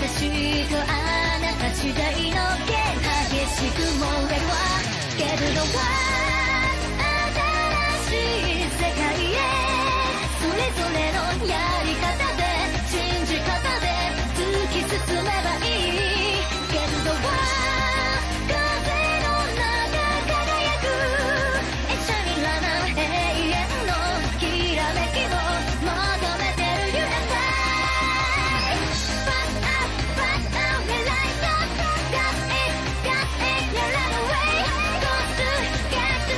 私とあなた次第の激しく燃えはけるのは新しい世界へそれぞれのやり方で信じ方で突き進めばいいけるのは風の中輝くエシャミラな永遠のきらめきを求めてるユナタイGot it, yeah, run away. Go to get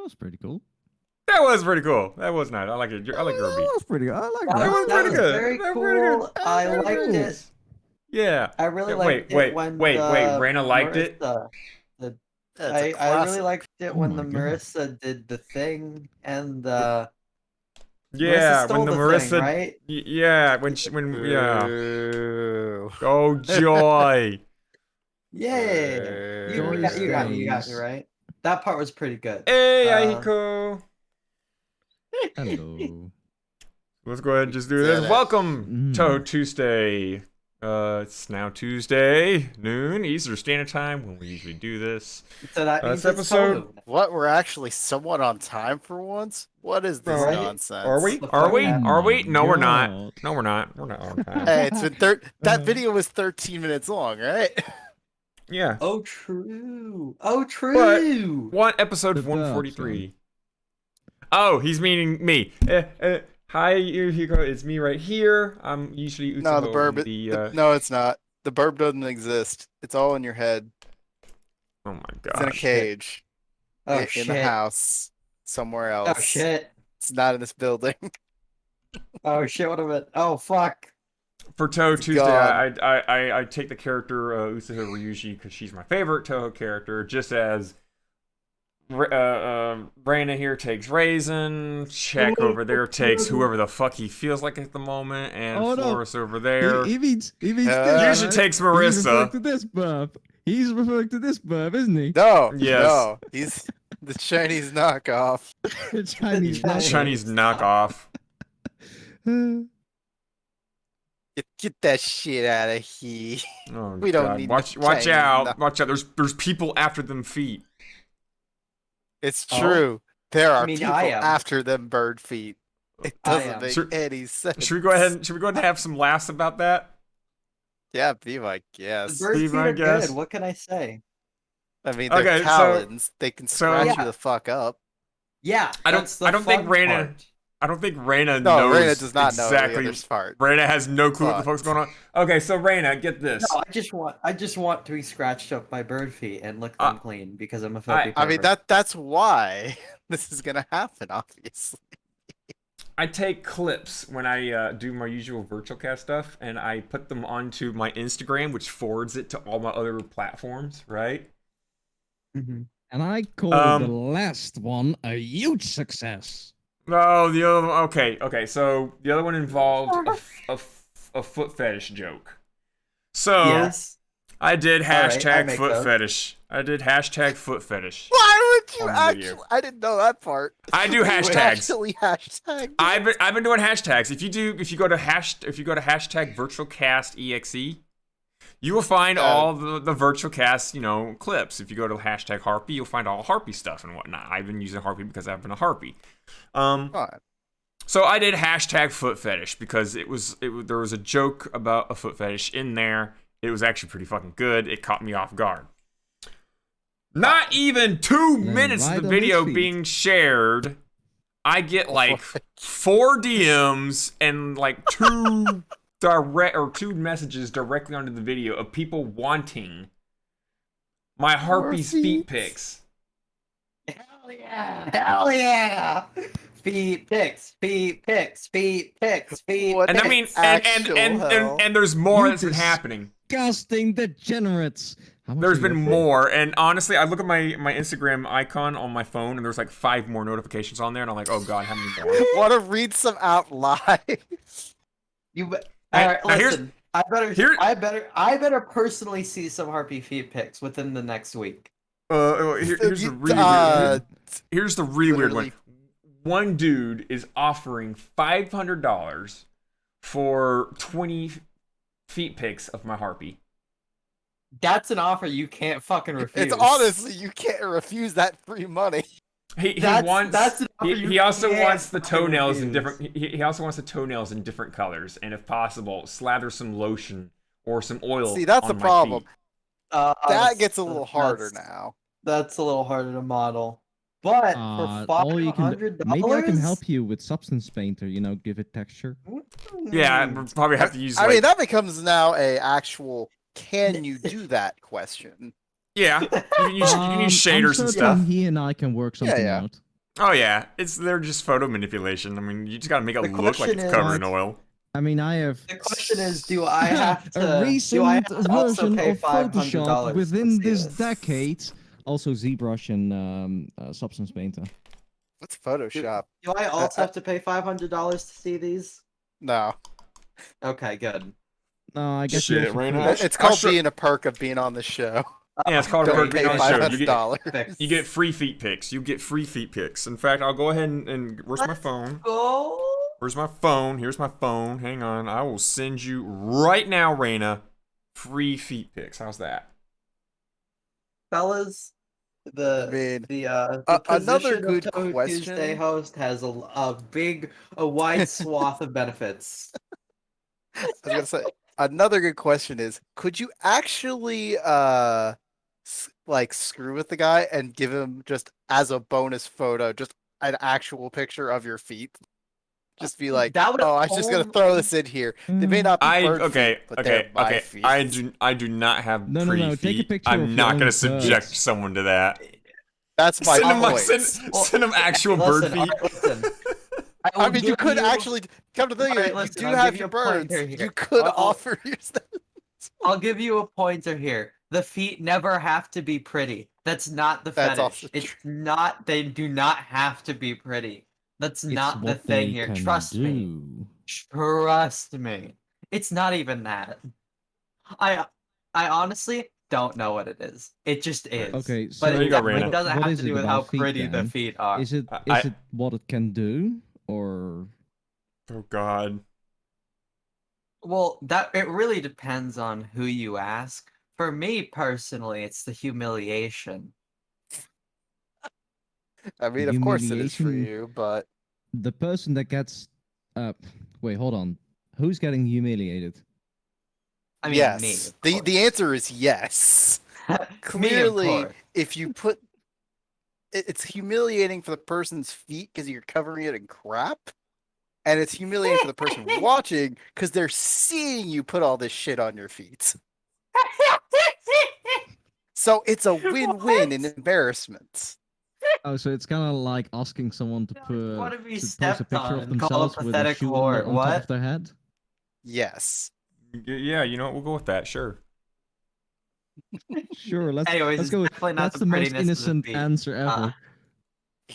That was pretty cool. That was pretty cool. That was nice. I like it. I like your That beat. was pretty good. I like That that. was pretty good. Very That was cool. pretty good. I That was liked pretty it. Yeah. I really liked wait, it when wait. Raina liked it. Marissa- That's I a classic. really liked it Oh when my the God. Marissa did the thing and Yeah, Marissa stole when the the Marissa. thing, right? Yeah, yeah. Boo. Oh joy. Yeah. You got me right. That part was pretty good. Hey, Ahiko. Hello. Let's go ahead and just do this. Welcome, Touhou Tuesday. It's now Tuesday, noon, Eastern Standard Time, when we usually do this. So that means this it's episode- Touhou. What? We're actually somewhat on time for once? What is this Right? nonsense? Are we? The Are we? fuck? Are we? No, we're not. God. No, we're not. We're not on time. Hey, it's been that video was 13 minutes long, right? Yeah. Oh, true. Oh, true. What episode The 143? Oh, he's meaning me. Hi, Ahiko. It's me right here. I'm usually Utsuho. No, the burb. No, it's not. The burb doesn't exist. It's all in your head. Oh my It's in a gosh. cage. Oh, in shit. the house. Somewhere else. Oh, shit. It's not in this building. Oh, shit. What of it? Oh, fuck. For Touhou It's Tuesday, gone. I take the character Utsuho Ryuji because she's my favorite Touhou character, just as Raina here takes Raisin, Check over there takes whoever the fuck he feels like at the moment, and Oh, no. Florus over there. He means Usually this, right? takes He's referring Marissa. to this buff. He's referring to this buff, isn't he? No. Yes. No. He's the Chinese knockoff. Chinese. Chinese knockoff. Get that shit out of here. Oh, We don't God. need watch the watch Chinese out. Watch out. There's people after them feet. It's Oh. true. There are I mean, people I am. after them bird feet. It I doesn't am. make Should- any sense. Should we go ahead and have some laughs about that? Yeah, be my The guess. bird Steve, feet I are guess. good. What can I say? I mean, Okay, they're so- talons. They can so- scratch Yeah. you the fuck up. Yeah. I don't- that's the I don't think fun Raina- part. I don't think Raina No, knows Raina does not know exactly. the other part. Raina has no clue what the Fuck. fuck's going on. Okay, so Raina, get this. No, I just want to be scratched up by bird feet and lick them clean because I'm a filthy I mean, pervert. that's why this is gonna happen, obviously. I take clips when I do my usual virtual cast stuff, and I put them onto my Instagram, which forwards it to all my other platforms, right? Mhm. And I call the last one a huge success. Oh, the other one. Okay. So the other one involved a foot fetish joke. So Yes. I did right, I hashtag make foot those. fetish. I did hashtag foot fetish. Why would you On the actually? video. I didn't know that part. I do You would hashtags. actually hashtag. I've been doing hashtags. If you go to hashtag virtualcastexe, you will find all the virtual cast, clips. If you go to hashtag Harpy, you'll find all Harpy stuff and whatnot. I've been using Harpy because I've been a Harpy. Fine. So I did hashtag foot fetish because there was a joke about a foot fetish in there. It was actually pretty fucking good. It caught me off guard. Not even 2 minutes right of the on his video feet. being shared, I get like 4 DMs and like two messages directly under the video of people wanting my Harpy's feet pics. Hell yeah! Hell yeah! Feet pics, feet pics, feet pics, feet. What And I pics. mean, Actual hell. and there's more You that's been happening. Disgusting degenerates. How much There's is been your fee? more, and honestly, I look at my Instagram icon on my phone, and there's like 5 more notifications on there, and I'm like, oh god, how many more? Want to read some out live? You. All And- right, now here's- listen. I better personally see some Harpy feet pics within the next week. Here's the really weird. Here's the really weird one. One dude is offering $500 for 20 feet pics of my Harpy. That's an offer you can't fucking refuse. It's honestly, you can't refuse that free money. He That's wants. an offer He you also can't wants the fucking toenails in refuse. different. He also wants the toenails in different colors, and if possible, slather some lotion or some oil. See, that's on the my problem. feet. That That's- gets a little harder that's- now. That's a little harder to model. But for All you can $500, maybe I can help you with Substance Painter. Give it texture. Yeah, I probably have to use. I Like, mean, that becomes now a actual "can you do that" question. yeah, you can use I'm shaders and certain stuff. He and I can work something yeah. out. Oh yeah, they're just photo manipulation. I mean, you just gotta make it The look like question it's is- covered in oil. I mean, I have The question is, do I have to? a do recent I have to also version pay of $500 Photoshop to within see this decade. Also ZBrush and Substance Painter. What's Photoshop? Do I also have to pay $500 to see these? No. Okay, good. No, I guess Shit, you also right put- now. It's called sure- being a perk of being on the show. Yeah, it's called a Don't perk pay being on the show. $500. You get free feet pics. You get free feet pics. In fact, I'll go ahead and where's my phone? Go. Where's my phone? Here's my phone. Hang on. I will send you right now, Raina, free feet pics. How's that? Fellas, the another position good of Touhou question. Tuesday host has a wide swath of benefits. I was gonna say another good question is: could you actually like screw with the guy and give him just as a bonus photo, just an actual picture of your feet? Just be like, That would oh, I was just gonna throw this in here. They may not be bird feet, but they're my feet. I do not have No, free no, feet. take a picture of I'm your not own gonna subject birds. someone to that. That's my point. Send him actual bird Listen, feet. alright, listen. I mean, you could actually come to think of Alright, it. listen, You I'll do have give your you a birds. pointer here. You could I'll- offer your stuff. I'll give you a pointer here. The feet never have to be pretty. That's not the That's fetish. also It's not. They do not have to be pretty. That's It's not the what thing they here. can Trust me. do. Trust me. It's not even that. I honestly don't know what it is. It just is. Okay, so but There it you go, definitely Raina. doesn't What have is to it do with how about feet, pretty the then? feet are. Is it I- it what it can do, or Oh God. Well, it really depends on who you ask. For me personally, it's the humiliation. I mean, of course it is for Humiliation. you, but the person that gets? Wait, hold on. Who's getting humiliated? I mean, yes, me. Of the course. answer is yes. Me, of Clearly, course. if you put it's humiliating for the person's feet because you're covering it in crap, and it's humiliating for the person watching because they're seeing you put all this shit on your feet. So it's a win-win in embarrassment. Oh, so it's kind of like asking someone to You wanna be post a stepped picture on of and call a themselves with a pathetic shoe whore. on top What? of their head. Yes. Yeah, you know what? We'll go with that. Sure. Sure, let's Anyways, let's it's go. definitely not That's the the most prettiness of the innocent feet. answer ever.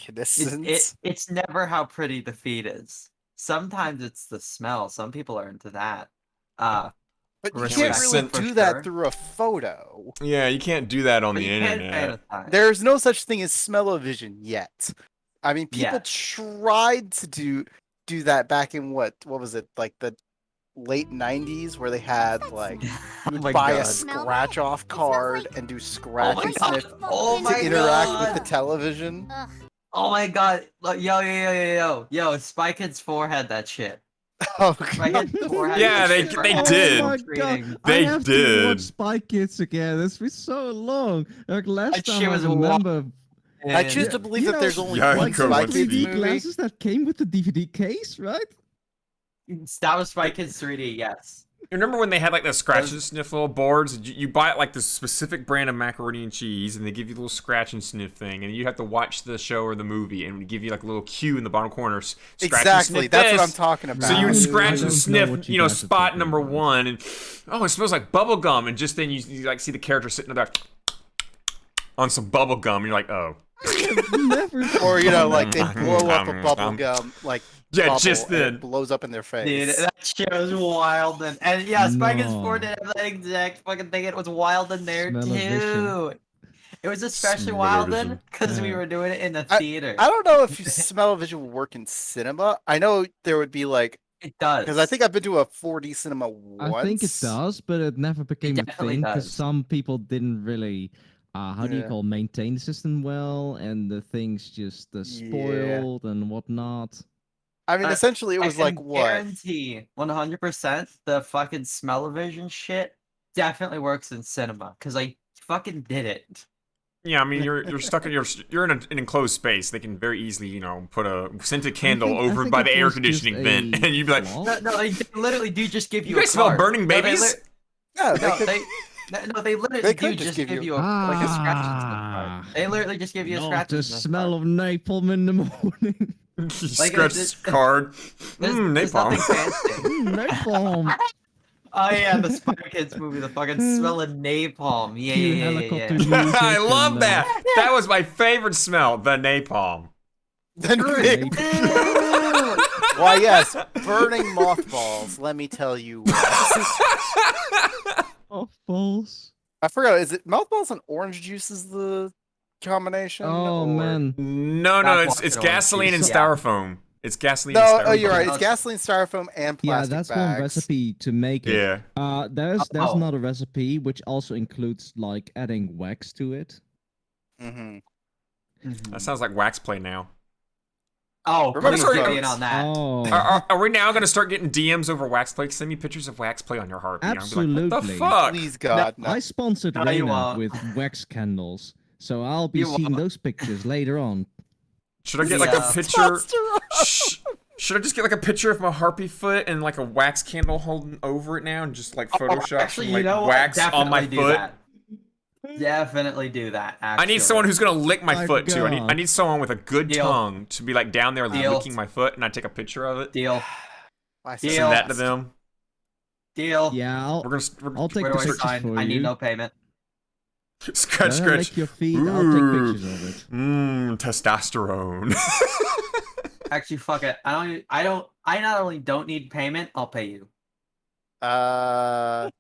Innocence. It's never how pretty the feet is. Sometimes it's the smell. Some people are into that. But you Respect can't really for do sure. that through a photo. Yeah, you can't do that on But the you can internet. fantasize. There's no such thing as smell-o-vision yet. I mean, people Yet. tried to do that back in what was it, like the late 90s, where they had like Oh you'd my buy a God. scratch-off card and do scratch and God. sniff Oh my to interact God. with the television. Oh my god. Look, yo, Spy Kids 4 had that shit. Oh, Spy God. Kids 4 had Yeah, that they shit. did. Oh my Treating. god! They I have to did. watch Spy Kids again. It's been so long. Like last That time shit I was remember. I And- choose to believe You that know, there's only Yeah, one you could Spy watch Kids 3D movie. glasses that came with the DVD case, right? That was Spy Kids 3D, yes. You remember when they had like the scratch and sniff little boards? You buy like this specific brand of macaroni and cheese, and they give you a little scratch and sniff thing, and you have to watch the show or the movie, and we give you like a little cue in the bottom corner. Scratch and Exactly, sniff that's what I'm this. talking about. So you would I scratch don't know and sniff, what you know, guys are spot talking number about. one, and oh, it smells like bubble gum, and just then you like see the character sitting there on some bubble gum, and you're like, oh. Never. Or like they blow up a bubble gum, like Yeah, bubble, just and then. it blows up in their face. Dude, that shit was wild. And yeah, Spy Kids 4 No. did have that exact fucking thing. It was wild in there Smell-o-vision. too. It was especially wild in Smell-o-vision. because we Yeah. were doing it in the theater. I don't know if you smell-o-vision would work in cinema. I know there would be like, It does. because I think I've been to a 4D cinema once. I think it does, but it never became a definitely thing because does. some people didn't really, how do you Yeah. call, maintain the system well, and the things just spoiled and whatnot. I mean, essentially, it was I like can what? guarantee 100% the fucking smell-o-vision shit definitely works in cinema because I fucking did it. Yeah, I mean you're stuck in you're in an enclosed space. They can very easily, you know, put a scented candle I over think by it the air was conditioning just vent, a and you'd be like, flaw. No, they literally do just give you. "You guys a smell card. burning No, they babies?" Yeah, they No, could, they No, they literally They do could just just give give you you- like a scratch and Ah. stuff. They literally just give you a Not scratch the and stuff. smell of napalm in the morning. Scratch this it- card. There's Napalm. nothing fancy. Napalm. Oh yeah, the Spy Kids movie, the fucking smell of napalm. Yeah, Cue yeah, yeah, helicopter yeah. music I love and, that. That was my favorite smell, the napalm. Then Good. why yes, burning mothballs. Let me tell you what. Mothballs. I forgot. Is it mothballs and orange juice is the combination? Oh or- man. No, That's it's what gasoline and juice, yeah. styrofoam. It's gasoline No, and styrofoam. oh, you're right. No, It's gasoline, styrofoam, and Yeah, plastic that's bags. one recipe to make it. Yeah. There's Oh. another recipe which also includes like adding wax to it. Mm-hmm. That sounds like wax play now. Oh, Remember please get folks- in on that. Oh, Are we now gonna start getting DMs over wax play? Send me pictures of wax play on your heartbeat. I'm gonna be like, what the Absolutely. fuck? Please, God, no. I sponsored No, you Reina won't. with wax candles, so I'll be You seeing won't. those pictures later on. Should I get like a Yeah. picture? Should I just get like a picture of my harpy foot and like a wax candle holding over it now and just like Photoshop Actually, some, you like know what? wax on my Definitely do foot? that. Definitely do that. Actually. I need someone who's gonna lick my My foot too. I God. need someone with a good Deal. tongue to be like down there Deal. licking my foot, and I take a picture of it. Deal. Why Deal. Send that to them. Deal. Yeah, We're gonna I'll take Where the do I pictures sign? for I you. need no payment. scratch, When I scratch. lick your feet, I'll Ooh. take pictures of it. Testosterone. Actually, fuck it. I not only don't need payment, I'll pay you. Well,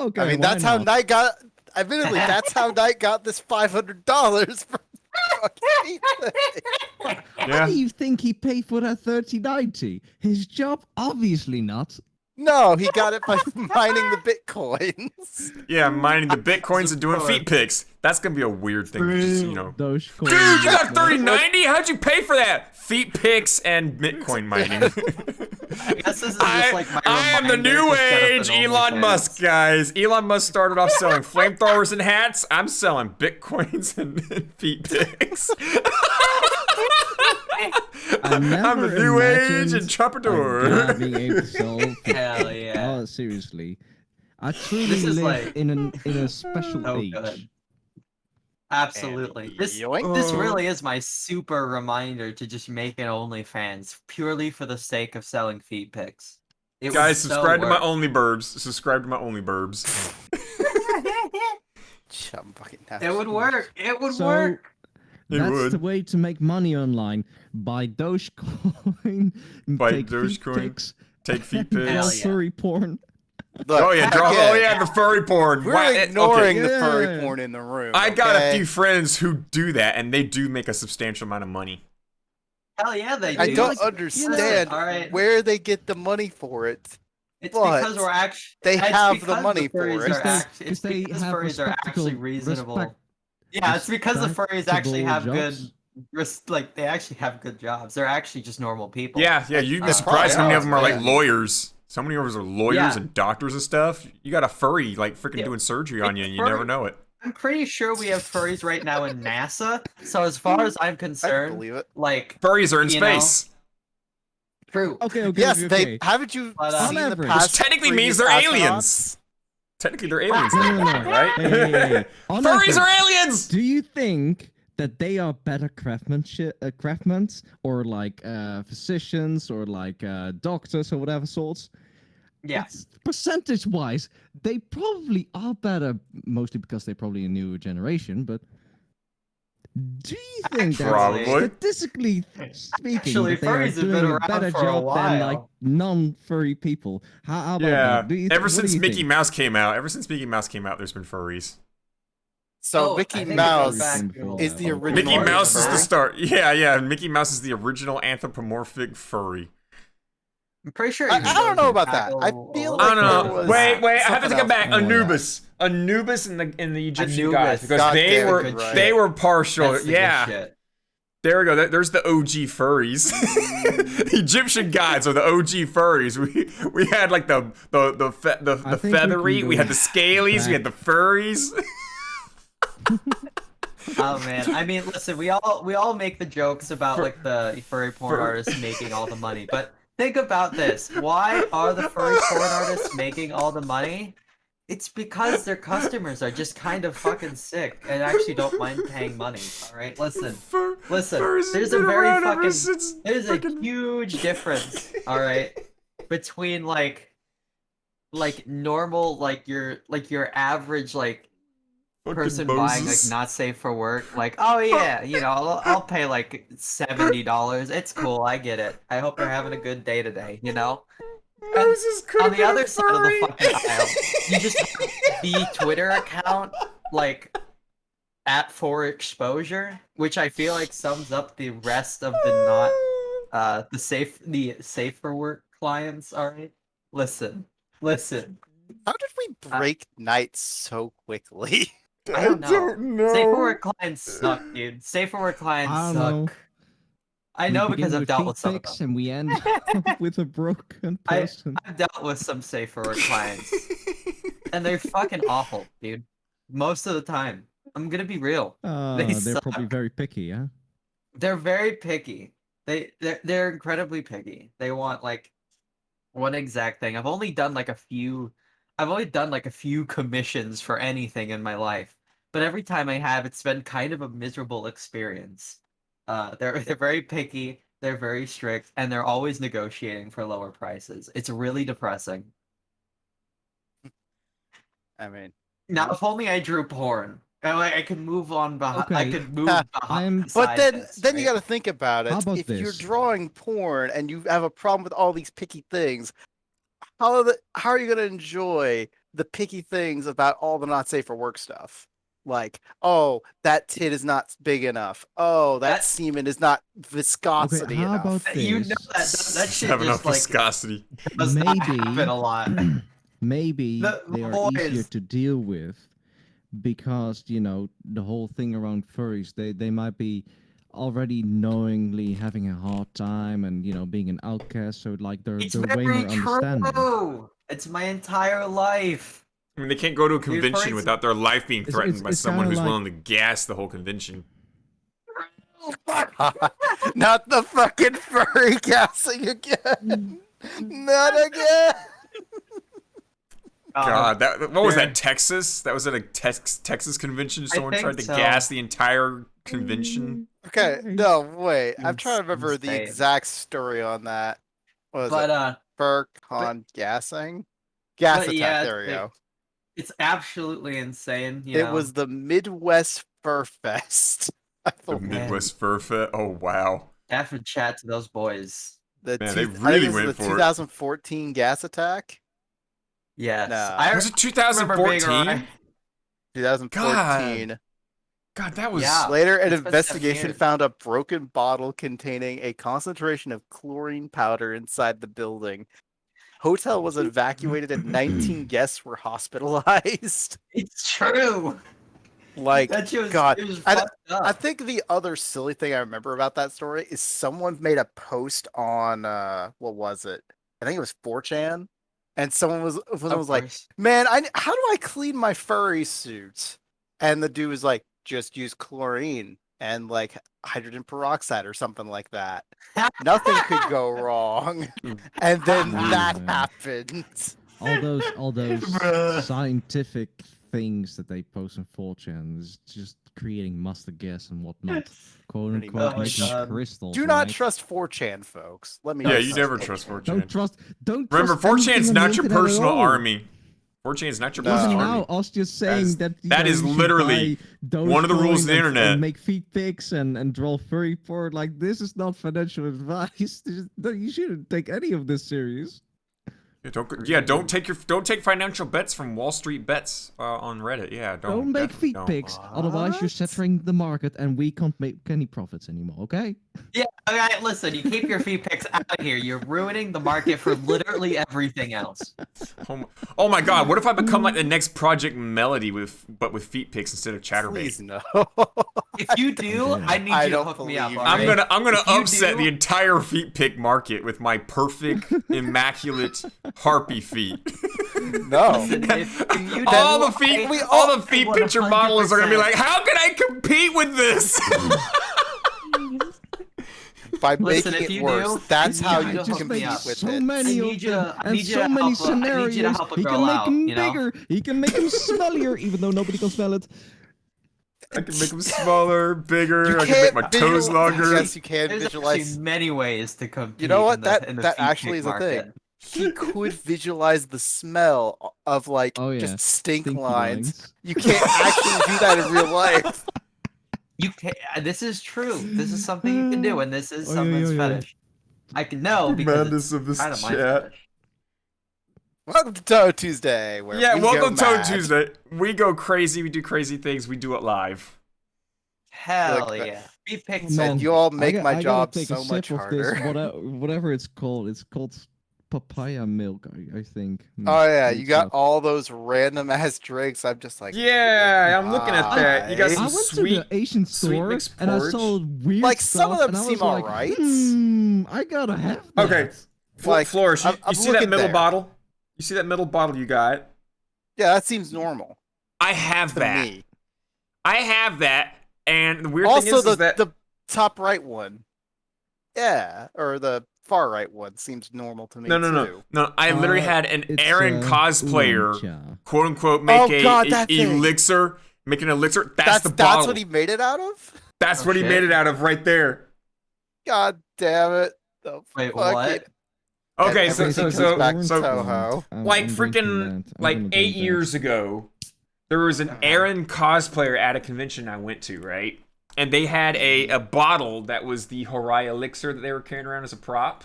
okay, I mean, why that's how not? Knight got. Admittedly, that's how Knight got this $500 for fucking eBay. How Yeah. do you think he paid for that 3090? His job? Obviously not. No, he got it by mining the bitcoins. Yeah, mining the bitcoins and doing feet pics. That's gonna be a weird thing. to Just, you know. Those Dude, you got 3090? How'd you pay for that? Feet pics and Bitcoin mining. I guess this is just like my I am the reminder new to set up age an Elon OnlyFans. Musk, guys. Elon Musk started off selling flamethrowers and hats. I'm selling Bitcoins and feet pics. I'm the new age entrepreneur. Being able to sell Hell yeah. Oh, seriously. I truly This is live like- in a special So age. good. Absolutely. And This yoink. really is my super reminder to just make an OnlyFans purely for the sake of selling feet pics. It would Guys, so subscribe to my work. OnlyBurbs. Subscribe to my OnlyBurbs. I'm fucking It would work. It would So, work. It That's would. the way to make money online. Buy Dogecoin. Buy take feet Dogecoin, pics, Take feet and Hell pics. yeah. furry porn. Look, Oh yeah, again, oh yeah, the furry porn. We're Why- ignoring the Yeah. furry porn in the room. I got a okay? few friends who do that, and they do make a substantial amount of money. Hell yeah, they do. I don't Like, understand alright. where they get the money for it. It's but because we're actually. they it's have the because money for furries it. are Because they- act- because It's they because have furries are actually respectable- reasonable. Yeah, it's because the furries actually have good. jobs. Like they actually have good jobs. They're actually just normal people. Yeah, you'd be They surprised how many probably of them are like are. lawyers. So many of them are lawyers Yeah. and doctors and stuff. You got a furry like freaking Yeah. doing surgery on you, and you Furry- never know it. I'm pretty sure we have furries right now in NASA. So as far as I'm I can concerned, believe it. like Furries are in You know, space. true. Okay, okay, Yes, okay, they okay. haven't you But, seen the average. past? Which technically previous means they're astronauts? aliens. Technically, they're aliens, No, then, no, no. right? Hey, hey, hey. On Furries are average, aliens. Do you think that they are better craftsmen or like physicians or like doctors or whatever sorts? Yeah. Percentage-wise, they probably are better, mostly because they're probably a newer generation. But do you think that Probably. statistically speaking, Actually, that they are furries have doing been a around better for a job than like while. non-furry people? How about Yeah. that? Do you Ever what do since you Mickey think? Mouse came out, there's been furries. So Oh, I Mickey think it Mouse goes back is the to- original. Mickey Furry Mouse is the furry? start. Yeah. Mickey Mouse is the original anthropomorphic furry. I'm pretty sure. I even don't those know are about that. I tackle feel a like I don't little there know. bit was Wait, I have to something take it back. else. Anubis and the Egyptian gods, Anubis. because God they damn it, were good shit. they were partial. That's the good Yeah, shit. there we go. There's the OG furries. The Egyptian gods are the OG furries. We had like the I think we feathery. can We go had the scalies. We had the furries. Oh man, I mean, listen, we all make the jokes about like the furry porn Fur- artists making all the money, but think about this: why are the furry porn artists making all the money? It's because their customers are just kind of fucking sick and actually don't mind paying money. All right, listen. Listen, there's a very fucking, there's a huge difference, all right, between like normal, like your average like person buying like not safe for work, like, oh yeah, you know, I'll pay like $70. It's cool, I get it. I hope you're having a good day today, you know. And on the other side of the fucking aisle, you just have the Twitter account like @for exposure, which I feel like sums up the rest of the not the safe for work clients. All right, listen. How did we break night so quickly? I don't know. Safe for work clients suck, dude. Safe for work clients I suck. don't know. I know because I've dealt with some of them. and we end up with a broken person. I've dealt with some safe for work clients, and they're fucking awful, dude. Most of the time, I'm gonna be real. They're They're probably very picky, huh? They're very picky. They're incredibly picky. They want like one exact thing. I've only done like a few commissions for anything in my life, but every time I have, it's been kind of a miserable experience. They're very picky, they're very strict, and they're always negotiating for lower prices. It's really depressing. I mean, Now, if only I drew porn, I could move on behind. I Okay. could move behind. but then this, then you right? got to think about How it. about If you're this? drawing porn and you have a problem with all these picky things, how are you gonna enjoy the picky things about all the not safe for work stuff? Like, oh, that tit is not big enough. Oh, that semen is not viscosity how enough. about You know this? that shit Have just enough like viscosity. does not Maybe- happen a lot. Maybe The they are easier boys- to deal with because, you know, the whole thing around furries, they might be already knowingly having a hard time and, you know, being an outcast, so like they're It's way very more understanding. true. It's my entire life. I mean, they can't go to a convention furries- without their life being It's- threatened it's- by it's someone kinda who's like- willing to gas the whole convention. Not the fucking furry gassing again. Not again. God, what was there- that? Texas? That was at a Texas convention. Someone think tried to so. gas the entire convention. Okay, no, wait. I'm trying to It's remember the insane. exact story on that. What was But it? Burke on gassing? Gas but attack, yeah, there we go. it's absolutely insane. You It know? was the Midwest Fur Fest. I The thought Midwest Fur Fest. Oh wow. have to chat to those boys. the Man, they I think really it was went the for it. 2014 gas attack. Yes, No. I Was it remember being 2014? around- 2014. God, that was. Yeah. Later, an It's been 7 investigation years. found a broken bottle containing a concentration of chlorine powder inside the building. Hotel was evacuated and 19 guests were hospitalized. It's true. Like, That shit was, God, it was I- fucked up. I think the other silly thing I remember about that story is someone made a post on what was it? I think it was 4chan, and someone was Of like, course. "Man, how do I clean my furry suit?" And the dude was like, "Just use chlorine and like hydrogen peroxide or something like that. Nothing could go wrong." And then Yeah, that man. happened. all those Bruh. scientific things that they post on 4chan is just creating mustard gas and whatnot. Quote Pretty unquote much. making Oh my God. crystals. Do not right? trust 4chan, folks. Let me. Yeah, just you say never 4chan. trust 4chan. Don't Remember, trust 4chan's anything on not the your internet at personal all. army. 4chan's not your No. personal Even army. now, us just saying that you that know, is you should literally buy one of the rules of the Dogecoin and internet. make feed pics and draw furry porn. Like this is not financial advice. You shouldn't take any of this serious. Don't take financial bets from Wall Street Bets on Reddit. Yeah, Don't make definitely feed don't. pics, otherwise you're What? saturating the market, and we can't make any profits anymore. Okay? Yeah, okay, listen, you keep your feet pics out of here. You're ruining the market for literally everything else. Oh my God! What if I become like the next Project Melody with feet pics instead of Chatterbait? Please no. If you do, I need I you to don't hook me up. believe All you. right? I'm gonna If you upset do- the entire feet pic market with my perfect, immaculate harpy feet. No. Listen, if you all do, the feet, I- all the feet picture 100%. models are gonna be like, "How can I compete with this?" by Listen, making if it you worse. do, That's you how need you to hook me compete up. with so it. many I of need you them, to- I and need you so to many help a- I need you to scenarios. help a He girl can make out, them you know? bigger. He can make them smellier, even though nobody can smell it. I can make them smaller, bigger. You I can make can't my toes visualize- longer. Yes, you can There's visualize. actually many ways to compete. You know what? In the, in That the that feet actually pic is a market. thing. He could visualize the smell of like Oh, yeah. just stink Stinky lines. You can't actually do that in real life. You can. This is true. This is something you can do, and this is Oh, yeah, someone's yeah, yeah. fetish. I can know The because madness it's of this kind of my chat. fetish. Welcome to Touhou Tuesday, where Yeah, we welcome go to mad. Tuesday. We go crazy. We do crazy things. We do it live. Hell Look, yeah! Be picked. Man, And you all make my I job gotta take so a much sip of this, harder. whatever it's called. It's called papaya milk, I think. Oh yeah, you Good got stuff. all those random ass drinks. I'm just like, Yeah, I'm looking at that. You got why? some I went sweet. to the Asian sweet store mixed and I porridge. saw weird Like, stuff, some of them and I was seem like, alright. I gotta have that. Okay, Like, Flourish, I'm you see that looking middle there. bottle? You see that middle bottle you got? yeah, that seems normal I have to that. me. I have that, and the weird thing Also, is that the top right one, yeah, or the far right one seems normal to me too. no. I literally had an It's, Aaron cosplayer, oolong quote unquote, make Oh, God, a that thing. elixir, make an elixir. That's the bottle. That's what he made it out of. That's Oh, what he shit. made it out of right there. God damn it! The Wait, fucking- what? Okay, And so everything so comes back so to so Touhou. like freaking like 8 years ago, there was an Uh-huh. Aaron cosplayer at a convention I went to, right? And they had a bottle that was the Horai elixir that they were carrying around as a prop.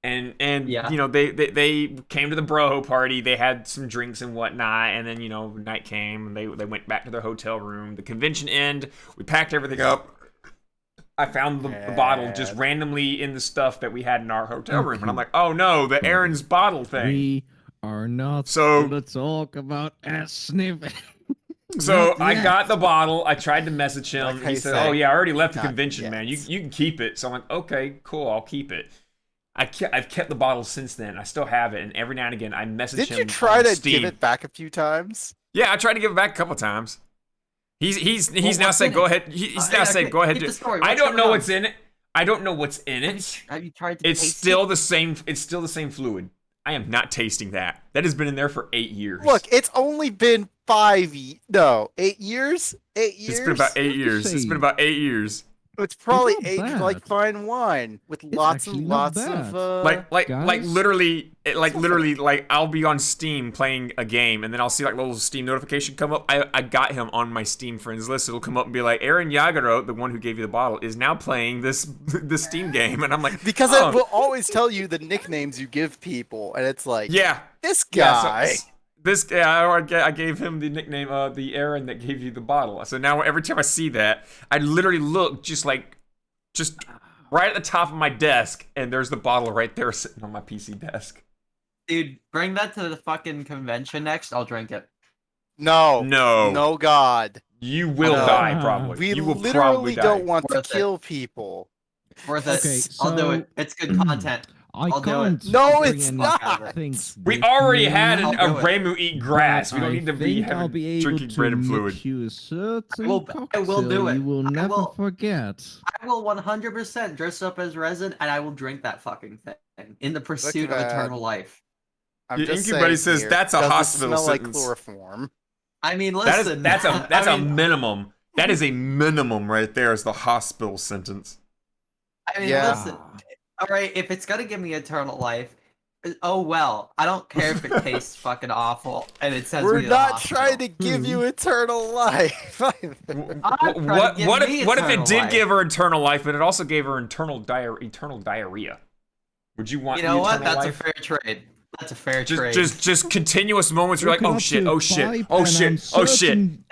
And Yeah. you know, they came to the bro party, they had some drinks and whatnot, and then, you know, night came and they went back to their hotel room. The convention ended, we packed everything up. I found the bottle just randomly in the stuff that we had in our hotel room, and I'm like, oh no, the Aaron's bottle thing. We are not So- gonna talk about ass sniffing. So Not I yet. got the bottle. I tried to message him. Like He I said, say, "Oh yeah, I already left the not convention, yet. man. You can keep it." So I'm like, "Okay, cool. I'll keep it." I've kept the bottle since then. I still have it, and every now and again I message Did him. you try on to Steam. give it back a few times? Yeah, I tried to give it back a couple times. He's now what's said, in "Go it? ahead." He's Yeah, now said, "Go ahead." keep Do the story. I What's don't going know on? what's in it. I don't know what's in it. Have you tried to It's taste still it? the same. It's still the same fluid. I am not tasting that. That has been in there for 8 years. Look, it's only been 8 years. 8 years. it's been about 8 years. It's been about 8 years. It's probably not aged bad. like fine wine with lots actually and not lots of bad. Like guys? literally, like I'll be on Steam playing a game, and then I'll see like a little Steam notification come up. I got him on my Steam friends list. It'll come up and be like, Aaron Yagaro, the one who gave you the bottle, is now playing this Steam game, and I'm like, because oh, it will always tell you the nicknames you give people, and it's like, yeah, this yeah. guy. I gave him the nickname, the Aaron that gave you the bottle. So now every time I see that, I literally look just right at the top of my desk, and there's the bottle right there sitting on my PC desk. Dude, bring that to the fucking convention next. I'll drink it. No, No. no, God. You will No. die, probably. We you will probably literally die. don't want to Worth it. kill people. Worth it. Okay, I'll do so- it. It's good content. I I'll do can't. it. No, bring it's any not. things We with already me, had a I'll do it. Ramu eat grass. We but don't I need to be think I'll having be able drinking to random mix fluid. you a certain I will do cocktail it. you will I never will- forget. I will 100% dress up as resin, and I will drink that fucking thing in the pursuit of at- eternal life. I'm Your just Inky Buddy saying says here, that's a does it hospital smell like sentence. chloroform. I mean, That's listen. a I mean, minimum. That is a minimum right there. Is the hospital sentence. I mean, Yeah. listen. All right, if it's gonna give me eternal life, oh well. I don't care if it tastes fucking awful and it sends We're me to the not hospital. trying to give you eternal life. either. I'm trying to give What me if it eternal did life. give her eternal life, but it also gave her eternal diarrhea? Would you want? You know the what? eternal That's life? a fair trade. That's a fair trade. Just continuous moments. You're like, Look it oh up shit, to oh shit, pipe, oh and shit, I'm oh shit. certain-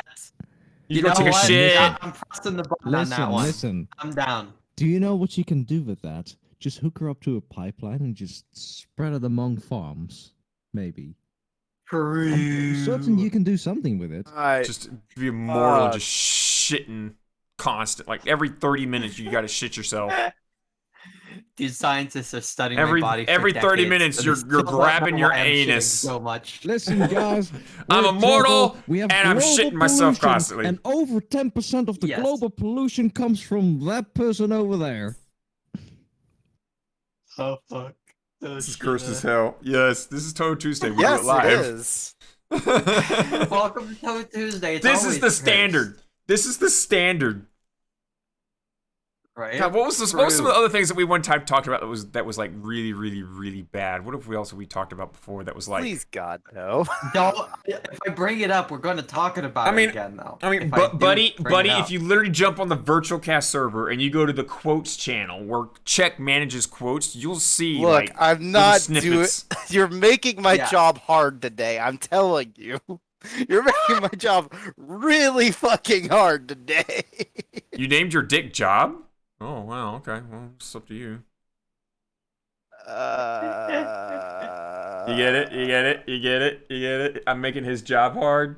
You go know take a what? shit. I'm pressing the button on that one. Listen. I'm down. Do you know what you can do with that? Just hook her up to a pipeline and just spread it among farms. Maybe. I'm certain you can do something with it. Just be immortal, Fuck. just shitting constant. Like every 30 minutes, you got to shit yourself. Dude, scientists are studying Every- my body for every 30 decades, minutes, but you're they still don't grabbing know your why I'm shitting anus. so much. Listen, guys. I'm we're in immortal, trouble. We have and I'm global shitting myself pollution, constantly. And over 10% of the Yes. global pollution comes from that person over there. Oh fuck. Oh, This is shit. cursed as hell. Yes, this is Touhou Tuesday. We Yes, do it live. it is. Welcome to Touhou Tuesday. It's This is always the cursed, standard. This is the standard. right? God, what was some of the other things that we one time talked about that was like really, really, really bad? What if we talked about before that was like? Please, God, no. Don't. If I bring it up, we're going to talk about it again, though. I mean, If but do buddy, bring it up. if you literally jump on the virtual cast server and you go to the quotes channel where Check manages quotes, you'll see. Look, like, I'm not doing. snippets. You're making my Yeah. job hard today. I'm telling you. You're making my job really fucking hard today. You named your dick Job? Oh wow, okay. Well, it's up to you. You get it? You get it? You get it? You get it? I'm making his job hard.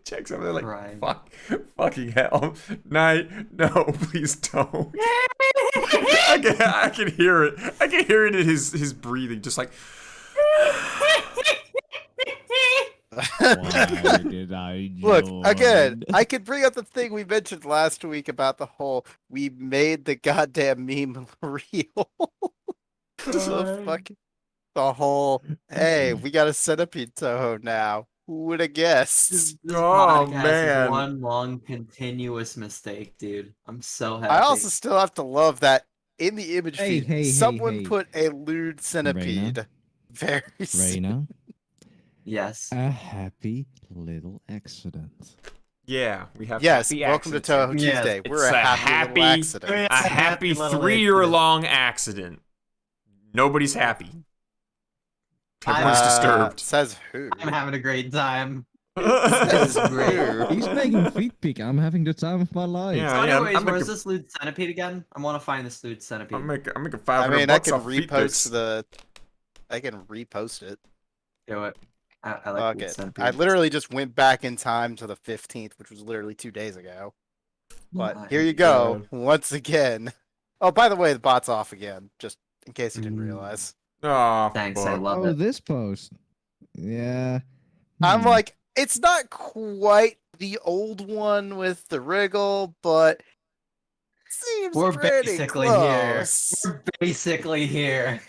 Check's over there like, Right. fucking hell. No, please don't. I can hear it. I can hear it in his breathing, just like. Why did I Look, again, join? I could bring up the thing we mentioned last week about the whole we made the goddamn meme real. The whole, hey, we got a centipede Touhou now. Who would have guessed? This Oh, podcast man. is one long continuous mistake, dude. I'm so happy. I also still have to love that in the image Hey, feed, hey, someone hey. put a lewd centipede. Very Reina, Yes. a happy little accident. Yeah, we have Yes, happy welcome to accidents. Touhou Yes, Tuesday. it's We're a a happy little happy- accident. A It's a happy happy little 3-year-long accident. Nobody's happy. Everyone's disturbed. Says who? I'm having a great time. Says great. who? He's making feet pick. I'm having the time of my life. Yeah. So anyways, I'm where's making- this lewd centipede again? I want to find this lewd centipede. I'm making I 500 mean, I bucks can off feet repost pics. I can repost it. Do it. I like Fuck lewd it. centipedes. I literally just went back in time to the 15th, which was literally 2 days ago. But My here you go, God. once again. Oh, by the way, the bot's off again, just in case you didn't Mm. realize. Oh, Thanks, I fuck. love Oh, it. this post. Yeah. I'm Hmm. like, it's not quite the old one with the wriggle, but seems We're pretty basically close. here. We're basically here.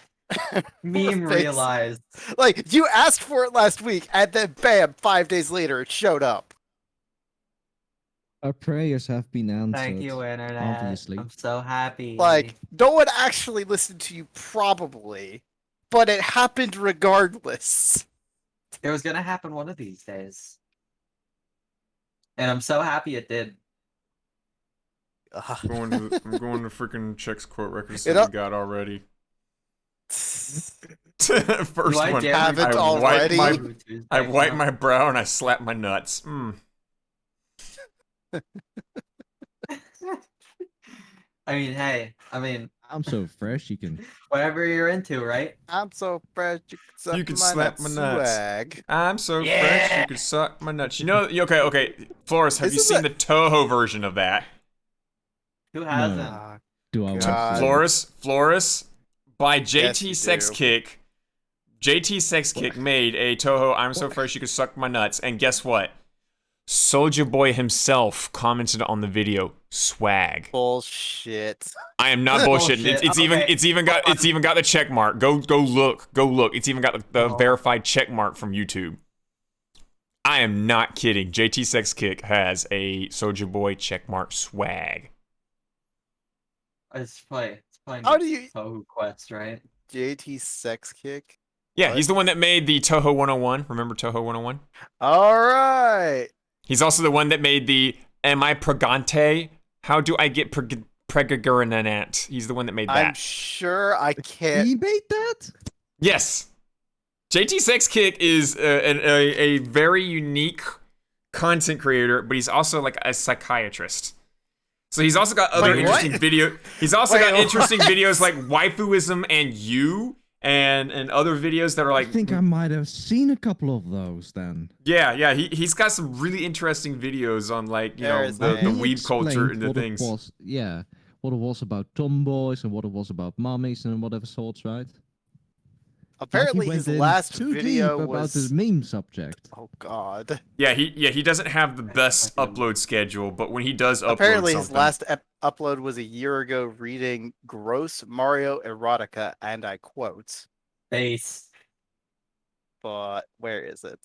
We're Meme basi- realized. Like, you asked for it last week, and then bam, 5 days later, it showed up. Our prayers have been answered. Thank you, Internet. obviously. I'm so happy. Like, no one actually listened to you, probably, but it happened regardless. it was gonna happen one of these days. And I'm so happy it did. Ugh. I'm going to freaking Check's quote records It that up- we got already. First Do I one. dare Haven't you- already? I wipe my brow and I slap my nuts. I mean, hey, I'm so fresh, you can. whatever you're into, right? I'm so fresh, You can slap my nuts. swag. I'm so fresh, Yeah. you can suck my nuts. You know, okay. Flores, have you Isn't seen the Touhou version of that? Who hasn't? Ah, Do I God. Flores, by JT you Sex do. Kick. JT Sex Kick made a Touhou I'm so fresh you can suck my nuts, and guess what? Soulja Boy himself commented on the video. Swag. bullshit. I am not bullshitting. Bullshit. It's even got the check mark. Go look. It's even got the verified check mark from YouTube. I am not kidding. JT Sex Kick has a Soulja Boy check mark swag. It's probably How do you Touhou Quest, right? JT Sex Kick? Yeah, What? he's the one that made the Touhou 101. Remember Touhou 101? All right. He's also the one that made the Am I Pregante? How do I get pregarinant? He's the one that made I'm that. sure I can't. He made that? Yes. JT Sex Kick is a very unique content creator, but he's also like a psychiatrist. So he's also got other Wait, what? interesting video. He's also Wait, got interesting what? videos like waifuism and you and other videos that are I like think I might have seen a couple of those then. yeah. He's got some really interesting videos on like There know is the a- He weeb culture explained and the what things. It was, yeah, what it was about tomboys and what it was about mummies and whatever sorts, right? Apparently, he his went in last too video deep about was. the meme subject. Oh God. Yeah, he doesn't have the best upload schedule, but when he does upload Apparently, his something, last upload was a year ago, reading gross Mario erotica, and I quote. Face. But where is it?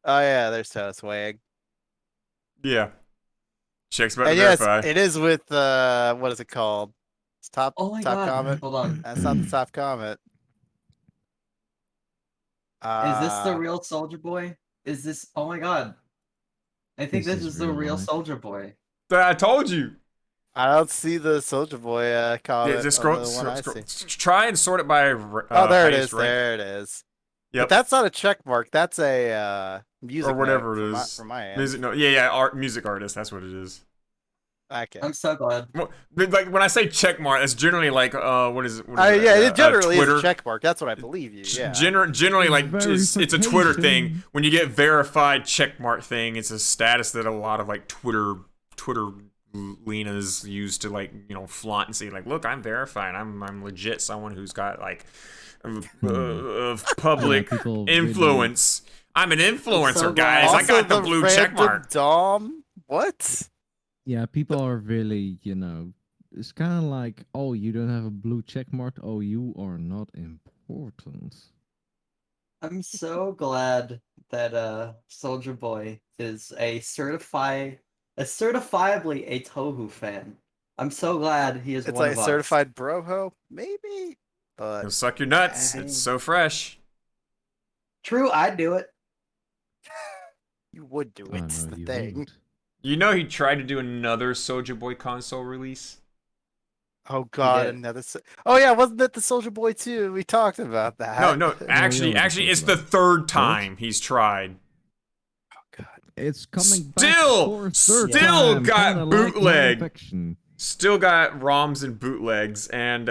Oh yeah, there's Touhou swaying. yeah, checks about to And yes, verify. it is with what is it called? It's top Oh my top god. comment. Hold on. That's not the top comment. Is this the real Soldier Boy? Is this? Oh my god. I think This this is is the real real life. Soldier Boy. I told you. I don't see the Soldier Boy comment. Yeah, just on scroll, the one I scroll, see. try and sort it by. Oh, there it highest is. rank. There it is. Yep. But that's not a check mark. That's a music Or whatever note it from is. from my end. Music, no, yeah, music artist. That's what it is. Okay. I'm so glad. Well, like when I say check mark, it's generally like what is it? Yeah, it generally Twitter. is a check mark. That's what I believe you. Yeah. Generally, like it's a Twitter thing. Verification. When you get verified check mark thing, it's a status that a lot of like Twitter Lenas use to like flaunt and say like, look, I'm verified. I'm legit someone who's got like public Yeah, people influence. I'm an influencer, so guys. glad. I got the Also, blue check random mark. Dom. What? Yeah, people are really, it's kind of like, oh, you don't have a blue check mark. Oh, you are not important. I'm so glad that Soldier Boy is a certifiably a Touhou fan. I'm so glad he is It's one like of us. certified broho, maybe. You'll But suck your nuts. Dang. It's so fresh. True, I'd do it. you would do Oh, it. no, It's the you thing. wouldn't. You know he tried to do another Soulja Boy console release. Oh God, did. another. Oh yeah, wasn't that the Soldier Boy too? We talked about that. No, actually, we actually, talked it's the about it. third time he's tried. God. It's coming back Still- for a third still time, got kinda like bootleg. Infection. Still got ROMs and bootlegs, and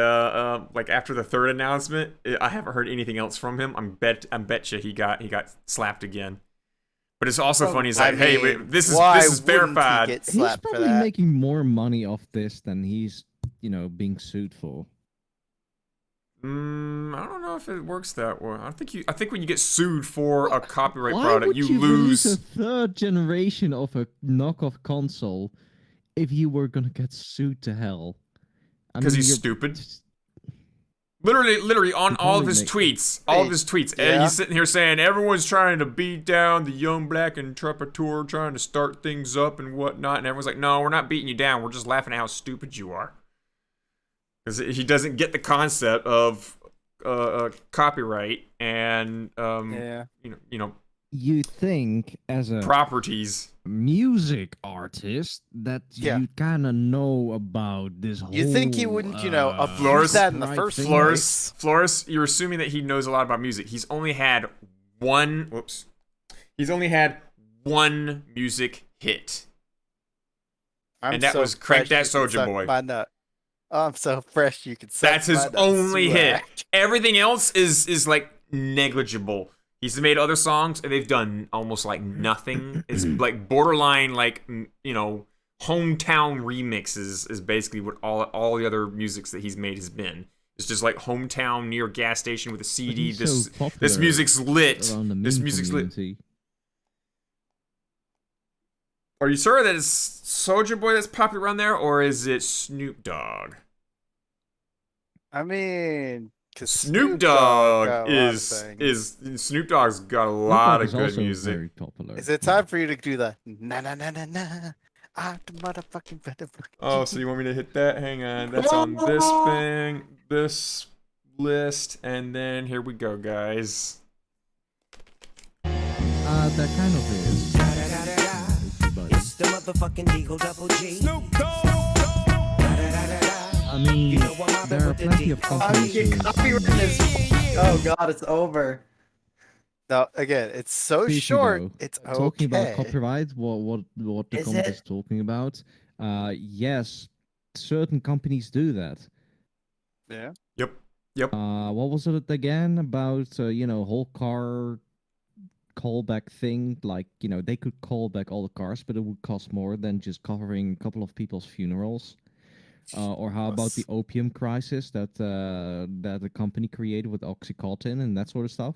like after the third announcement, I haven't heard anything else from him. I bet you he got slapped again. But it's also Oh, funny. He's I like, hey, mean, wait, this why is wouldn't he verified. get He's slapped for probably that? making more money off this than he's, being sued for. I don't know if it works that way. I think when you get sued for a copyright Why product, would you release a lose. third generation of a knockoff console if you were gonna get sued to hell? I Because mean, he's you're- stupid. Literally on He all of probably his make- tweets, all of his tweets, Yeah. he's sitting here saying everyone's trying to beat down the young black entrepreneur, trying to start things up and whatnot, and everyone's like, "No, we're not beating you down. We're just laughing at how stupid you are." Because he doesn't get the concept of copyright and Yeah. You think as a properties. music artist that Yeah. you kind of know about this whole. You think he wouldn't, abuse Flores- that in the right first thing? place? Floris, you're assuming that he knows a lot about music. He's only had one. Whoops. He's only had one music hit. And that was Crank fresh That you can Soulja suck Boy. my nut. I'm so fresh you can suck That's his my nuts. only hit. Swag. Everything else is like negligible. He's made other songs and they've done almost like nothing. It's like borderline like hometown remixes is basically what all the other musics that he's made has been. It's just like hometown near a gas station with a But CD. he's This so popular this music's lit. around the This meme music's lit. community. Are you sure that it's Soulja Boy that's popular around there, or is it Snoop Dogg? I mean, 'cause Snoop Dogg got a lot of things. is Snoop Dogg's got a Snoop lot Dogg of is good also music. very popular. Is it time for you to do the na na na na na? I'm the motherfucking. Oh, so you want me to hit that? Hang on, that's on this thing, this list, and then here we go, guys. That kind of is. But, It's the motherfucking Deagle Double G. I mean, know I'm out there are with the plenty of deep- I'm companies getting who- copyrighted as Oh god, it's over. No, again, it's so Speaking short. though, It's okay. talking about copyright, what the Is comment it? is talking about. Yes, certain companies do that. Yeah. Yep. What was it again about? Whole car callback thing. Like, they could call back all the cars, but it would cost more than just covering a couple of people's funerals. Or how about the opium crisis that that the company created with OxyContin and that sort of stuff?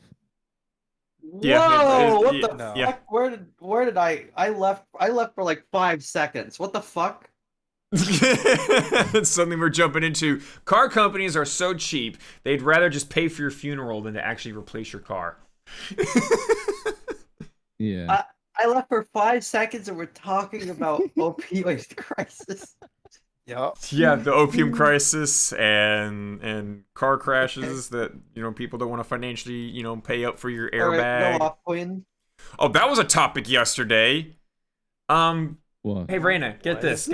Yeah, Whoa! What yeah, the no. yeah. fuck? Where did I left for like 5 seconds. What the fuck? Suddenly we're jumping into car companies are so cheap they'd rather just pay for your funeral than to actually replace your car. Yeah. I left for 5 seconds and we're talking about opioid crisis. Yep. Yeah, the opium crisis and car crashes that, you know, people don't want to financially, you know, pay up for your Alright, airbag. go off, Quinn. Oh, that was a topic yesterday. What? Hey Raina, get this.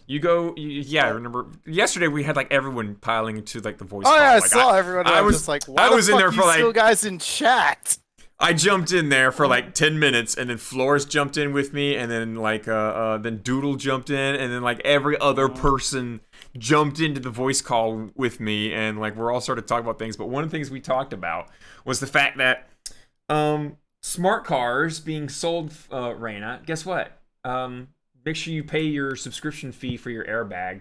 Yeah, remember yesterday we had like everyone piling into like the voice Oh call. yeah, I Like, saw everyone. I was just like, why the was in fuck there you for like still guys in chat? I jumped in there for like 10 minutes, and then Flores jumped in with me, and then like then Doodle jumped in, and then like every other person jumped into the voice call with me, and like we're all started talking about things. But one of the things we talked about was the fact that smart cars being sold, Raina, guess what? Make sure you pay your subscription fee for your airbag.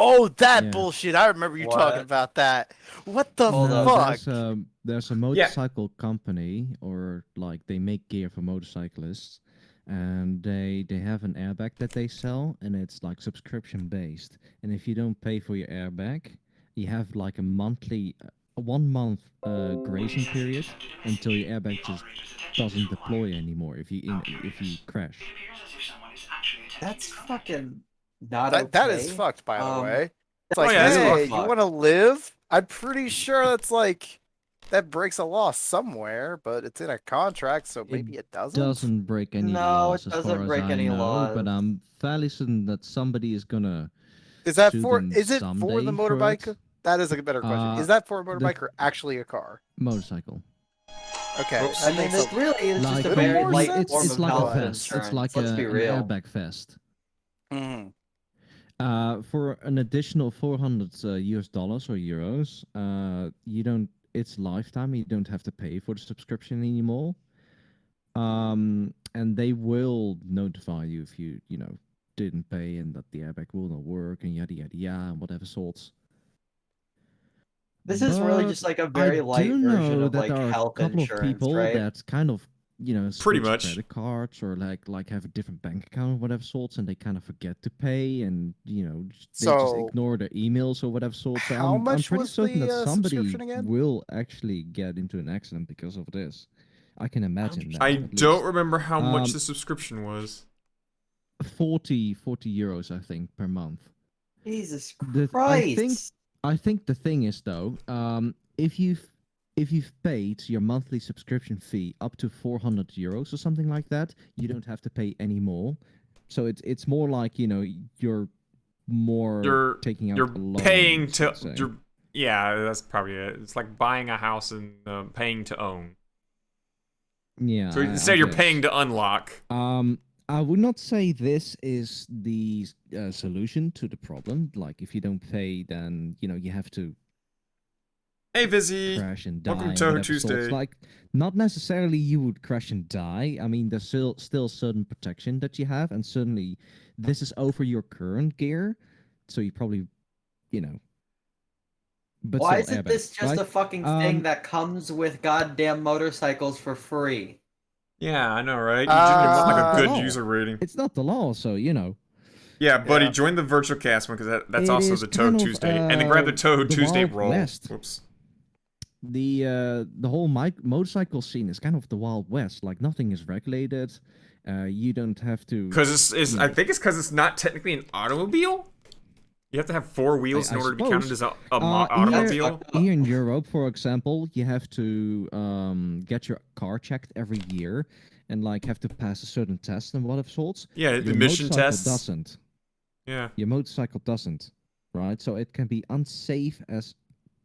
Oh, that Yeah. bullshit! I remember you What? talking about that. What the Hold on. fuck? There's a motorcycle company, or like they make gear for motorcyclists, and they have an airbag that they sell, and it's like subscription based. And if you don't pay for your airbag, you have like a monthly, 1 month grazing period until your airbag just doesn't deploy anymore if you crash. That's fucking not okay. That is fucked, by the way. It's like, yeah, that's hey, fucked. you want to live? I'm pretty sure that's like that breaks a law somewhere, but it's in a contract, so maybe it doesn't. Doesn't break any No, laws it as doesn't far break as I any know, laws. but I'm fairly certain that somebody is gonna Is that sue for? them Is it for someday the for motorbike? it. That is a better question. Is that for a motorbike or actually a car? Motorcycle. Okay. Oops. I that mean, makes it really is Like just a little very more light sense. form it's of like a health vest. insurance. It's like Let's be an real. airbag vest. Mhm. For an additional $400 US dollars or euros, you don't. It's lifetime. You don't have to pay for the subscription anymore. And they will notify you if you didn't pay and that the airbag will not work and yada yada yada and whatever sorts. This is really But just like a very I light do version know of that like there are a health couple of insurance, people right? that kind of Pretty switch much. credit cards or like have a different bank account or whatever sorts, and they kind of forget to pay, and they just So, ignore their emails or whatever sorts. So how I'm much pretty was certain the that somebody subscription again? will actually get into an accident because of this. I can imagine that. I at don't least. remember how much Um, the subscription was. 40 euros, I think, per month. Jesus The- Christ! I think the thing is though, if you've paid your monthly subscription fee up to 400 euros or something like that, you don't have to pay any more. So it's more like you're more You're taking out you're a loan, paying so to to say. you're yeah, that's probably it. It's like buying a house and paying to own. Yeah. So I instead, you're guess. paying to unlock. I would not say this is the solution to the problem. Like if you don't pay, then you have to Hey, Vizzy. crash and die. Welcome and to Touhou whatever sorts. Tuesday. Like, not necessarily you would crash and die. I mean, there's still certain protection that you have, and certainly this is over your current gear, so you probably, But Why still, isn't airbag, this just right? a fucking thing that comes with goddamn motorcycles for free? Yeah, I know, right? You just want like a good Oh. user rating. It's not the law, so Yeah, buddy, Yeah. join the virtual cast one because that's It also is the kind Touhou of, Tuesday, and then grab the Touhou the Tuesday Wild roll. West. Whoops. the whole motorcycle scene is kind of the Wild West. Like nothing is regulated. You don't have to. Because I think it's because it's not technically an automobile. You have to have 4 wheels I in order to be counted suppose. as an automobile. Here in Europe, for example, you have to get your car checked every year, and like have to pass a certain test and what of sorts. Yeah, Your emission motorcycle tests. doesn't. Yeah. Your motorcycle doesn't, right? So it can be unsafe as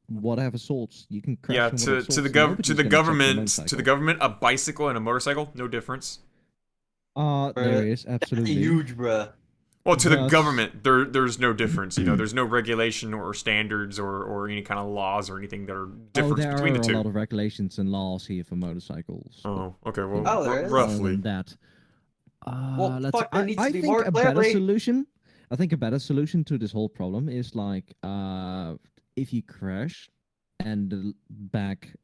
whatever sorts. You can crash. Yeah, and to whatever the sorts, and nobody's gonna check your government, a bicycle and a motorcycle, no difference. There is absolutely. Huge, bruh. Well, to the But- government, there's no difference. There's no regulation or standards or any kind of laws or anything that are different there between are the a two. lot of regulations and laws here for motorcycles. Oh, okay. Well, Oh, there is? Other roughly. than that, fuck, there needs to I be think more a better clarity. solution. I think a better solution to this whole problem is like if you crash and the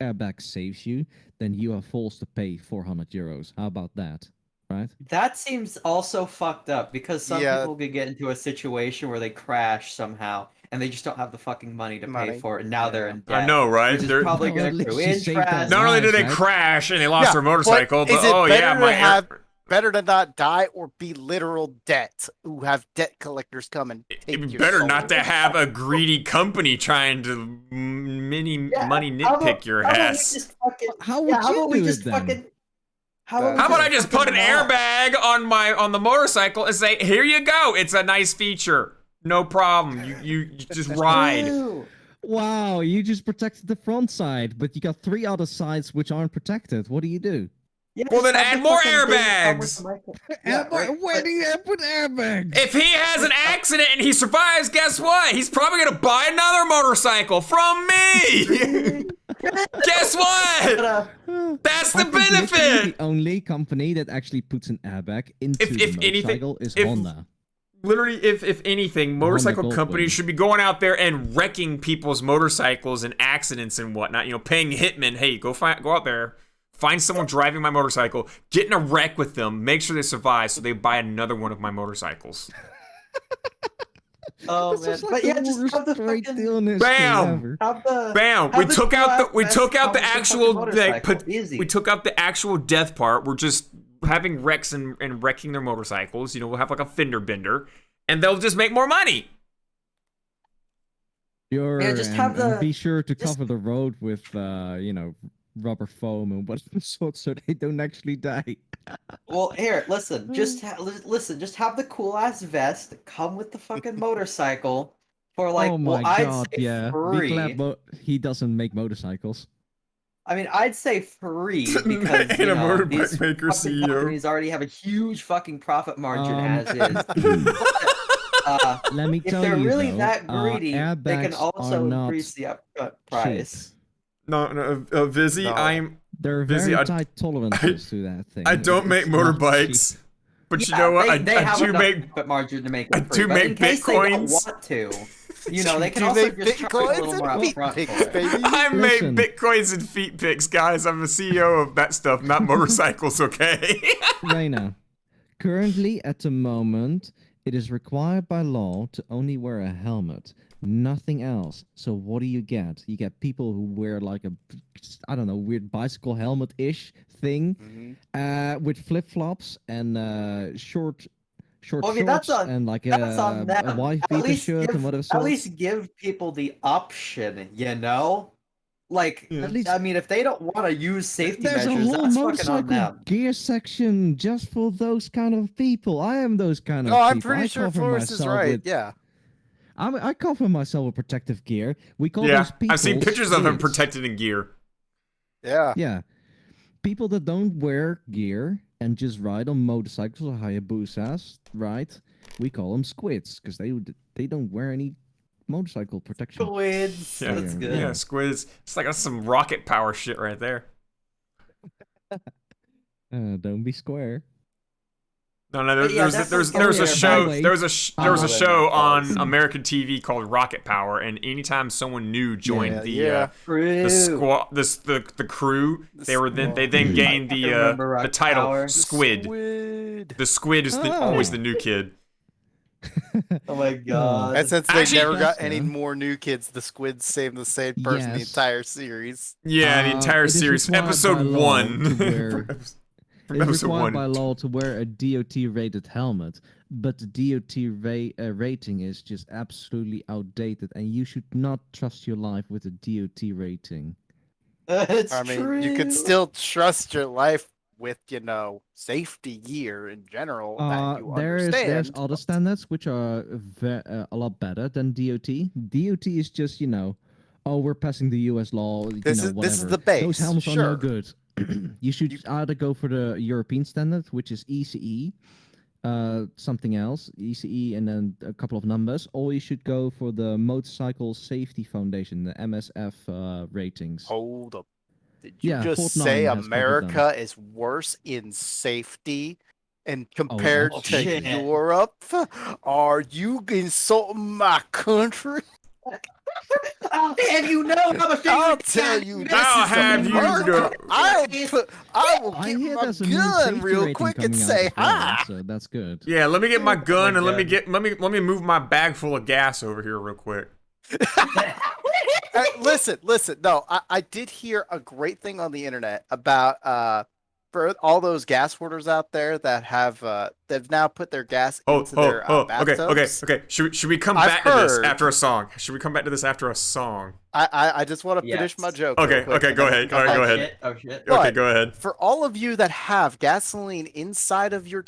airbag saves you, then you are forced to pay 400 euros. How about that? Right? That seems also fucked up because some Yeah. people could get into a situation where they crash somehow and they just don't have the fucking money to pay for it, and now they're in debt. I know, right? Which is They're- probably Well, at going to least accrue you saved that interest. Not only did they Right. crash and they lost their but motorcycle, but is it oh better yeah, to my have better to not die or be literal debt? Who have debt collectors come and take it'd be your better soul? not to have a greedy company trying to money How about- nitpick your how about we ass. just fucking- How would yeah, how you about we do just it then? fucking? How about I just put an airbag on the motorcycle and say, "Here you go. It's a nice feature. No problem. You just ride." Ew. Wow, you just protected the front side, but you got 3 other sides which aren't protected. What do you do? Yeah, Well, just then have add the more fucking thing come with airbags. the micro- Yeah, right, Where but- do you put airbags? If he has an accident and he survives, guess what? He's probably gonna buy another motorcycle from me. Guess what? That's the I think literally benefit. The only company that actually puts an airbag into If the anything- motorcycle is if- Honda. Literally, if anything, motorcycle Goldwing. companies should be going out there and wrecking people's motorcycles and accidents and whatnot. You know, paying hitmen. Hey, go out there, find someone driving my motorcycle, get in a wreck with them, make sure they survive, so they buy another one of my motorcycles. Oh This man, is like but the yeah, just worst have the great fucking deal in history Bam! ever. have the Bam! have We the took out the class actual come with fucking motorcycle. we Easy. took out the actual death part. We're just having wrecks and wrecking their motorcycles. You know, we'll have like a fender bender, and they'll just make more money. Sure, Yeah, just and, have and the- be sure to just- cover the road with, rubber foam and whatnot, so they don't actually die. Well, here, listen. Just listen. Just have the cool ass vest come with the fucking motorcycle for like. oh my well, I'd god, say yeah. free. Be glad he doesn't make motorcycles. I mean, I'd say free because And you a know, motorbike these maker fucking CEO. companies already have a huge fucking profit margin as is. Let me If tell they're you really though, that greedy, they can airbags are also not increase the upfront cheap. price. No, Vizzy, No. There are Busy, very I- tight tolerances to that thing. I don't make It's not motorbikes, but you Yeah, know what? They I have do enough make. profit margin to make I it free, do but make in case they don't bitcoins. want to, you know, they can Do also make just charge a little bitcoins more and feet upfront pics, for it. baby. I Listen. make bitcoins and feet pics, guys. I'm the CEO of that stuff, not motorcycles. Okay. Reina, currently at the moment, it is required by law to only wear a helmet, nothing else. So what do you get? You get people who wear like a, I don't know, weird bicycle helmet-ish thing, Mhm. with flip-flops and short Well, I mean, that's shorts on- and like That's on a them. wife At beater least shirt give, and whatever. at sorts. least give people the option, you know? Like, Yeah. At least- I mean, if they don't want to use safety There's a measures, whole that's fucking on motorcycle them. gear section just for those kind of people. I am those kind of No, people. I'm pretty I sure cover Flores is myself right. with- Yeah. I cover myself with protective gear. We call Yeah, those people. I've seen pictures of him squids. protected in gear. Yeah. Yeah, people that don't wear gear and just ride on motorcycles or Hayabusas, right? We call them squids because they don't wear any motorcycle protection. Squids. Yeah, That's good. Yeah, squids. It's like that's some rocket power shit right there. Don't be square. No, But yeah, there's definitely a get show there. there was a sh- there was a Oh, show there on was. American TV called Rocket Power, and anytime someone new joined Yeah, the yeah. the squad the crew, they then gained I remember the Rocket title Power. Squid. Squid. The squid is always the new kid. Oh my god. And since they Actually- never got Yes, any yeah. more new kids, the squids same the same person the Yes. entire series. Yeah, the entire It is series, required by episode law one. to wear- From It's episode required by one. law to wear a DOT rated helmet, but the DOT rating is just absolutely outdated, and you should not trust your life with a DOT rating. It's I mean, true. you could still trust your life with, safety gear in general that you There's understand. other standards which are a lot better than DOT. DOT is just oh, we're passing the US law. This is whatever. the base. Those helmets are sure. no good. You should either go for the European standard, which is ECE, something else, ECE, and then a couple of numbers, or you should go for the Motorcycle Safety Foundation, the MSF ratings. Hold up. Did you Yeah, just Fortnite say has covered them. America is worse in safety And compared that's to shit. Europe, are you insulting my country? I'll have you know I'll tell you this I'll is have you America. know. I will I get hear my there's a new gun safety real rating quick and coming out say as well, hi. so that's good. Yeah, let me get my gun and God. let me move my bag full of gas over here real quick. Listen. No, I did hear a great thing on the internet about for all those gas hoarders out there that have they've now put their gas into their bathtubs. Okay. Should we come I've back to this heard- after a song? Should we come back to this after a song? I just want to finish Yes. my joke. Okay, real quick, okay, and go then we ahead. can All right, come go back. ahead. Oh shit. But Okay, go ahead. For all of you that have gasoline inside of your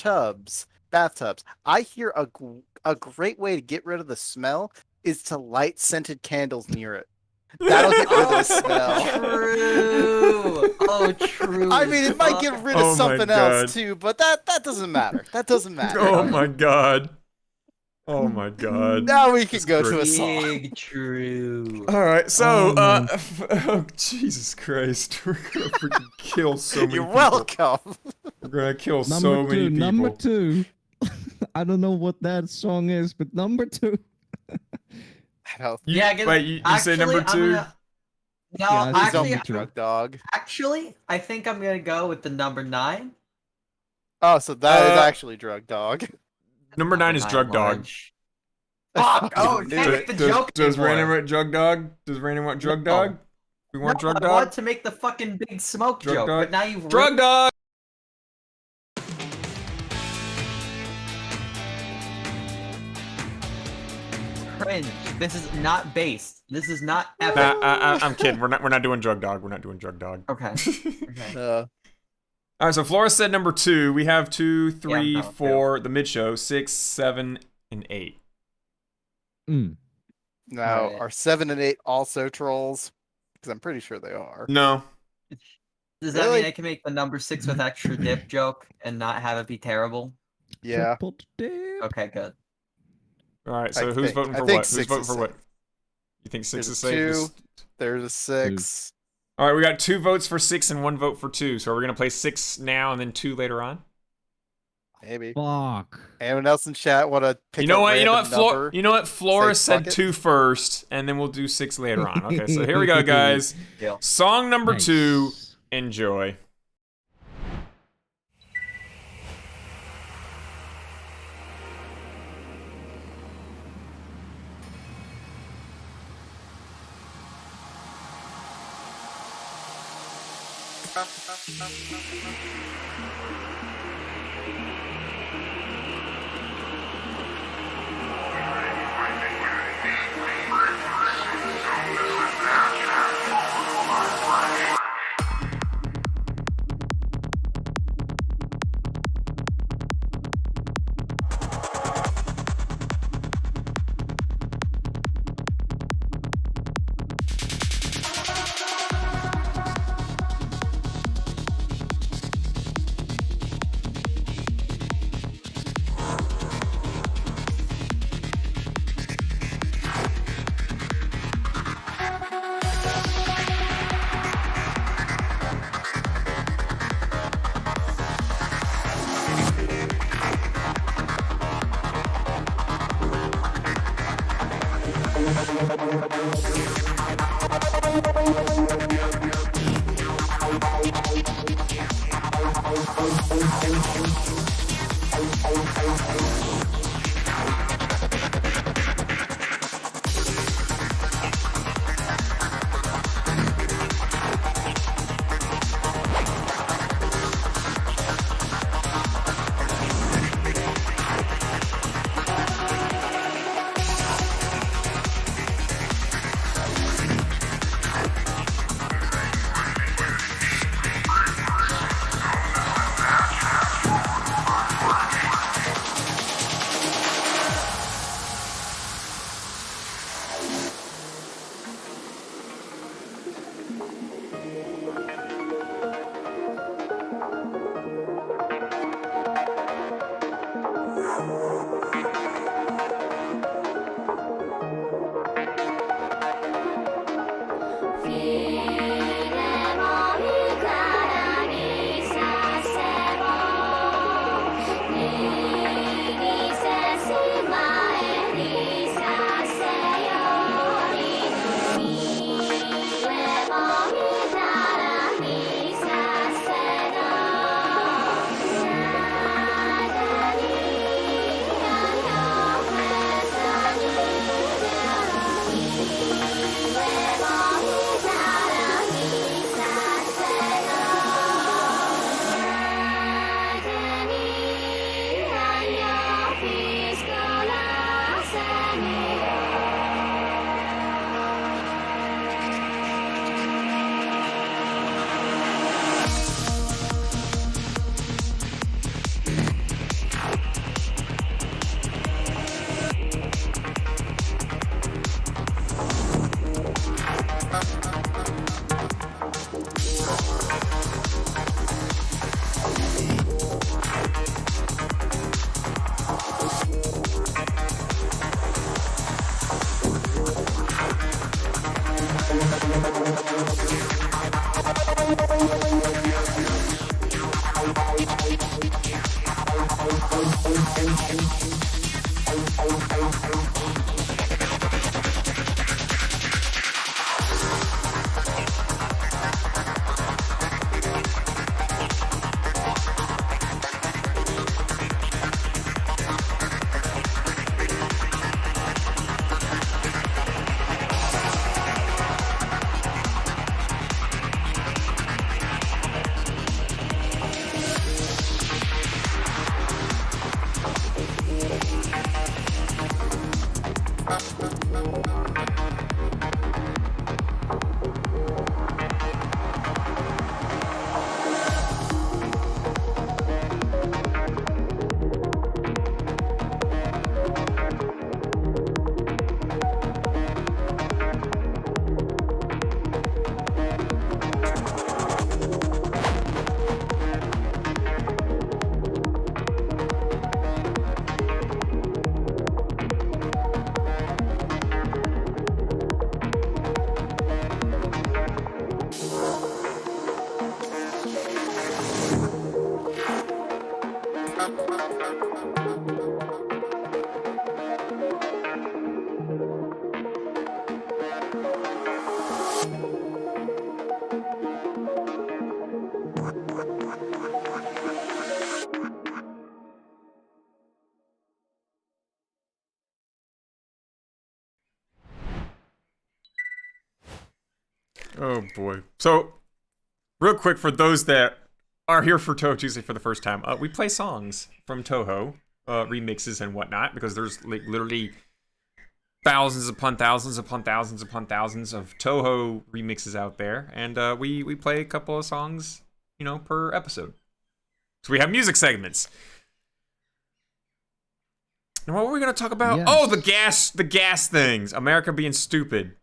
bathtubs, I hear a great way to get rid of the smell is to light scented candles near it. That'll get rid of the smell. True. Oh, true. I mean, it might get rid of Oh my something God. else too, but that doesn't matter. That doesn't matter. Oh my god. Oh my god. Now we can That's go to a great. song. Big true. All right, so Oh, man. oh, Jesus Christ, we're gonna freaking kill so many You're people. welcome. We're gonna kill so Number many two, people. number two. I don't know what that song is, but number two. I don't You, Yeah, wait, you say number actually, two? No, Yeah, Please don't actually, be drug dog. I think I'm gonna go with the number 9. Oh, so that is Uh, actually drug dog. Number 9 is drug dog. large. Fuck! Oh, Knew can't it. make the joke Does anymore. Brandon want drug dog? Does Brandon want drug No. dog? We want No, drug I dog? want to make the fucking big smoke Drug joke, dog? but now you've Drug dog! cringe. This is not based. This is not epic. Nah, I'm kidding. We're not doing drug dog. We're not doing drug dog. Okay. Okay. All right, so Flora said number 2. We have 2, 3, no, 4, the mid show, 6, 7, and 8. Mm. Now, Alright. are 7 and 8 also trolls? Because I'm pretty sure they are. No. Does that Really? mean I can make the number 6 with extra dip joke and not have it be terrible? Yeah. Triple dip. Okay, good. All right, I so who's think- voting I for think what? Who's 6 voting is for what? safe. You think 6 There's is a safe? 2. There's a 6. All right, we got 2 votes for 6 and 1 vote for 2. So we're gonna play 6 now and then 2 later on. Maybe. Fuck. Anyone else in chat want to pick You know a what? random Flora. number? You know what? Flora Say fuck said it? 2 first, and then we'll do 6 later on. Okay, so here we go, guys. Deal. Song number Nice. 2. Enjoy. Oh boy. So, real quick for those that are here for Touhou Tuesday for the first time, we play songs from Touhou, remixes and whatnot, because there's like literally thousands upon thousands upon thousands upon thousands of Touhou remixes out there, and we play a couple of songs, you know, per episode. So we have music segments. And what were we gonna talk about? Yes. Oh, the gas things. America being stupid.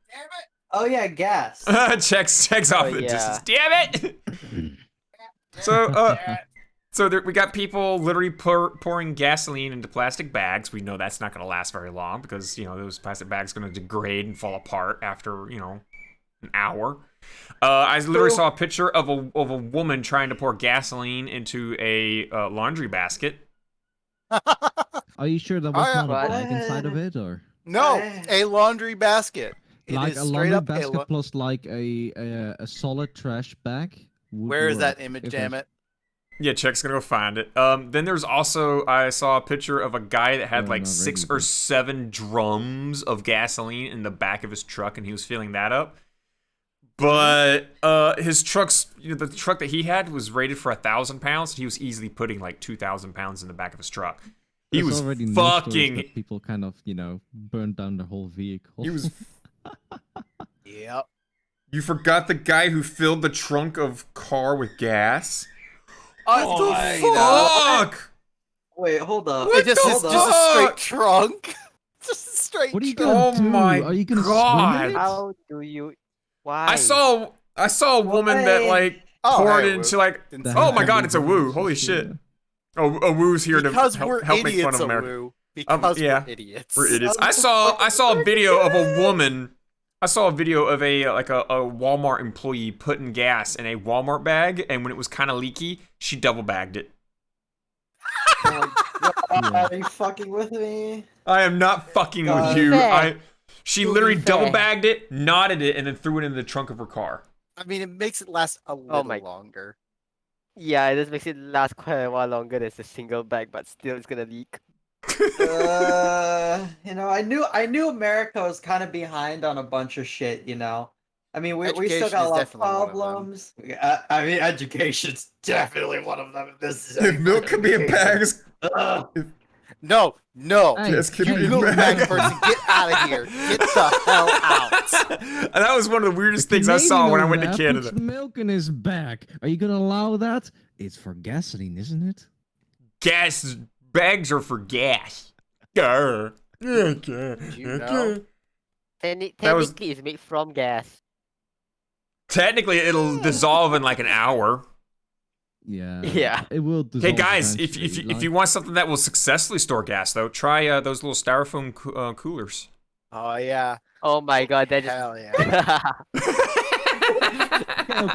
Oh yeah, gas. checks off the yeah. distance. Damn it! So we got people literally pouring gasoline into plastic bags. We know that's not going to last very long because, you know, those plastic bags are going to degrade and fall apart after, you know, an hour. I literally saw a picture of a woman trying to pour gasoline into a laundry basket. Are you sure that was yeah. not a bag inside of it, or No, a laundry basket. It like is a straight laundry up basket plus like a solid trash bag? would Where is that work image, if damn there's- it? Yeah, Check's gonna go find it. Then there's also, I saw a picture of a guy that had Oh, like not 6 really. or 7 drums of gasoline in the back of his truck, and he was filling that up. But his truck's, you know, the truck that he had was rated for 1,000 pounds. He was easily putting like 2,000 pounds in the back of his truck. He There's was already news stories fucking. that people kind of, you know, burned down the whole vehicle. He was. Yep. You forgot the guy who filled the trunk of car with gas. Oh, What I the know. fuck? Wait, hold up. What Just, the it's just a straight fuck? trunk. Just a straight What are you trunk. gonna Oh do? my Are you gonna God. swim in it? How do you? Why? I saw a woman that Why? like Oh, poured hey, into Woo. like. Didn't The see Oh that. my God, it's a woo! Just, Holy yeah. shit! Oh, a woo's here Because to we're help make fun idiots, of America. Woo. Because yeah. we're idiots. We're idiots. I saw a video of a woman. I saw a video of a Walmart employee putting gas in a Walmart bag, and when it was kind of leaky, she double bagged it. Oh my God, Yeah. Are you fucking with me? I am not fucking with God. you. Fair. She To be literally double fair. bagged it, knotted it, and then threw it in the trunk of her car. I mean, it makes it last a little my- longer. Yeah, this makes it last quite a while longer than a single bag, but still it's gonna leak. You know, I knew America was kind of behind on a bunch of shit. You know, I mean, we still Education got a is lot of definitely one of them. problems. I mean, education's definitely one of them. This is If milk could be in bags, Ugh. No, no. Hey, Yes, keep hey, it in Milk bag bag. person, get out of here. Get the hell out. And that was one of the weirdest things I saw when I went to Canadian Canada. puts milk in his bag. Are you gonna allow that? It's for gasoline, isn't it? Gas bags are for gas. Grr. Did you know? That was- Technically, it's made from gas. Technically, it'll dissolve in like an hour. Yeah. Yeah. It will. Hey dissolve guys, if eventually, if you want something that will successfully store gas, though, try those little styrofoam coolers. Oh, yeah. Oh my God, that Hell yeah.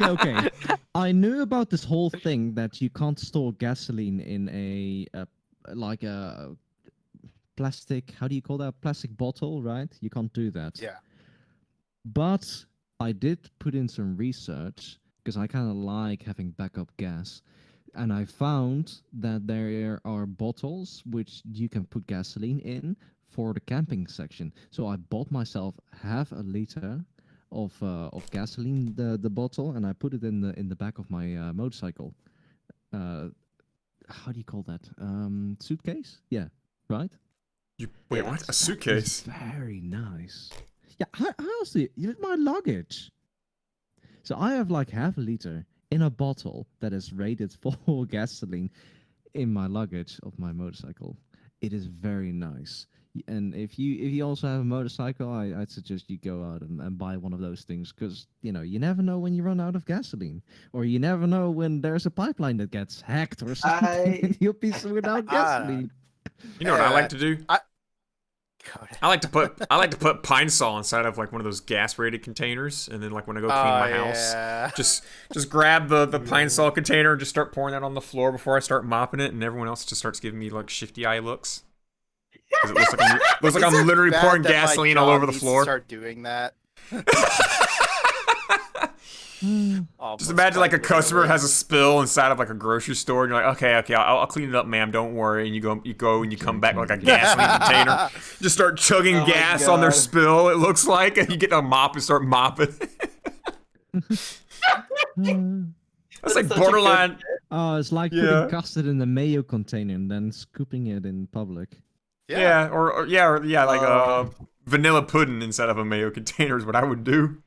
okay. I knew about this whole thing that you can't store gasoline in a like a plastic. How do you call that? Plastic bottle, right? You can't do that. Yeah. But I did put in some research because I kind of like having backup gas. And I found that there are bottles which you can put gasoline in for the camping section. So I bought myself half a liter of gasoline, the bottle, and I put it in the back of my motorcycle. How do you call that? Suitcase? Yeah, right. Wait, Yeah. what? A That is suitcase? very nice. Yeah, I also with my luggage. So I have like half a liter in a bottle that is rated for gasoline in my luggage of my motorcycle. It is very nice. And if you also have a motorcycle, I'd suggest you go out and buy one of those things because you never know when you run out of gasoline, or you never know when there's a pipeline that gets hacked or something, and you'll be without gasoline. You know what I like to do? Go ahead. I like to put pine sol inside of like one of those gas rated containers, and then like when I go clean my house, Yeah. just grab the pine sol container and just start pouring that on the floor before I start mopping it, and everyone else just starts giving me like shifty eye looks. 'Cause it looks like Is I'm it literally bad pouring that my gasoline all job over the needs to floor. Start doing that. Just imagine like a customer has a spill inside of like a grocery store, and you're like, okay, I'll clean it up, ma'am. Don't worry. And you go and you come back with like a gasoline container. Just start chugging Oh my gas on their God. spill. It looks like, and you get a mop and start mopping. That's like Such a good borderline. Oh, it's like Yeah. putting custard in the mayo container and then scooping it in public. Yeah, or like vanilla pudding inside of a mayo container is what I would do.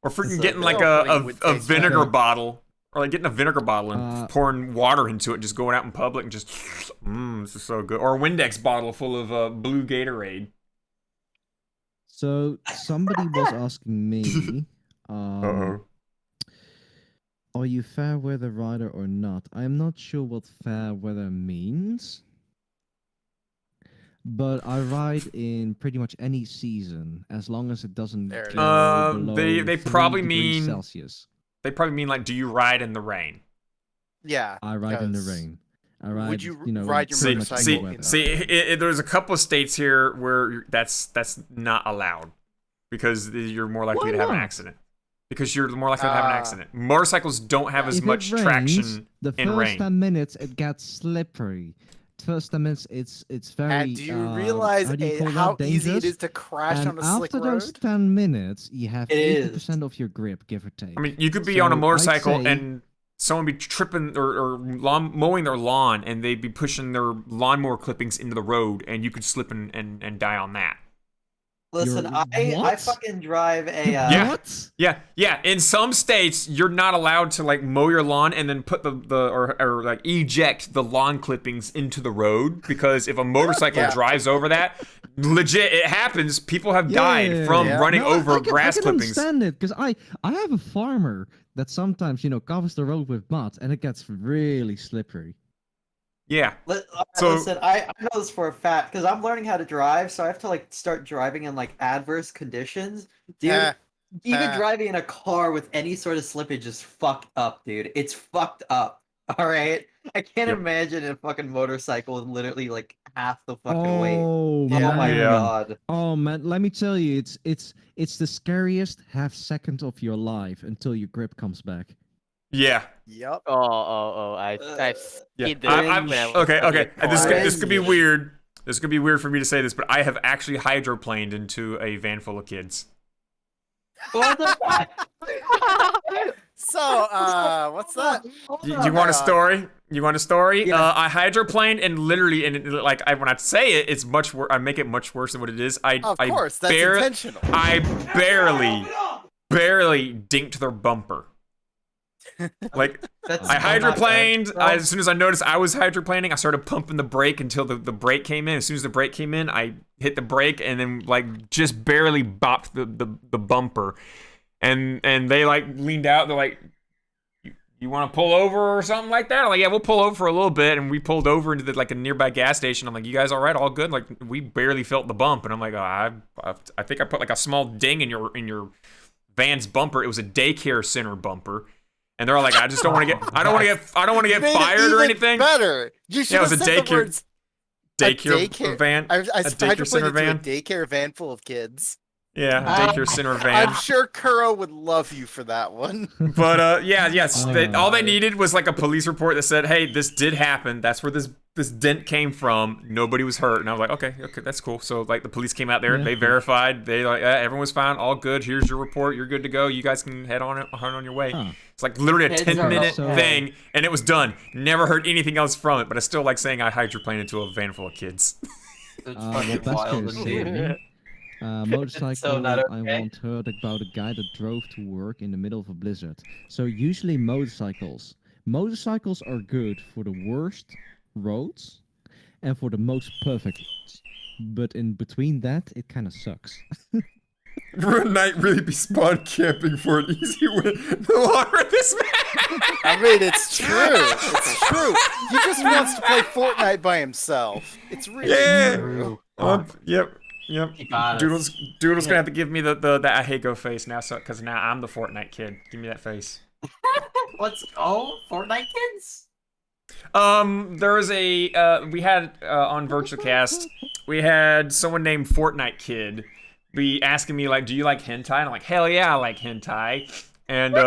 Or freaking So getting like vanilla a pudding would taste vinegar better. bottle. Or like getting a vinegar bottle and pouring water into it and just going out in public and just, this is so good. Or a Windex bottle full of blue Gatorade. So somebody was asking me, Uh-oh. are you fair weather rider or not? I'm not sure what fair weather means, but I ride in pretty much any season as long as it doesn't There it go is. below They 3 probably degrees mean- Celsius. They probably mean like, do you ride in the rain? Yeah. I ride in the 'cause rain. I ride. would you know, ride your pretty much motorcycle any in weather. the- See, there's a couple of states here where that's not allowed because you're more likely Why to have an not? accident. Because you're more likely to have an accident. Motorcycles don't have as If much it rains, traction the in first rain. 10 minutes it gets slippery. First 10 minutes it's very. And do you realize how do you call how that? easy it Dangerous? is to crash And on a slick after those road? 10 minutes, you have It 80% of your grip, give or take. I mean, you could be on a So, I'd motorcycle say- and someone be tripping or mowing their lawn and they'd be pushing their lawnmower clippings into the road and you could slip and die on that. Listen, You're- I what? fucking drive a Yeah. What? Yeah. In some states, you're not allowed to like mow your lawn and then put or like eject the lawn clippings into the road because if a motorcycle Yeah. drives over that, legit, it happens. People have died from Yeah. running No, over I can, grass I can clippings. understand it because I have a farmer that sometimes covers the road with mud and it gets really slippery. Yeah. So- Listen, I know this for a fact because I'm learning how to drive, so I have to like start driving in like adverse conditions. Dude, Yeah. even driving in a car with any sort of slippage is fucked up, dude. It's fucked up. All right, I can't Yep. imagine a fucking motorcycle with literally like half the fucking weight. Oh, Yeah. Oh my Yeah. god. Oh man, let me tell you, it's the scariest half second of your life until your grip comes back. Yeah. Yep. I've Yeah. seen the I'm- when I was okay. studying Okay. And this could be Crazy. weird. This could be weird for me to say this, but I have actually hydroplaned into a van full of kids. What the fuck? So, what's that? You want a story? You want a story? Yeah. I hydroplaned and literally, when I say it, it's much worse. I make it much worse than what it is. Of course, that's barely, intentional. I barely dinked their bumper. Like That's I not hydroplaned. bad. As soon as I noticed I was hydroplaning, I started pumping the brake until the brake came in. As soon as the brake came in, I hit the brake and then like just barely bopped the bumper. And they like leaned out. They're like, "You want to pull over or something like that?" I'm like, "Yeah, we'll pull over for a little bit." And we pulled over into like a nearby gas station. I'm like, "You guys all right? All good?" Like we barely felt the bump. And I'm like, "Oh, I think I put like a small ding in your van's bumper. It was a daycare center bumper." And they're all like, "I just don't want to get, I don't want to get Made it fired or even anything." Better. You should Yeah, it was have a said the daycare- words. Daycare van. I A daycare hydroplaned center into a van. daycare van full of kids. Yeah, daycare center van. I'm sure Kuro would love you for that one. But yes, all they Oh. needed was like a police report that said, "Hey, this did happen. That's where this dent came from. Nobody was hurt." And I was like, okay, that's cool. So like the police came out there, Yeah. they verified, they like everyone was fine, all good. Here's your report. You're good to go. You guys can head on your way. Huh. It's like literally a Heads 10-minute are up. thing, and it was done. Never heard anything else from it. But I still like saying I hydroplaned into a van full of kids. It's What fucking Basker wild is indeed. saying. Motorcycle, So not I okay. once heard about a guy that drove to work in the middle of a blizzard. So usually motorcycles are good for the worst roads and for the most perfect roads. But in between that, it kind of sucks. Night really be spawn camping for an easy win. No longer this man. I mean, it's true. It's true. He just wants to play Fortnite by himself. It's really Yeah. true. Yep. He got us. Doodle's gonna have to give me the Ahego face now, so because now I'm the Fortnite kid. Give me that face. What's Fortnite kids? There was a we had on VirtualCast, we had someone named Fortnite Kid be asking me like, do you like hentai? And I'm like, hell yeah, I like hentai. And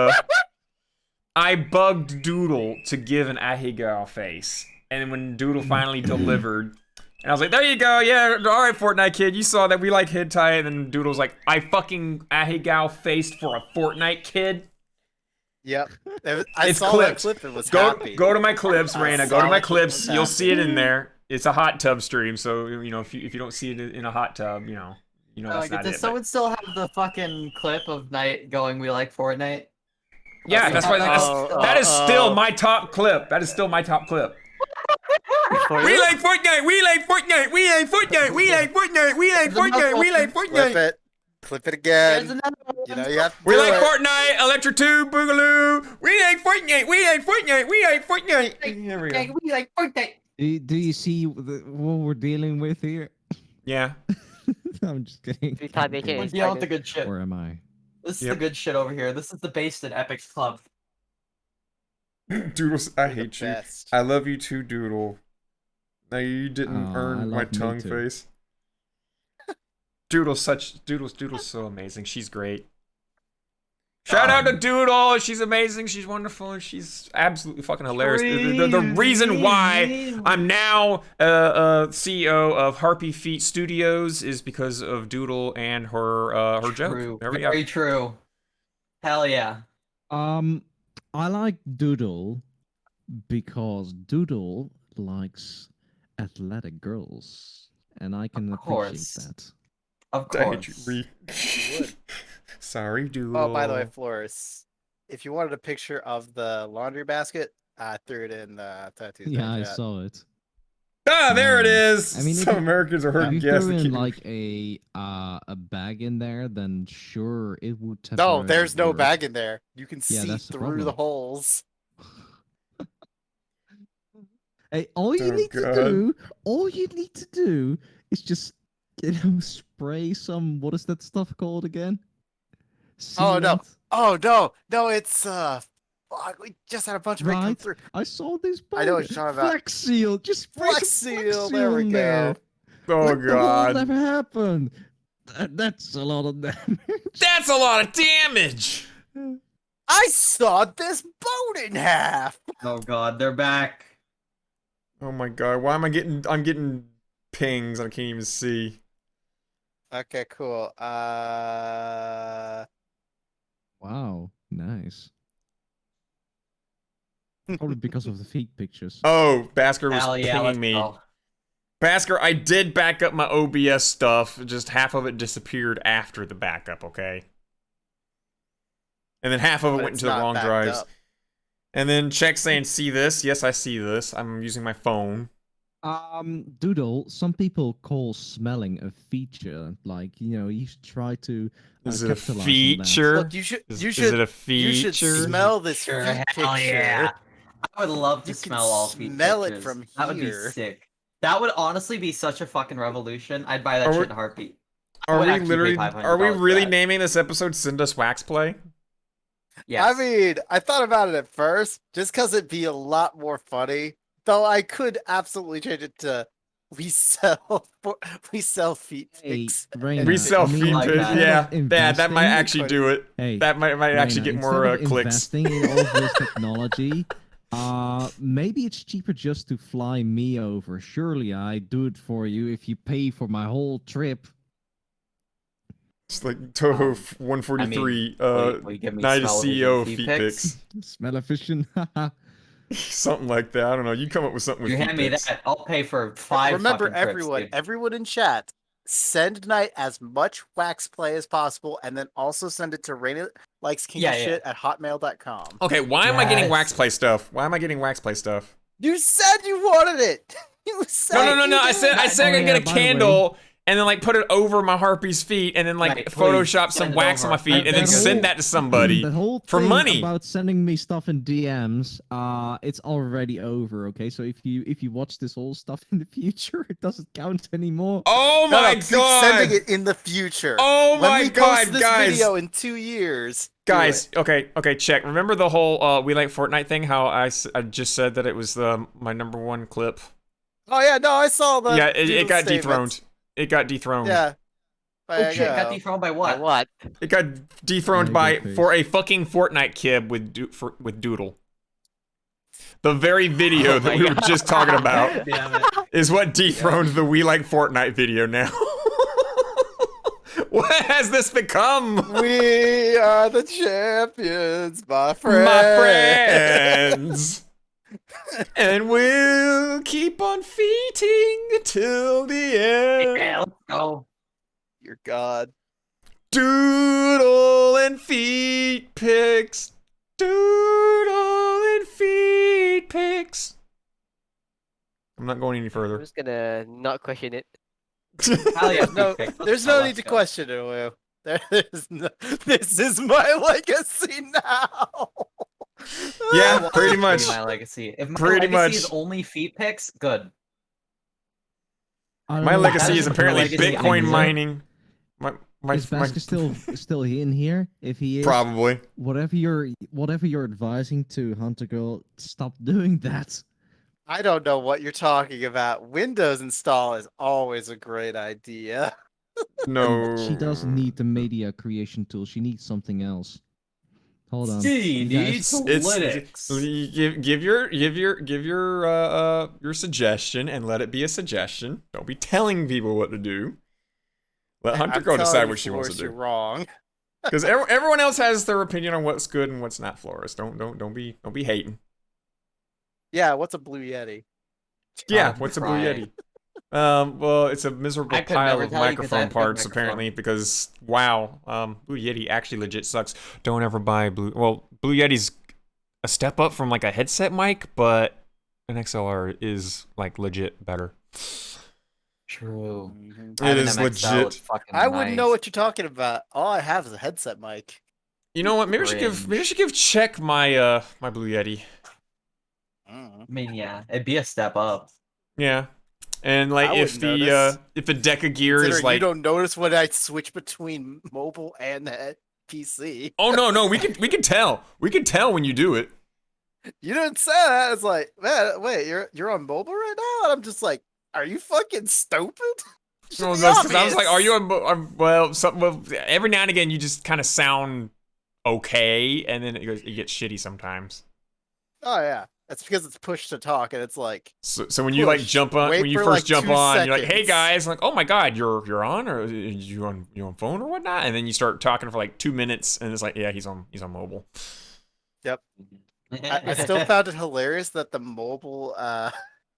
I bugged Doodle to give an Ahegao face. And when Doodle finally delivered, and I was like, there you go, yeah, alright Fortnite Kid, you saw that we like hentai. And then Doodle's like, I fucking Ahegao faced for a Fortnite Kid. Yep. I It's saw clips. that clip and was Go happy. to my clips, Raina. Go to my clips. Solid. You'll see it in there. It's a hot tub stream, so you know if you don't see it in a hot tub, you know that's not Does it. someone still have the fucking clip of Night going, "We like Fortnite"? Yeah, that's why that is still my top clip. That is still my top clip. For We you? like Fortnite. We like Fortnite. We like Fortnite. We like Fortnite. We like Fortnite. We like Clip Fortnite. it. Clip it There's again. another one. You know, you have to We do like it. Fortnite. Electro 2 Boogaloo. We like Fortnite. We like Fortnite. We like Fortnite. There we go. We like Fortnite. Do you see what we're dealing with here? Yeah. I'm just kidding. Three time making We're it dealing with the started. good shit. Or am I? This is Yep. the good shit over here. This is the Based in Epics Club. Doodles, I You're the hate you. best. I love you too, Doodle. Now you didn't Aw, I earn my love me tongue too. face. Doodle's so amazing. She's great. Shout out to Doodle. She's amazing. She's wonderful. She's absolutely fucking hilarious. The reason why I'm now CEO of Harpy Feet Studios is because of Doodle and her joke. True. There we go. Very true. Hell yeah. I like Doodle because Doodle likes athletic girls, and I can appreciate course. that. Of I hate you, course. Ree. Sorry, Doodle. Oh, by the way, Flores, if you wanted a picture of the laundry basket, I threw it in the tattoos. Yeah, I saw it. Ah, there it is. I mean, if some you- Americans are If hurting you gas. threw to in keep- like a bag in there, then sure it would. No, temporarily there's no work. bag in there. You can Yeah, see that's the through the problem. holes. Hey, all you Oh, need God. to do is just spray some. What is that stuff called again? Oh, no. Sealant? Oh no, it's fuck, we just had a bunch of it come Right. through. I saw this. I know what you're talking about. Flex seal. Just spray Flex some seal, there we in go. there. Oh, Like the wall God. never happened. That's a lot of damage. That's a lot of damage. I sawed this boat in half. Oh god, they're back. Oh my God. Why am I'm getting pings. I can't even see. Okay, cool. Wow, nice. Probably because of the feet pictures. Oh, Basker was Hell yeah, let's pinging me. go. Basker, I did back up my OBS stuff. Just half of it disappeared after the backup, okay? And then half of it But went it's into the not wrong backed drives. up. And then check saying, see this? Yes, I see this. I'm using my phone. Doodle, some people call smelling a feature. Like, you should try to Is it a capitalize on that. feature? Look, you should Is you it should a feature? you should smell this Sure, feet hell picture. yeah. I would love to You can smell all feet smell it pictures. from That would be here. sick. That would honestly be such a fucking revolution. I'd buy that Are shit we- in a heartbeat. I Are would we actually pay literally? $500 Are we for really that. naming this episode "Send Us Wax Play"? Yes. I mean, I thought about it at first, just because it'd be a lot more funny. Though I could absolutely change it to we sell feet Hey, pics. Reina, We sell I mean, feet like pics. that. Yeah, Instead of that might investing- actually do it. Hey, That might actually Reina, get more instead of clicks. investing in all this technology, maybe it's cheaper just to fly me over. Surely I'd do it for you if you pay for my whole trip. It's like Touhou 143. will you give me Night smell-o-vision CEO feet feet pics? pics. Smell efficient. Something like that. I don't know. You come up with something with You hand me pics. that, I'll pay for 5 Remember, fucking trips, everyone, dude. everyone in chat, send Knight as much wax play as possible, and then also send it to rainalikeskinky at hotmail.com. Okay, why am I getting Yes. wax play stuff? Why am I getting wax play stuff? You said you wanted it. You said No. you I said I did. said I could get a by the way- candle and then like put it over my harpy's feet and then like Right, please, Photoshop some send it wax on over. my feet and then That send whole- that to somebody. The whole for thing money. about sending me stuff in DMs, it's already over. Okay, so if you watch this whole stuff in the future, it doesn't count anymore. Oh No, my keep god! sending it in the future. Oh when my we god, post this guys! video in 2 years. do Guys, it. okay, check. Remember the whole We Like Fortnite thing? How I just said that it was my #1 clip? Oh yeah, no, I saw the. Yeah, it Doodle got statements. dethroned. It got dethroned. Yeah. Oh shit, got dethroned by By what? what? It got dethroned Yeah, by good for a fucking Fortnite kid with Doodle. The very video Oh that my we were God. just talking about Damn it. is what dethroned the We Like Fortnite video now. What has this become? We are the champions, my friend. My friends. And we'll keep on feeding till the end. Yeah, let's go. Your God. Doodle and feet pics. Doodle and feet pics. I'm not going any I'm further. just gonna not question it. Hell yeah, No, let's there's go, no let's need to go. question it, Will. There's no, this is my legacy now. Yeah, Well, pretty that's much. My legacy. If my Pretty legacy is much. only feet pics, good. I don't My know, legacy that is is apparently legacy I Bitcoin deserve. mining. My is Basker still in here? If he is, probably. whatever you're advising to Hunter Girl, stop doing that. I don't know what you're talking about. Windows install is always a great idea. No. She doesn't need the media creation tool. She needs something else. Hold on. She You guys- needs It's Linux. give your suggestion and let it be a suggestion. Don't be telling people what to do. Let Hunter I'm Girl telling decide you, what she wants to Flores, You're do. wrong. Because everyone else has their opinion on what's good and what's not. Flores, don't be hating. Yeah, what's a blue yeti? Yeah, I'm what's a blue crying. yeti? Well, it's a miserable I could pile never of tell you 'cause I microphone have a big parts, microphone. apparently. Because wow, Blue Yeti actually legit sucks. Don't ever buy Blue. Well, Blue Yeti's a step up from like a headset mic, but an XLR is like legit better. True. It Having is them XL is legit. fucking I wouldn't know nice. what you're talking about. All I have is a headset mic. You know what? Maybe I should give check my my Blue Yeti. Mm. I mean, yeah, it'd be a step up. Yeah, and like I if wouldn't the notice. if the deck of gear is Considering like you don't notice when I switch between mobile and PC. oh no we can tell when you do it. You didn't say that. It's like, man, wait, you're on mobile right now, and I'm just like, are you fucking stupid? Should No, be that's 'cause I was obvious. like, are you on well something? Well, every now and again you just kind of sound okay, and then it gets shitty sometimes. Oh yeah, that's because it's push to talk, and it's like, So when you like Push. jump on Wait when you for, first like, jump 2 on, you're like, hey seconds. guys, I'm like, oh my god, you're on, or you on phone or whatnot, and then you start talking for like 2 minutes, and it's like, yeah, he's on mobile. I still found it hilarious that the mobile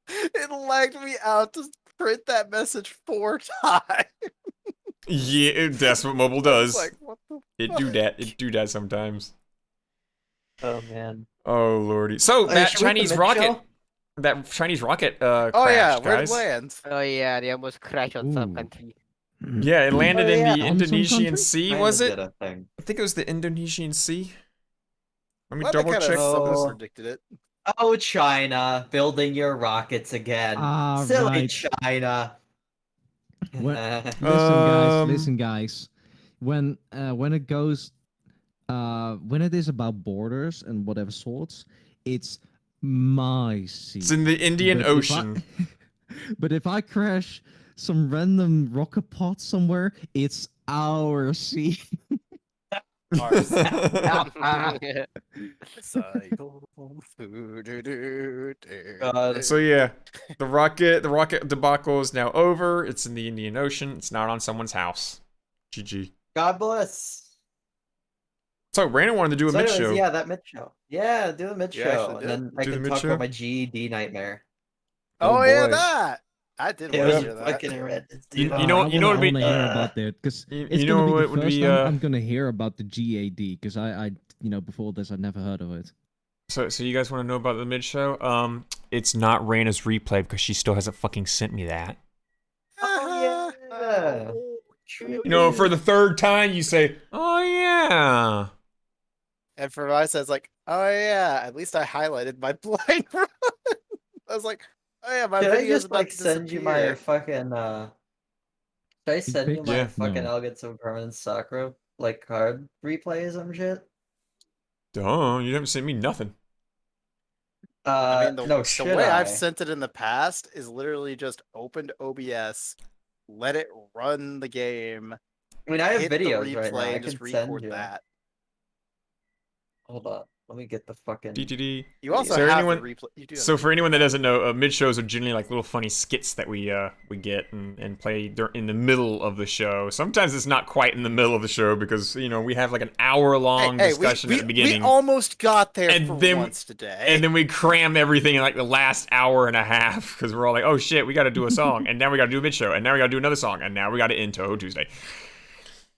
it lagged me out to print that message 4 times. Yeah, that's what mobile It's does. like, what the It do that sometimes. Oh man. Oh lordy. So Hey, that should we Chinese commit, rocket, Joe? that Chinese rocket Oh crashed, yeah, where'd guys. it land? Oh yeah, they almost crashed on some Ooh. country. Yeah, it landed in yeah. the On some Indonesian country? Sea, Kinda was it? did a thing. I think it was the Indonesian Sea. Let me Well, double they check. kinda Oh. predicted it. Oh, China, building your rockets again. Ah, Silly right. China. What? Um, Listen, guys. When it goes, when it is about borders and whatever sorts, it's my sea. It's in the Indian But if I- Ocean. but if I crash some random rocket pod somewhere, it's our sea. Cycle. God. So yeah, the rocket debacle is now over. It's in the Indian Ocean. It's not on someone's house. GG. God bless. So Brandon wanted to do a So mid anyways, show. yeah, that mid show. Yeah, do a mid Yeah, show, actually and then I Do the can mid talk show? about my GED nightmare. Oh, yeah, boy. that. I did It want to was hear that. fucking horrendous, You- dude. you know- Oh, you know what I would want be- to hear about that because You it's know gonna be what the would first be, time I'm gonna hear about the GAD because I before this I'd never heard of it. So you guys want to know about the mid show? It's not Raina's replay because she still hasn't fucking sent me that. Oh, yeah. You know, for the third time, you say, "Oh yeah." And for my says like, oh yeah, at least I highlighted my blind run. I was like, oh yeah, my Should I video's just about like to send you my disappear. fucking Should I send you pics? my Yeah. fucking No. Elegance of Permanent Sakura like card replays or some shit? Duh, you haven't sent me nothing. I mean, No, the should way I? I've sent it in the past is literally just opened OBS, let it run the game, I mean, I have hit the videos right now. replay, I and can just send record you. that. Hold on. Let me get the fucking. DTD. You also So have anyone- the replay. You do have So the for anyone that replay. doesn't know, mid shows are generally like little funny skits that we get and play in the middle of the show. Sometimes it's not quite in the middle of the show because we have like an hour long discussion we, at the beginning, we almost got there And for then- once today. and then we cram everything in like the last hour and a half because we're all like, oh shit, we got to do a song, and now we got to do a mid show, and now we got to do another song, and now we got to end Touhou Tuesday.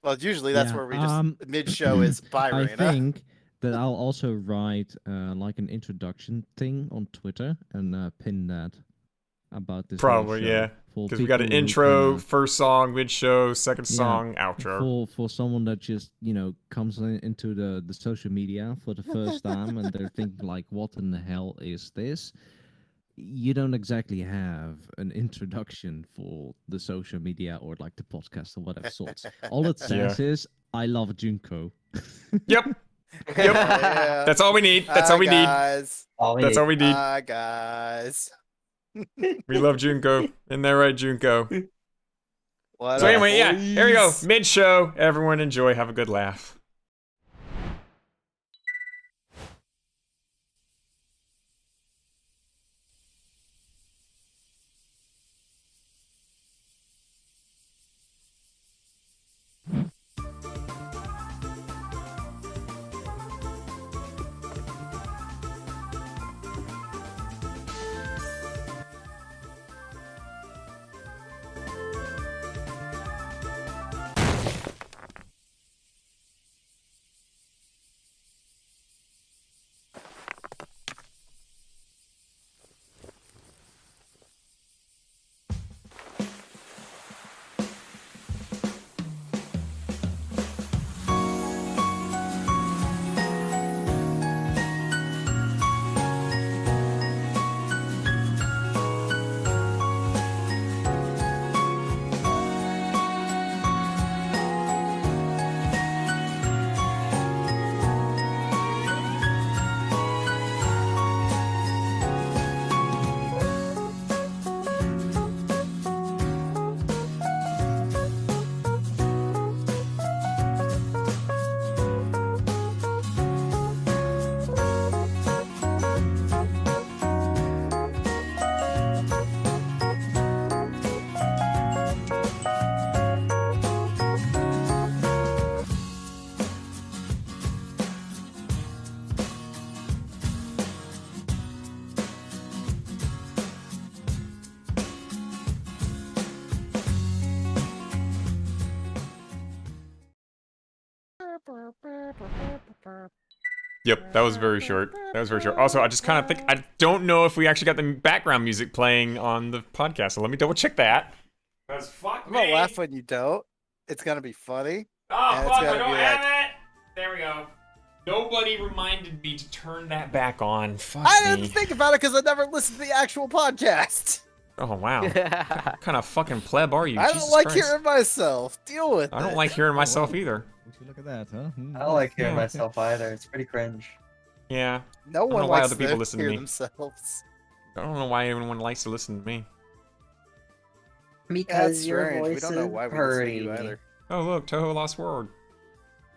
well, usually that's Yeah, where we just mid-show is by I Raina. think that I'll also write like an introduction thing on Twitter and pin that about this. whole Probably, show yeah. for Because we got an people who intro, can, first song, mid show, second Yeah, song, outro. for someone that just comes into the social media for the first time and they're thinking like, what in the hell is this? You don't exactly have an introduction for the social media or like the podcast or whatever sorts. All it says is, I love Junko. Yep, Yeah. that's all we need. That's all we need. Guys. That's all we need. Guys. We love Junko. Isn't that right, Junko? What So up, anyway, yeah, here we go. boys? Mid show. Everyone enjoy. Have a good laugh. Yep, that was very short. That was very short. Also, I just kind of think I don't know if we actually got the background music playing on the podcast. So let me double check that. Cause fuck I'm gonna laugh when you don't. It's gonna be funny. Oh and it's fuck! I gotta don't be have like- it. There we go. Nobody reminded me to turn that back on. Fuck I me. didn't think about it because I never listened to the actual podcast. Oh wow. What kind of fucking pleb are you? I don't Jesus like Christ. hearing myself. Deal with it. I don't like hearing myself wow. either. Would you look at that, huh? I don't like hearing Yeah. myself either. It's pretty cringe. Yeah. No don't one know why likes other people to listen to hear me. themselves. I don't know why anyone likes to listen to me. Because That's your strange. We voice don't know is why we listen to hurting you me. either. Oh look, Touhou Lost World.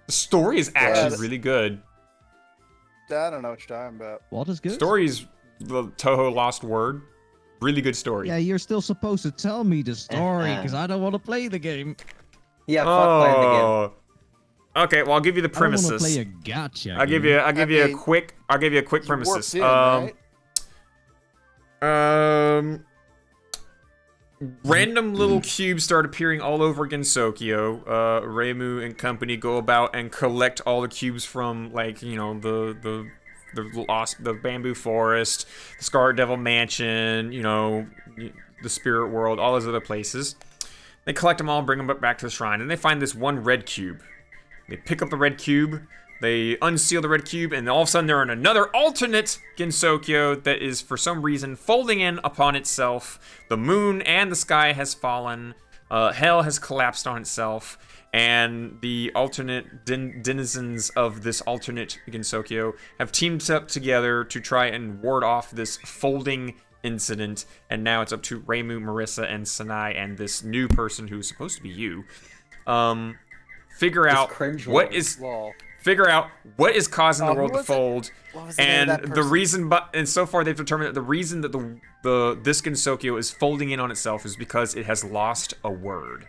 The story is actually Yes. really good. I don't know what you're talking about. What is good? Story's the Touhou Lost Word. Really good story. Yeah, you're still supposed to tell me the story because I don't want to play the game. Yeah, fuck playing the game. Oh. Okay, well, I'll give you the I don't want to premises. play a gotcha. I'll give you a quick premises. In, right? Random little cubes start appearing all over Gensokyo. Reimu and company go about and collect all the cubes from, like, you know, the bamboo forest, the Scarlet Devil Mansion, you know, the spirit world, all those other places. They collect them all, bring them back to the shrine, and they find this one red cube. They pick up the red cube, they unseal the red cube, and all of a sudden they're in another alternate Gensokyo that is, for some reason, folding in upon itself. The moon and the sky has fallen. Hell has collapsed on itself. And the alternate denizens of this alternate Gensokyo have teamed up together to try and ward off this folding incident. And now it's up to Reimu, Marissa, and Sanai, and this new person who's supposed to be you. Figure out what is... Lol. Figure out what is causing the who world to was it? fold, What was the name and of that the person? reason. And so far, they've determined that the reason that this Gensokyo is folding in on itself is because it has lost a word,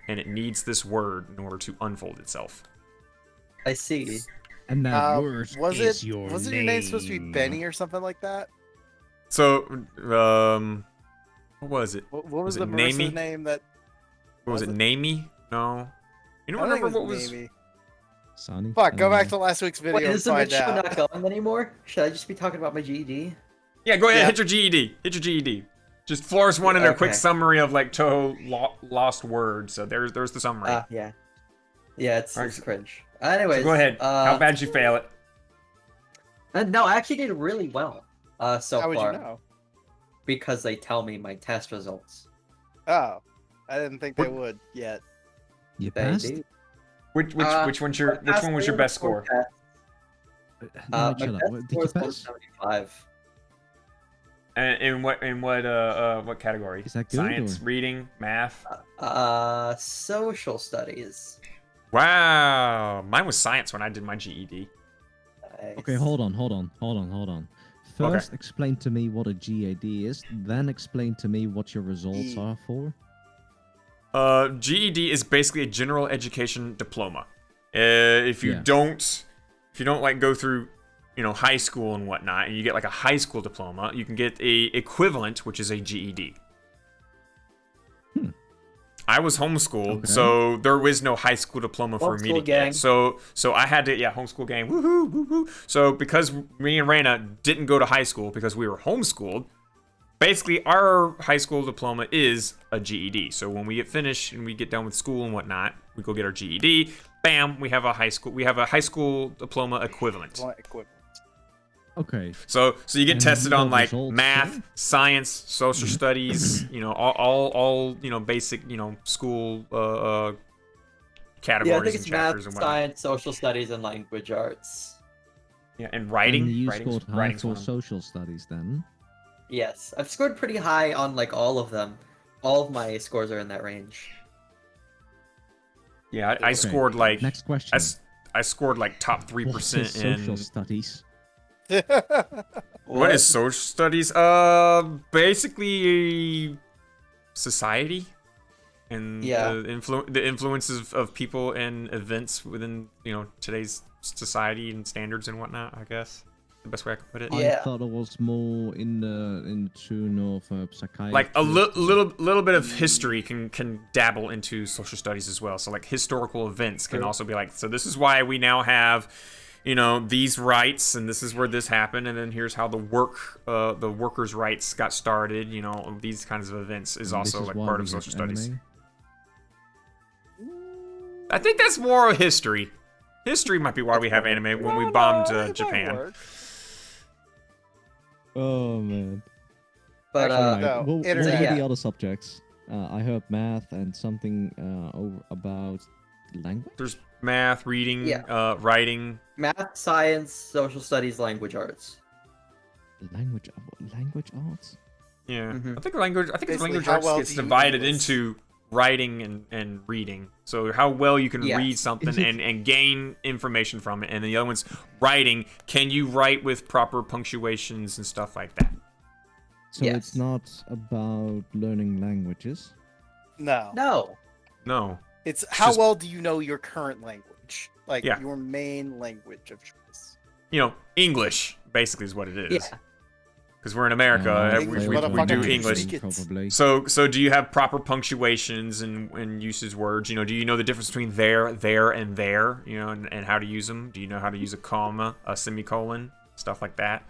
and it needs this word in order to unfold itself. I see. And that word Was is it? your Wasn't your name supposed to be Benny or something like that? So, what was it? What was it the Marissa's Namie? name that? What was it? Namie? No. You don't I don't think remember it what was? Namie. Sonny? Fuck, go back to last week's video Wait, and is the find show out. not going anymore? Should I just be talking about my GED? Yeah, go ahead. Yeah. Hit your GED. Hit your GED. Just Flores wanted a quick Okay. summary of like Touhou lost words. So there's the summary. Yeah. Yeah, it's Alright, cringe. Anyways, So go ahead. How bad did you fail it? No, I actually did really well. So How would far you know? because they tell me my test results. Oh, I didn't think they What- would yet. You They passed? do. Which one was your best score? No, My chill out. best What- Did score you is pass? 175. In what category? Is that good, Science, or- reading, math. Social studies. Wow, mine was science when I did my GED. Nice. Okay, hold on. First, explain to me what a GAD is, then explain to me what your results are for. GED is basically a general education diploma. If you Yeah. don't like go through, you know, high school and whatnot, and you get like a high school diploma, you can get a equivalent, which is a GED. I was homeschooled, Okay. so there was no high school diploma for me to Homeschool gang. get. So I had to, homeschool gang, woohoo, woohoo. So because me and Raina didn't go to high school because we were homeschooled, basically our high school diploma is a GED. So when we get finished and we get done with school and whatnot, we go get our GED. Bam, we have a high school diploma equivalent. Equipment. Okay, So you get And tested you on got like results math, too? science, social studies, you know, all you know, basic, you know, school Yeah, I categories think and it's chapters math, and whatnot. science, social studies, and language arts. Yeah, and writing. and you writing's- scored high writing's for one of them. social studies then. Yes, I've scored pretty high on like all of them. All of my scores are in that range. Yeah, I Okay, scored like Next question. I scored like top 3% What is social in studies? what is social studies? Basically society and Yeah. the influences of people and events within, you know, today's society and standards and whatnot, I guess. The best way I could put it. I Yeah. thought it was more in the tune of psychiatry. Like a little bit of history can dabble into social studies as well. So like historical events can also be like, so this is why we now have, you know, these rights, and this is where this happened, and then here's how the workers' rights got started. You know, these kinds of events is And also this like why part we of have social studies. anime. I think that's more of history. History might be why we have anime when we bombed Japan. Oh man. But Actually, no. What were internet. the other subjects? I heard math and something about language. There's math, reading, Yeah. writing. math, science, social studies, language arts. Language arts. Yeah, Mhm. I think language Basically, how arts well gets do you divided know this? into writing and reading. So how well you can Yes. read something and gain information from it, and the other one's writing. Can you write with proper punctuations and stuff like that? So Yes. it's not about learning languages. No. No. No. It's how just- well do you know your current language? like Yeah. your main language of choice. You know, English basically is what it is. Yeah. Because we're in America, English, we do motherfucker. English. Probably. So do you have proper punctuations and usage words? You know, do you know the difference between there, and there? You know, and how to use them? Do you know how to use a comma, a semicolon, stuff like that?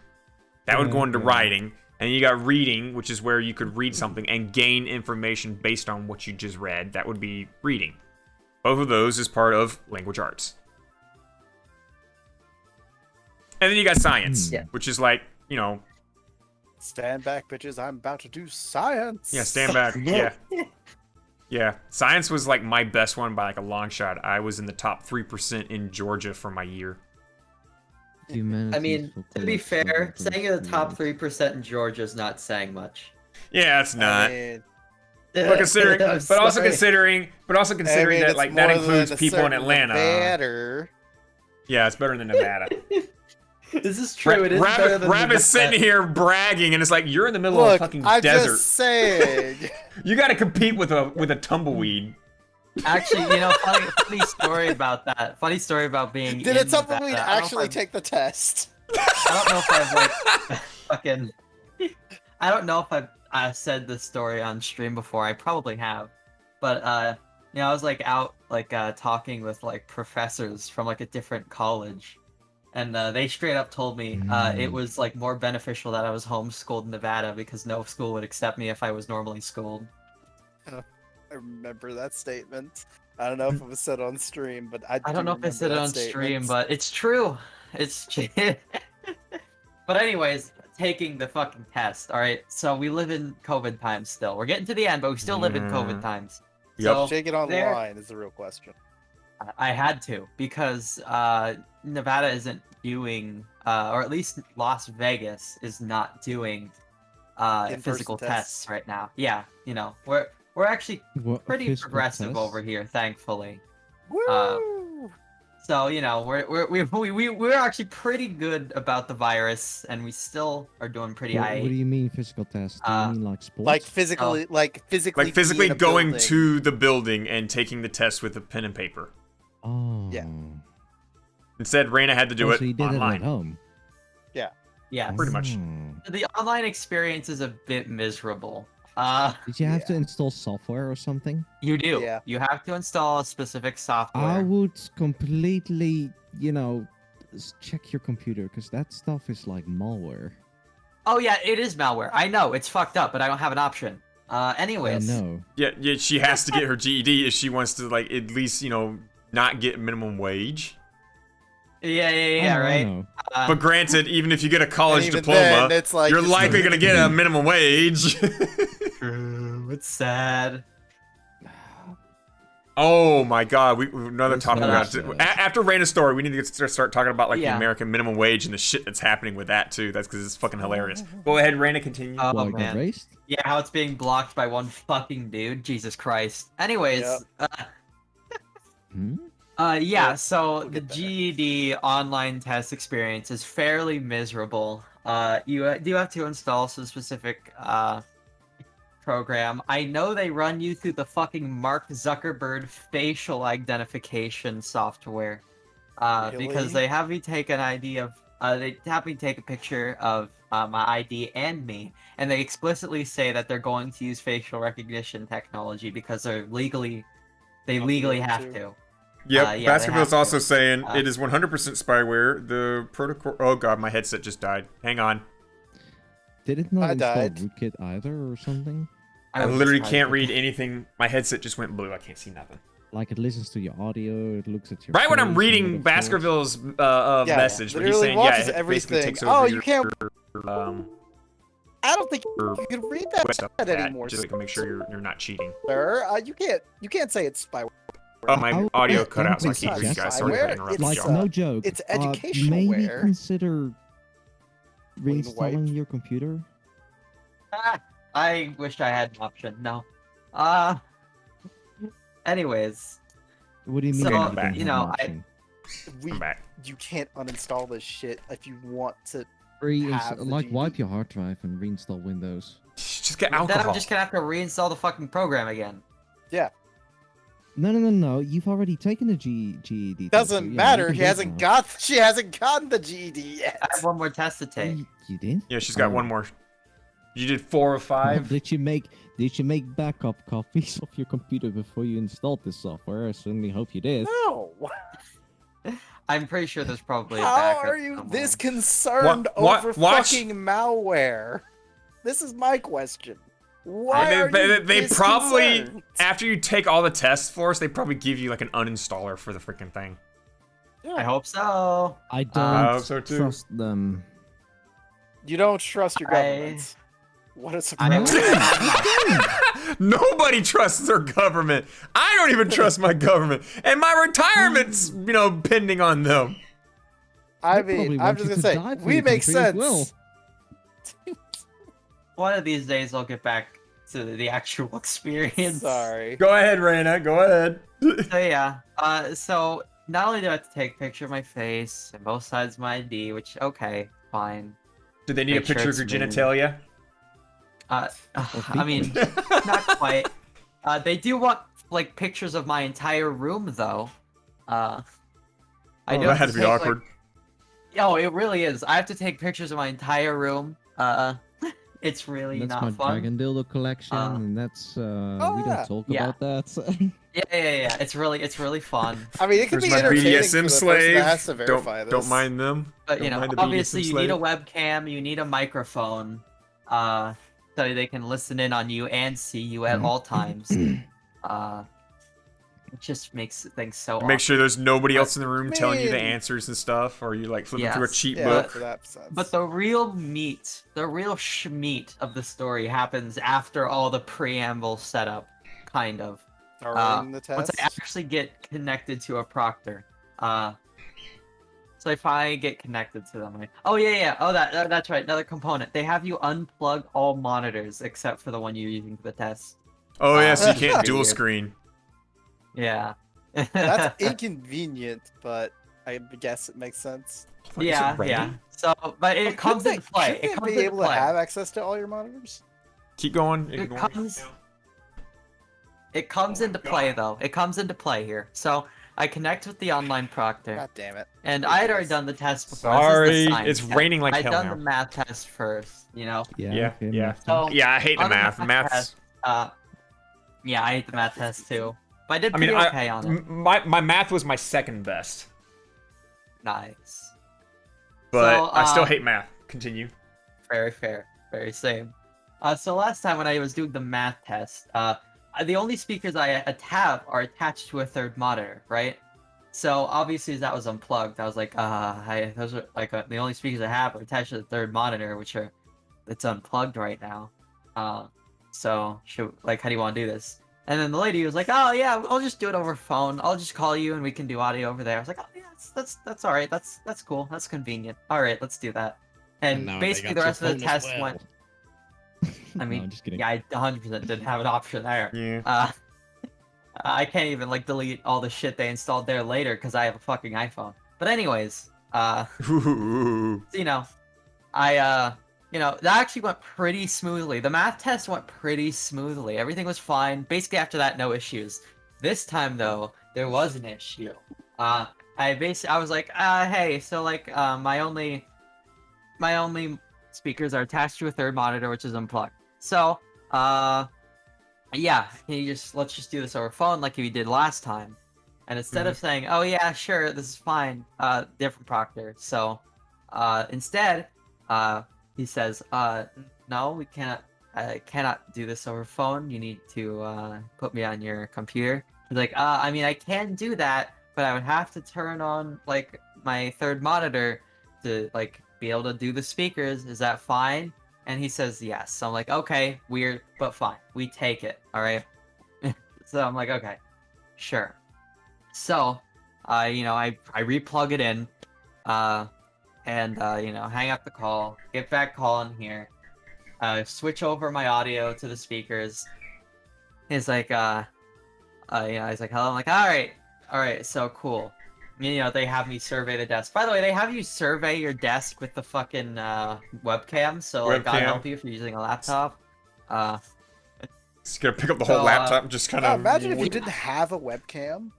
That would go into writing. And you got reading, which is where you could read something and gain information based on what you just read. That would be reading. Both of those is part of language arts. And then you got science, Yeah. which is like, you know, Stand back, bitches. I'm about to do science. yeah, stand back. Yeah. Yeah. Science was like my best one by like a long shot. I was in the top 3% in Georgia for my year. I mean, to be fair, saying you're the top 3% in Georgia is not saying much. Yeah, it's not. I mean, But considering, I'm but also sorry. considering that it's like that more than includes a people in certain Atlanta. Nevada. Yeah, it's better than Nevada. This is true. It is better than Rabbit's the sitting here bragging, and it's like you're in the middle of a Look, fucking I'm desert. just saying. You got to compete with a tumbleweed. Actually, you know, funny story about that. Funny story about being. Did in a tumbleweed Nevada. I don't know if actually I've- take the test? I don't know if I've like fucking. I don't know if I've said this story on stream before. I probably have, but you know, I was like out like talking with like professors from like a different college, and they straight up told me it was like more beneficial that I was homeschooled in Nevada because no school would accept me if I was normally schooled. I remember that statement. I don't know if it was said on stream, but I don't know if I said it on stream, but it's true. It's But anyways, taking the fucking test. All right, so we live in COVID times still. We're getting to the end, but we still live in COVID times. Yep. So Take it online is the real question. I had to because Nevada isn't doing, or at least Las Vegas is not doing In-person physical tests. tests right now. Yeah, you know, we're actually pretty progressive over here, thankfully. Woo! So you know, we're actually pretty good about the virus, and we still are doing pretty What do aight. you mean physical test? Do you mean like sports? Like physically, like physically, Like physically be in a going building. to the building and taking the test with a pen and paper. Oh. Yeah. Instead, Raina had to do Oh, it so you did online. it at home. Yeah, Pretty much. Oh. the online experience is a bit miserable. Did you have to install software or something? You do. Yeah. You have to install a specific software. I would completely, you know, check your computer because that stuff is like malware. Oh yeah, it is malware. I know it's fucked up, but I don't have an option. Anyways. I know. Yeah, she has to get her GED if she wants to, like, at least, you know, not get minimum wage. Yeah, I right. know. But granted, even if you get a college even diploma, then, it's like you're just likely like- going to get a minimum wage. True. It's sad. Oh my god, another It's topic not about sad. after Raina's story, we need to start talking about like the Yeah. American minimum wage and the shit that's happening with that too. That's because it's fucking hilarious. Go ahead, Raina, continue. Oh What, got man. raised? Yeah, how it's being blocked by one fucking dude. Jesus Christ. Anyways, Yep. Hmm? yeah, Yeah, so we'll the get there. GED online test experience is fairly miserable. You do have to install some specific program. I know they run you through the fucking Mark Zuckerberg facial identification software. Because Really? they have me take an ID of they have me take a picture of my ID and me, and they explicitly say that they're going to use facial recognition technology because they legally have to. to. Yep, yeah, they Baskerville's have also to. saying it is 100% spyware. The protocol. Oh god, my headset just died. Hang on. Did it not I install died. rootkit either or something? I was literally surprised can't if- read anything. My headset just went blue. I can't see nothing. Like it listens to your audio, it looks at your Right when I'm face, reading and other Baskerville's Yeah, message, where he's literally saying, watches yeah, it basically everything. takes over Oh, your, you can't. um, I don't think you can read that stuff like that, anymore, just to make sure you're not cheating. sir. You can't say it's spyware. Oh, my I- audio I cut don't out, so I think can't hear you so. guys. Sorry for Spyware, interrupting Like, it's, y'all. no joke. it's Maybe educationalware. consider Clean reinstalling wipe. your computer. I wish I had an option. No. Anyways, What do you mean? So, you I'm don't back. have you know, an I- option? I'm back. You can't uninstall this shit if you want to. Reinstall, have the like wipe GD. your hard drive and reinstall Windows. Just get then alcohol. I'm just gonna have to reinstall the fucking program again. Yeah. No. You've already taken the GED. test, Doesn't so, yeah, matter. you He can do it hasn't now. got. She hasn't gotten the GED yet. I have one more test to Oh, take. you did? Yeah, she's got Oh. one more. You did 4 or 5. Did you make backup copies of your computer before you installed this software? I certainly hope you did. No. I'm pretty sure there's probably a How backup are you somewhere. this concerned Watch- over fucking malware? This is my question. Why They- are they- you they this probably- concerned? After you take all the tests for us, they probably give you like an uninstaller for the freaking thing. I hope so. I don't I hope so too. trust them. You don't trust your government. What a surprise. Nobody trusts their government. I don't even trust my government, and my retirement's pending on them. I They mean, probably I'm want just you gonna to say, die for we your make country as sense. well. One of these days I'll get back to the actual experience. Sorry. Go ahead, Raina. Go ahead. So yeah, so not only do I have to take a picture of my face and both sides of my ID, which okay, fine. Do they need a Make sure picture of your it's me. genitalia? I mean, not quite. They do want like pictures of my entire room though. I do That have had to be take, awkward. Oh, it really is. I have to take pictures of my entire room. It's really That's not my fun. Dragon Dildo collection, and that's we yeah. don't talk Yeah. about that. Yeah. It's really fun. I mean, it could There's be my entertaining for BDSM the person slave. that has to verify Don't this. mind them. But Don't mind the obviously BDSM you need a slave. webcam, you need a microphone, so they can listen in on you and see you at all times. It just makes things so Make sure there's nobody But- else in the room telling you the Man. answers and stuff, or you like flipping through a Yes. cheat Yeah, book. for that sense. But the real meat, the real schmeat of the story happens after all the preamble setup, kind of. Are we in the Once test? I actually get connected to a proctor. So if I get connected to them, oh yeah. Oh, that's right. Another component. They have you unplug all monitors except for the one you're using for the test. Oh yeah, so you Which is can't pretty dual weird. screen. Yeah. That's inconvenient, but I guess it makes sense. What, is it yeah. raining? So, but it comes into play. Shouldn't It they comes be into able to play. have access to all your monitors? Keep going. It ignore me. comes. It comes into play though. It comes into play here. So I connect with the online proctor, God damn it. and I had already done the test before. This is the Sorry, science it's test. raining like I'd hell done now. the math test first, Yeah, okay, yeah. math So Yeah, I hate the on the math. math Math's. test, yeah, I hate the math test too. But I did I mean, pretty okay on it. my math was my second best, Nice. but So, I still hate math. Continue. Very fair. Very same. So last time when I was doing the math test, the only speakers I have are attached to a third monitor, right? So obviously as that was unplugged, I was like, those are like the only speakers I have are attached to the third monitor, it's unplugged right now. So how do you want to do this? And then the lady was like, oh yeah, I'll just do it over phone. I'll just call you and we can do audio over there. I was like, oh yeah, that's all right. That's cool. That's convenient. All right, let's do that. And now they basically got the rest your of the phone as test well. went. I No, mean, I'm just kidding. yeah, I 100% didn't have an option there. Yeah. I can't even delete all the shit they installed there later because I have a fucking iPhone. But anyways, Ooh. so, that actually went pretty smoothly. The math test went pretty smoothly. Everything was fine. Basically after that, no issues. This time though, there was an issue. I was like, hey, so my only speakers are attached to a third monitor, which is unplugged. So, yeah, let's just do this over phone like we did last time. And instead of saying, oh yeah, sure, this is fine, different proctor. So, instead, he says, no, we cannot, I cannot do this over phone. You need to, put me on your computer. He's like, I mean, I can do that, but I would have to turn on, my third monitor to, be able to do the speakers. Is that fine? And he says yes. So I'm like, okay, weird, but fine. We take it, all right? So I'm like, okay, sure. So, I replug it in, and hang up the call, get back calling here, switch over my audio to the speakers. He's like, he's like, hello. I'm like, all right, so cool. They have me survey the desk. By the way, they have you survey your desk with the fucking webcam, so I'll Webcam. help you if you're using a laptop. He's gonna pick up the whole So, laptop and just kind of. Imagine if you didn't have a webcam.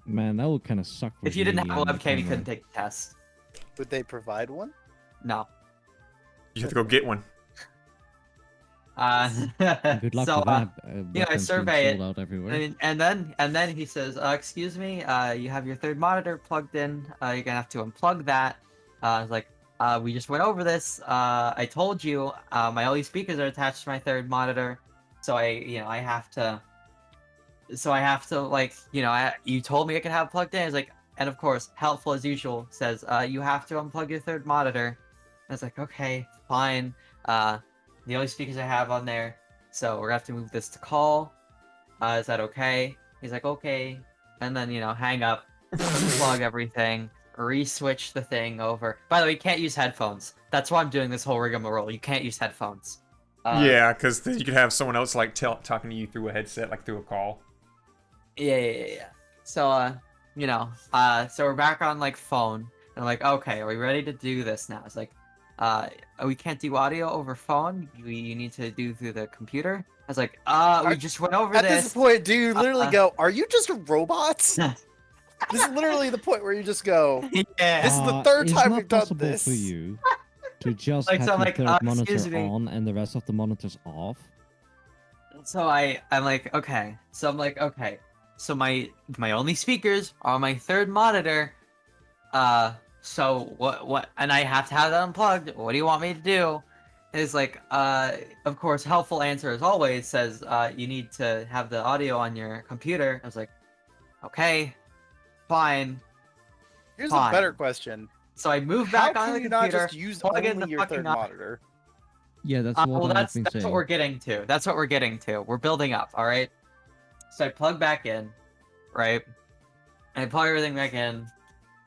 Man, that would kind of suck. If you didn't have a webcam, you couldn't take the test. Would they provide one? No. You have to go get one. Good luck So, with that. I weapons being survey it, sold out everywhere. and then he says, "Excuse me, you have your third monitor plugged in. You're gonna have to unplug that." I was like, "We just went over this. I told you, my only speakers are attached to my third monitor, so I have to. So I have to like, you told me I could have it plugged in." I was like, and of course, helpful as usual, says, "You have to unplug your third monitor." I was like, "Okay, fine. The only speakers I have on there, so we're gonna have to move this to call. Is that okay?" He's like, "Okay," and then hang up, unplug everything, re-switch the thing over. By the way, you can't use headphones. That's why I'm doing this whole rigmarole. You can't use headphones. Yeah, because you could have someone else like talking to you through a headset, like through a call. Yeah. So so we're back on like phone, and I'm like, "Okay, are we ready to do this now?" It's like, we can't do audio over phone. You need to do through the computer. I was like, we just went over At this. this point, do you literally go, "Are you just robots?" This is literally the point where you just go, Yeah. "This is the third time we've done It's not possible this." for you to just Like, have so I'm your like, third monitor excuse me. on and the rest of the monitors off. So I'm like, okay. So I'm like, okay. So my only speakers are on my third monitor. So what? And I have to have that unplugged. What do you want me to do? It's like, of course, helpful answer as always says, you need to have the audio on your computer. I was like, okay, fine. Here's Fine. a better question: So I moved How back on can the you computer. not just use plug in only the your fucking third audio. monitor? Yeah, that's Well, what I've that's been saying. what we're getting to. That's what we're getting to. We're building up, all right? So I plug back in, right? And I plug everything back in,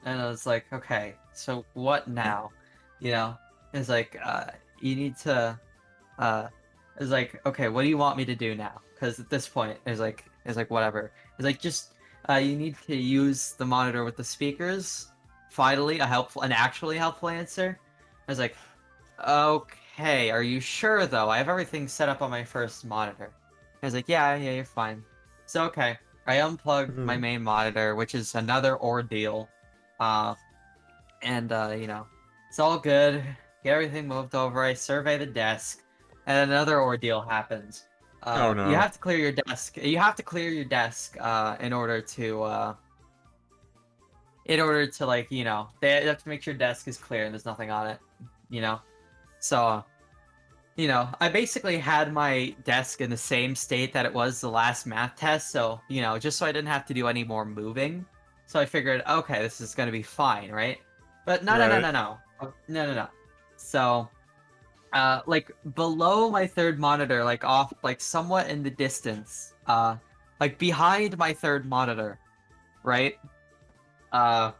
and I was like, okay, so what now? It's like, you need to, it's like, okay, what do you want me to do now? Because at this point, it's like whatever. It's like, just, you need to use the monitor with the speakers. Finally, an actually helpful answer. I was like, okay, are you sure though? I have everything set up on my first monitor. I was like, yeah, you're fine. So, okay, I unplugged my main monitor, which is another ordeal. It's all good. Get everything moved over. I survey the desk, and another ordeal happens. Oh, no. You have to clear your desk. You have to clear your desk in order to like, they have to make sure desk is clear and there's nothing on it, So, I basically had my desk in the same state that it was the last math test, so, just so I didn't have to do any more moving. So I figured, okay, this is gonna be fine, right? But no. So, like, below my third monitor, like, off, like, somewhat in the distance, like, behind my third monitor, right? I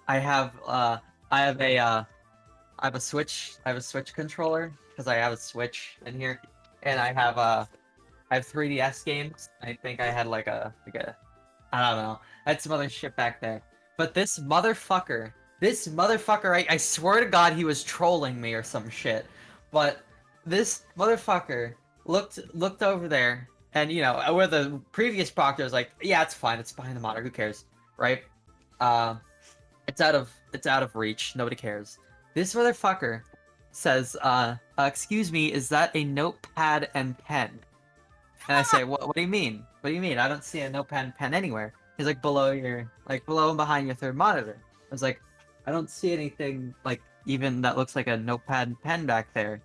have a Switch controller because I have a Switch in here, and I have 3DS games. I think I had like a I don't know. I had some other shit back there. But this motherfucker, I swear to God, he was trolling me or some shit. But this motherfucker looked over there, and where the previous proctor was like, yeah, it's fine, it's behind the monitor, who cares, right? It's out of reach, nobody cares. This motherfucker says, excuse me, is that a notepad and pen? And I say, what do you mean? What do you mean? I don't see a notepad and pen anywhere. He's like, below and behind your third monitor. I was like, I don't see anything, like, even that looks like a notepad and pen back there.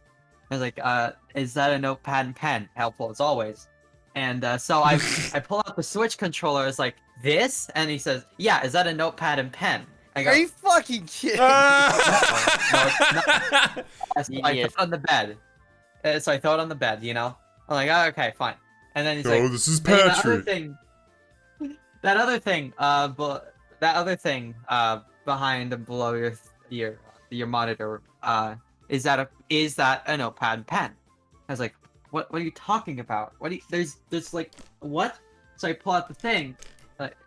I was like, is that a notepad and pen? Helpful as always. And so I pull out the Switch controller, it's like, this? And he says, yeah, is that a notepad and pen? I go, Are you fucking kidding? no, it's not. So I throw it on the bed. So I throw it on the bed, I'm like, oh, okay, fine. And then he's like, this is "Hey, Patrick. that other thing behind and below your monitor, is that a notepad and pen?" I was like, what are you talking about? There's like, what? So I pull out the thing.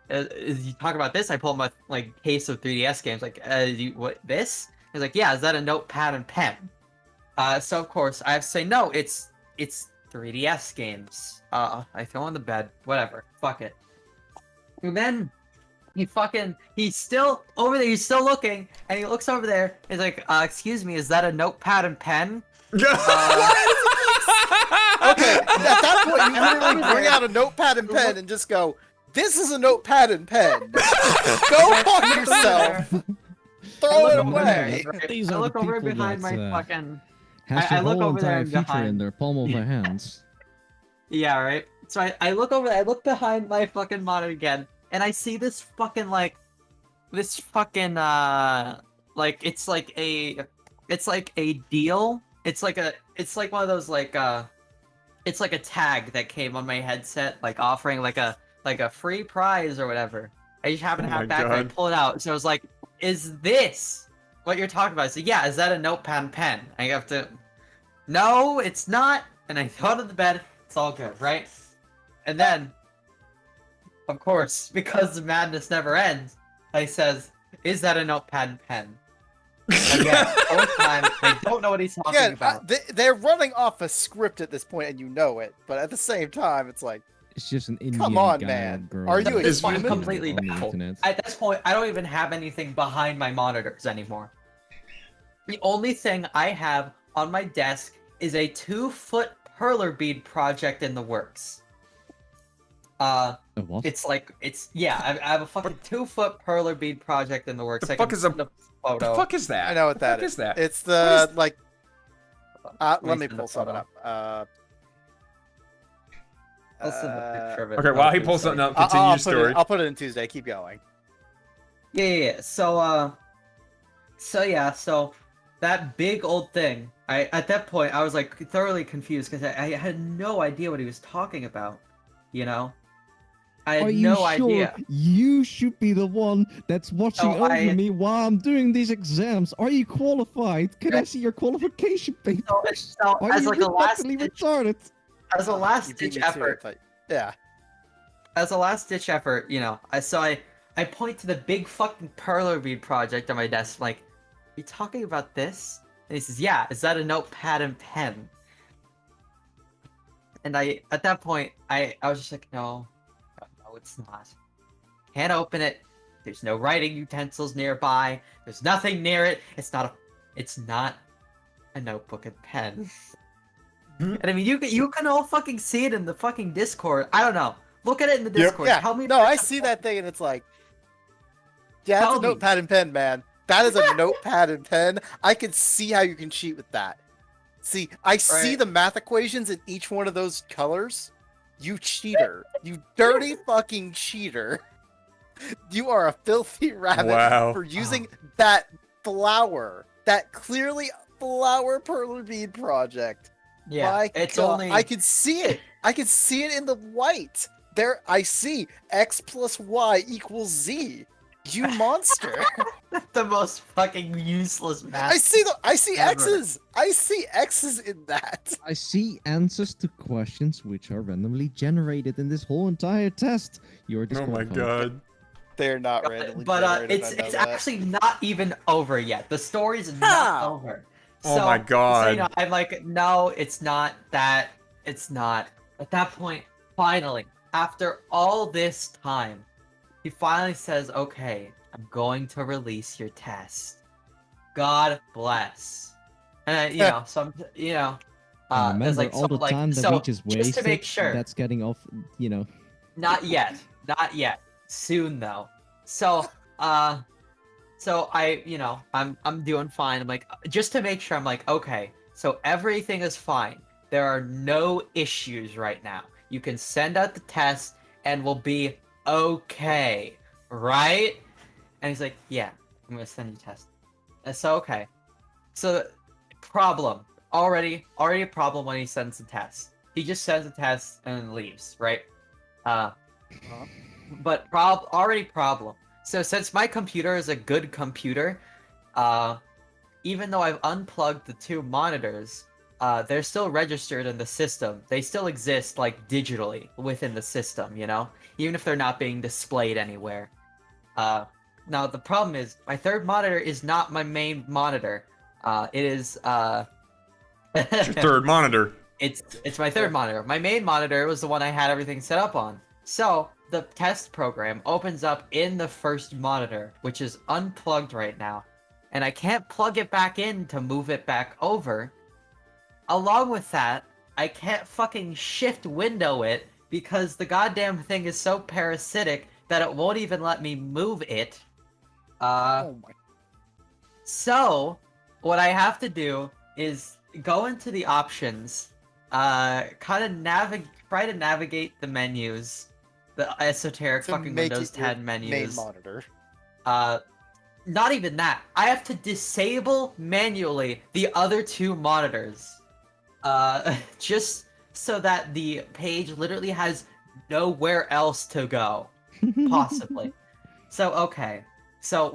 As you talk about this, I pull out my like case of 3DS games. Like, what this? He's like, yeah, is that a notepad and pen? So of course I have to say no. It's 3DS games. I throw on the bed. Whatever. Fuck it. And then he's still over there. He's still looking, and he looks over there. He's like, "Excuse me, is that a notepad and pen?" Okay, at that point, you literally bring out a notepad and pen and just go, "This is a notepad and pen. Go fuck yourself. Throw it away." These I are look the over people behind that, my fucking. has I their look whole over there entire and future in behind- their palm of their hands. Yeah, right. So I look over. I look behind my fucking monitor again, and I see this fucking like it's like a deal. It's like one of those it's like a tag that came on my headset, like offering like a free prize or whatever. I just happen to Oh have my it back and I God. pull it out. So I was like, "Is this what you're talking about?" So yeah, is that a notepad and pen? I have to. No, it's not. And I throw it in the bed. It's all good, right? And then, of course, because the madness never ends, I says, "Is that a notepad and pen?" Again, fourth time, I don't know what he's talking Again, about. they're running off a script at this point, and you know it. But at the same time, it's like, It's just an Indian Come on, guy man. or girl Are you on a the Is one internet completely on the baffled? internet. At this point, I don't even have anything behind my monitors anymore. The only thing I have on my desk is a 2-foot perler bead project in the works. A what? I have a fucking 2-foot perler bead project in the works. The I fuck can is a- send What the photo. fuck is that? I know what that fuck is. is that? It's What the is- like. Let Let me me send pull the something photo. up. I'll send a picture of it. Okay, while he pulls something up, continue your story. I'll put it in Tuesday. Keep going. Yeah. So that big old thing. At that point I was like thoroughly confused because I had no idea what he was talking about. You know, I had Are you no sure idea. you should be the one that's watching So over I- me while I'm doing these exams? Are you qualified? Can I see your qualification papers? So Are as you like a last retardedly ditch, retarded? as a last You beat ditch me to it, effort, but yeah. as a last ditch effort, you know, I point to the big fucking perler bead project on my desk. Like, are you talking about this? And he says, "Yeah, is that a notepad and pen?" And at that point, I was just like, no, it's not. Can't open it. There's no writing utensils nearby. There's nothing near it. It's not a notebook and pen. And I mean, you can all fucking see it in the fucking Discord. I don't know. Look at it in the Discord. Yeah. Tell me. No, I see that thing, and it's like, yeah, it's Tell a me. notepad and pen, man. That is a notepad and pen. I can see how you can cheat with that. See, I see Right. the math equations in each one of those colors. You cheater. You dirty fucking cheater. You are a filthy rabbit Wow. for using that flower, that clearly flower perler bead project. Yeah, My it's God, only. I can see it. I can see it in the white. There, I see X plus Y equals Z. You monster. the most fucking useless math. I see Ever. X's. I see X's in that. I see answers to questions which are randomly generated in this whole entire test. You're Oh my disqualified. god. They're not randomly But generated, it's I know it's that. actually not even over yet. The story's not How? over. Oh my So, God. you know, I'm like, no, it's not that. It's not. At that point, finally, after all this time, he finally says, "Okay, I'm going to release your test. God bless." And you know, And there's remember like all some the like time that so we just wasted. to make sure. That's getting off. You know. Not yet. Not yet. Soon though. So I, you know, I'm doing fine. I'm like, just to make sure, I'm like, okay, so everything is fine. There are no issues right now. You can send out the test and we'll be okay, right? And he's like, yeah, I'm gonna send you a test. And so okay. So problem. Already a problem when he sends the test. He just sends the test and then leaves, right? But already problem. So since my computer is a good computer, even though I've unplugged the two monitors, they're still registered in the system. They still exist like digitally within the system, you know, even if they're not being displayed anywhere. Now the problem is my third monitor is not my main monitor. It is It's your third monitor. It's my third monitor. My main monitor was the one I had everything set up on. So the test program opens up in the first monitor, which is unplugged right now, and I can't plug it back in to move it back over. Along with that, I can't fucking shift window it because the goddamn thing is so parasitic that it won't even let me move it. Oh my. So what I have to do is go into the options, kind of try to navigate the menus, the esoteric To fucking make Windows it your 10 main menus. monitor. Not even that. I have to disable manually the other two monitors. Just so that the page literally has nowhere else to go. Possibly. So, okay. So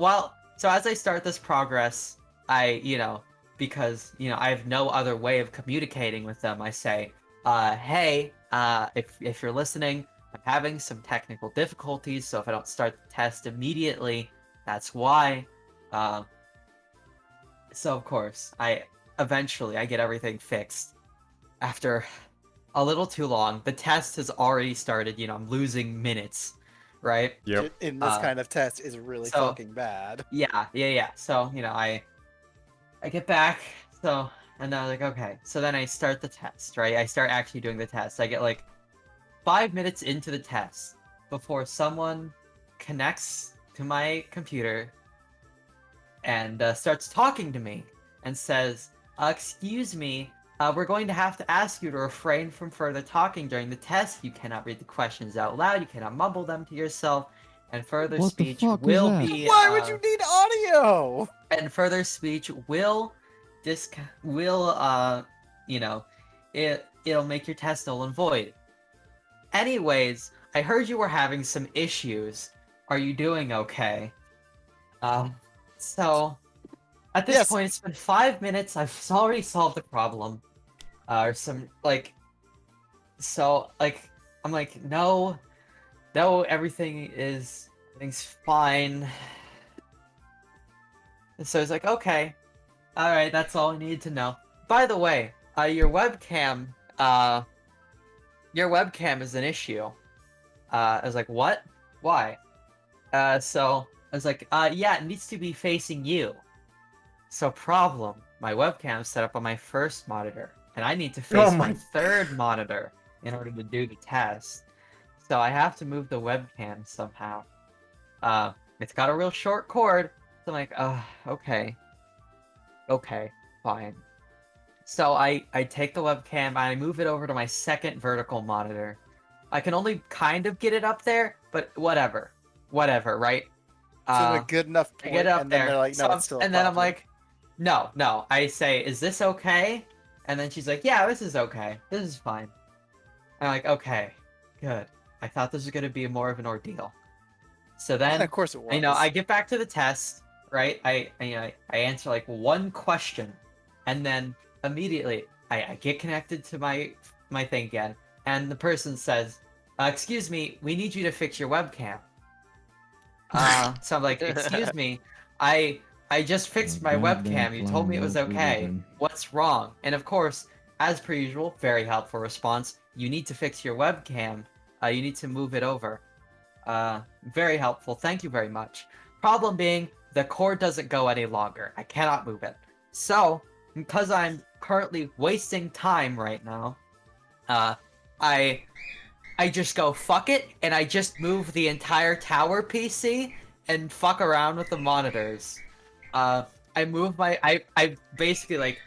as I start this progress, because, I have no other way of communicating with them, I say, hey, if you're listening, I'm having some technical difficulties, so if I don't start the test immediately, that's why. So of course, eventually I get everything fixed. After a little too long, the test has already started, I'm losing minutes, right? Yep. In this kind of test is really so- fucking bad. Yeah. So, I get back, and I was like, okay. So then I start the test, right? I start actually doing the test. I get like 5 minutes into the test before someone connects to my computer and starts talking to me and says, excuse me, we're going to have to ask you to refrain from further talking during the test. You cannot read the questions out loud. You cannot mumble them to yourself. And further What the speech fuck was will that? be. Why would you need audio? And further speech will it'll make your test null and void. Anyways, I heard you were having some issues. Are you doing okay? So at this Yes. point, it's been 5 minutes. I've already solved the problem. I'm like, no, everything's fine. So it's like, okay, all right, that's all I needed to know. By the way, your webcam is an issue. I was like, what? Why? So I was like, yeah, it needs to be facing you. So problem, my webcam's set up on my first monitor, and I need to face my third monitor in order to do the test. So I have to move the webcam somehow. It's got a real short cord, so I'm like, okay, fine. So I take the webcam and I move it over to my second vertical monitor. I can only kind of get it up there, but whatever, right? It's in a good enough I point, get it up and then there. they're like, no, So it's still a and then I'm problem. like, no. I say, is this okay? And then she's like, yeah, this is okay. This is fine. And I'm like, okay, good. I thought this was gonna be more of an ordeal. So And then, of course it was. I get back to the test, right? I answer like one question, and then immediately I get connected to my thing again, and the person says, excuse me, we need you to fix your webcam. So I'm like, excuse me, I just fixed my webcam. You told me it was okay. What's wrong? And of course, as per usual, very helpful response. You need to fix your webcam. You need to move it over. Very helpful. Thank you very much. Problem being, the cord doesn't go any longer. I cannot move it. So, because I'm currently wasting time right now, I just go fuck it, and I just move the entire tower PC and fuck around with the monitors. I move I basically like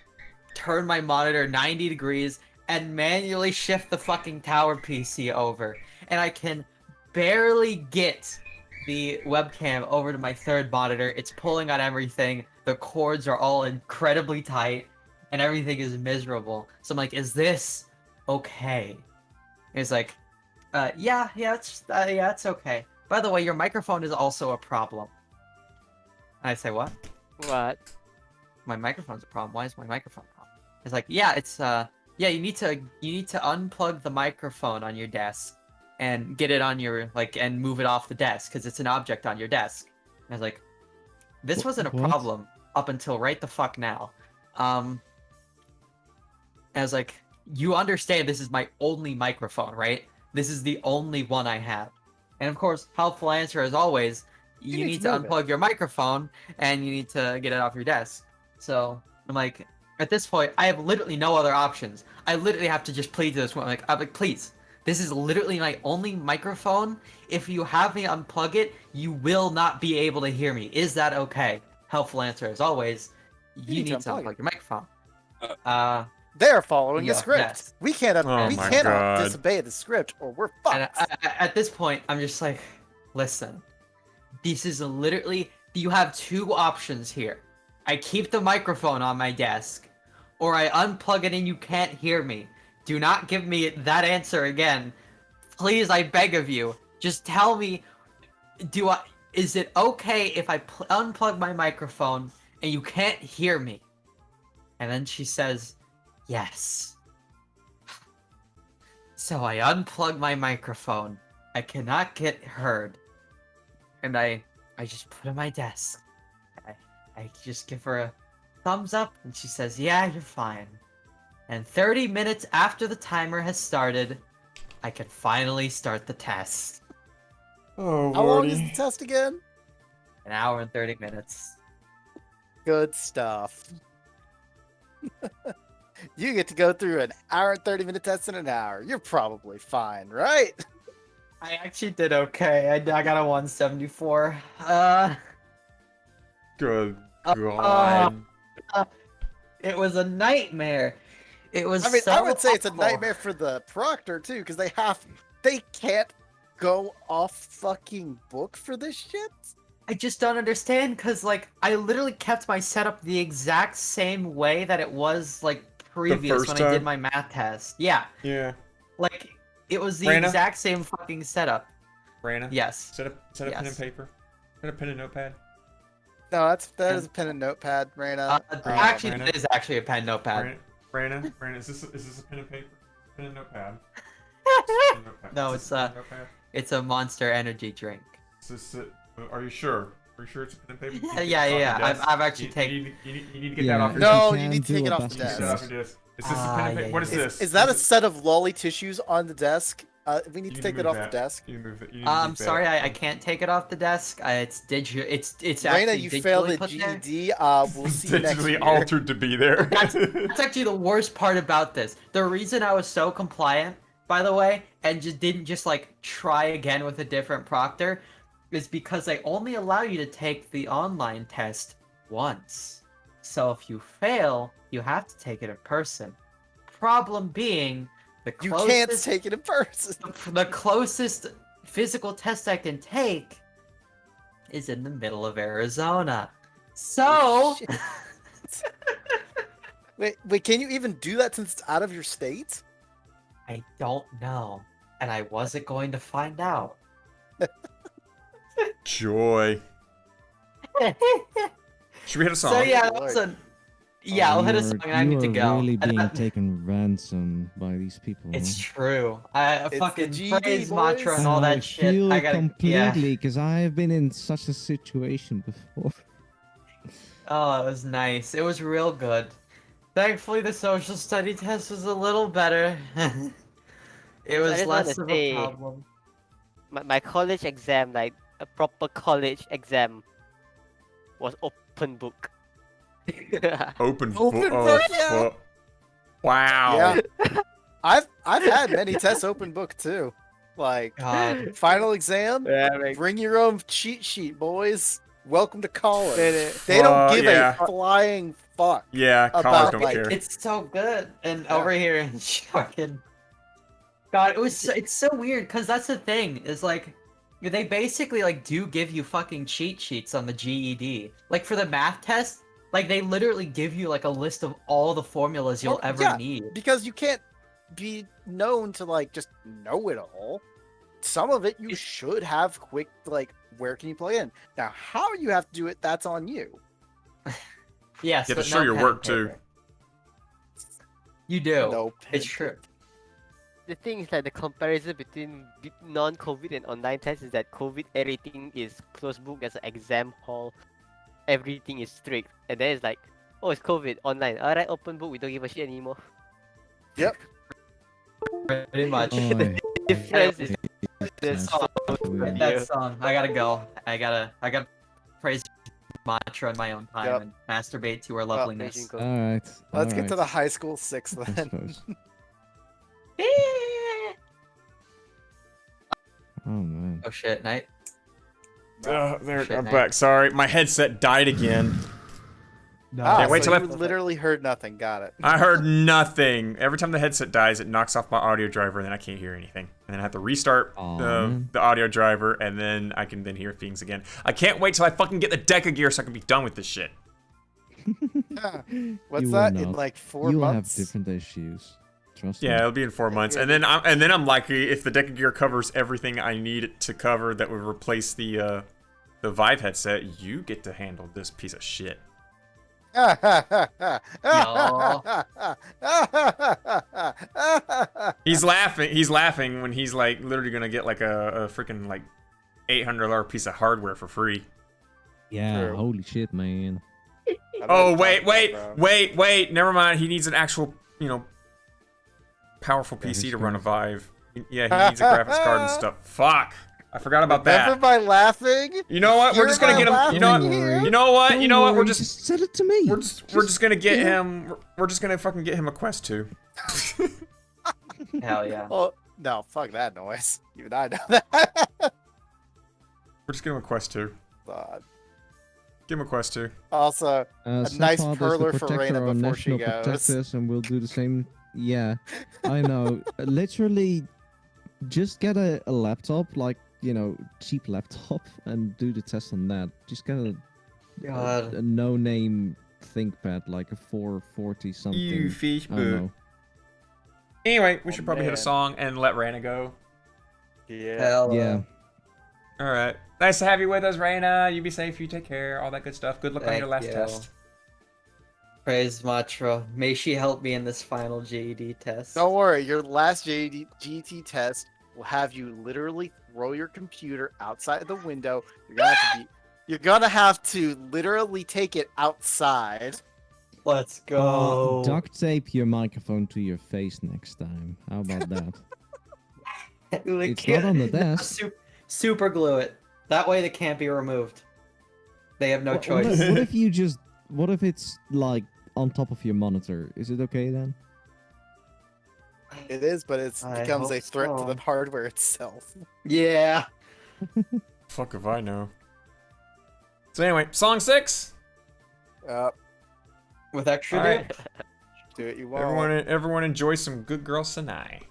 turn my monitor 90 degrees and manually shift the fucking tower PC over, and I can barely get the webcam over to my third monitor. It's pulling on everything. The cords are all incredibly tight, and everything is miserable. So I'm like, is this okay? And it's like, yeah, it's okay. By the way, your microphone is also a problem. And I say, what? What? My microphone's a problem. Why is my microphone a problem? It's like, yeah, it's yeah, you need to unplug the microphone on your desk and get it on your and move it off the desk because it's an object on your desk. And I was like, this wasn't a problem up until right the fuck now. I was like, you understand this is my only microphone, right? This is the only one I have. And of course, helpful answer as always, you need to move it. unplug your microphone and you need to get it off your desk. So I'm like, at this point, I have literally no other options. I literally have to just plead to this one. I'm like, please, this is literally my only microphone. If you have me unplug it, you will not be able to hear me. Is that okay? Helpful answer as always, you need to unplug your microphone. They're following Yeah, a script. yes. We can't Oh we my cannot God. disobey the script or we're And fucked. at this point, I'm just like, listen, this is literally, you have two options here. I keep the microphone on my desk, or I unplug it and you can't hear me. Do not give me that answer again. Please, I beg of you. Just tell me, is it okay if I unplug my microphone and you can't hear me? And then she says, yes. So I unplug my microphone. I cannot get heard. And I just put it on my desk. I just give her a thumbs up and she says, yeah, you're fine. And 30 minutes after the timer has started, I can finally start the test. Oh, How long is the test again? An hour and 30 minutes. Good stuff. You get to go through an hour and 30-minute test in an hour. You're probably fine, right? I actually did okay. I got a 174. Good Uh, God. It was a nightmare. It was I mean, so I would say it's a awful. nightmare for the proctor too, because they can't go off fucking book for this shit. I just don't understand because, like, I literally kept my setup the exact same way that it was, like, previous first when I did time? my math test. Yeah, Yeah. like, it was the Raina? exact same fucking setup. Raina? Yes. Set up pen and Yes. paper. Set a pen and notepad. No, that is a pen and notepad, Raina. Actually, Raina? it is actually a pen notepad. Raina, is this a pen and paper? Pen and notepad. Pen and notepad. No, Is it's this a pen and notepad? It's a Monster Energy drink. Is this are you sure? Are you sure it's a pen and paper? You Yeah, need to yeah, get it off yeah. your desk. I've actually You taken. need to get Yeah, that off your No, you you can need to do take it a off best the You need to get it desk. off your desk. Is this a Ah, pen and yeah, paper? What is yeah. this? Is that a set of lolly tissues on the desk? We need You to take that move off the desk. You move it. You need to I'm move that. sorry, I can't take it off the desk. It's digital. It's Raina, actually you failed digitally at put there. GED. We'll see you next Digitally year. altered to be there. That's actually the worst part about this. The reason I was so compliant, by the way, and just didn't just like try again with a different proctor, is because they only allow you to take the online test once. So if you fail, you have to take it in person. Problem being, the You closest, can't take it in person. the closest physical test I can take is in the middle of Arizona. So, Shit. Wait, can you even do that since it's out of your state? I don't know, and I wasn't going to find out. Joy. Should we hit a song? So yeah, Lord. listen. Yeah, I'll hit a song and I need to You go. are really And being taken ransom by these people. It's true. I the fucking GD, praise mantra and all I that shit. feel I it gotta, completely because I have been in such a situation before. Oh, it was nice. It was real good. Thankfully, the social study test was a little better. It was just less wanna of a say- problem. My college exam, like a proper college exam, was open book. Open Open book. book, yeah. Fuck. Wow. Yeah. I've had many tests open book too. Like God. final exam, Yeah, like, bring your own cheat sheet, boys. Welcome to college. Really? They don't give yeah. a flying fuck. Yeah, college About, don't like, care. It's so good. And Yeah. over here in fucking God, it's so weird because that's the thing, is like they basically like do give you fucking cheat sheets on the GED. Like for the math test, like they literally give you like a list of all the formulas you'll Oh, ever yeah. need. Because you can't be known to like just know it all. Some of it you should have quick like where can you plug in? Now how you have to do it, that's on you. Yes, You have but to show no your pen work, and too. paper. You do. No It's pen- true. the thing is like the comparison between non-COVID and online tests is that COVID everything is closed book as an exam hall, everything is strict, and then it's like, oh, it's COVID online. Alright, open book, we don't give a shit anymore. Pretty much. Oh, Difference is this that's weird. That song. I gotta go. I gotta praise mantra in my own time Yep. and masturbate to her loveliness. Go. All right. Let's get to the high school 6 I then. suppose. Oh man. Oh shit, night. There, Shit, I'm Nate. back. Sorry, my headset died again. Ah, Can't wait so till you literally heard nothing. Got it. I heard nothing. Every time the headset dies, it knocks off my audio driver, and then I can't hear anything. And then I have to restart Aw, the man. audio driver, and then I can then hear things again. I can't wait till I fucking get the deck of gear so I can be done with this shit. Yeah. What's You will that in not. like 4 You'll months? have different issues. Trust me. Yeah, it'll be in 4 months, and then I'm likely, if the deck of gear covers everything I need it to cover that would replace the Vive headset, you get to handle this piece of shit. He's laughing when he's like literally gonna get like a freaking like $800 piece of hardware for free. Yeah. True. Holy shit, man. Oh wait, never mind. He needs an actual, powerful PC to Graphics run a card. Vive. Yeah, he needs a graphics card and stuff. Fuck. I forgot about Remember that. by laughing? You know what? We're just gonna get him. You know Don't what? worry. You know what? You know what? We're Don't just worry, send it to me. we're just gonna get him. We're just gonna fucking get him a Quest 2. Hell yeah. Oh no! Fuck that noise. Even I know that. We're just getting him a Quest 2. God. Give him a Quest 2. Also, a nice Sapod is the perler for protector Reina of before she national goes. protectors, and we'll do the same. Yeah, I know. Literally, just get a laptop, like cheap laptop, and do the test on that. Just get a God. no-name ThinkPad, like a 440 something. You fish I don't know. Anyway, we should Oh, probably hit a man. song and let Raina go. Yeah. Hell Yeah. All right. Nice to have you with us, Raina. You be safe. You take care. All that good stuff. Good luck on your Thank last you. test. Praise mantra. May she help me in this final GED test. Don't worry, your last GT test will have you literally throw your computer outside the window. You're gonna have to literally take it outside. Let's go. Duct tape your microphone to your face next time. How about that? It's not on the desk. Super glue it. That way it can't be removed. They have no What choice. if you just? What if it's like on top of your monitor? Is it okay then? It is, but it I becomes a hope threat to so. the hardware itself. Yeah. Fuck if I know. So anyway, song 6. With extra All right. Do it you want. Everyone enjoy some Good Girl Sanai.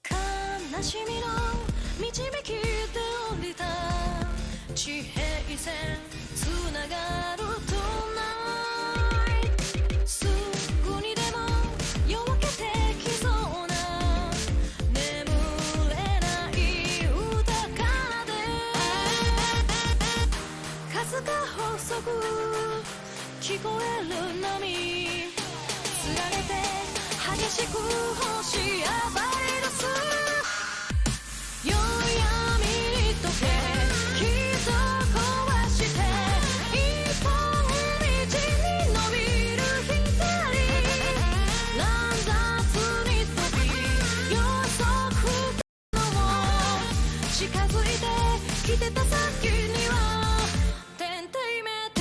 悲しみの導きで降りた地平線つながる Tonight すぐにでも夜明けてきそうな眠れない歌からで数が細く聞こえる波つられて激しく星暴れ出す夜闇に溶け傷壊して一本道に伸びる光乱雑に飛び予測のも近づいてきてた先には天体メテ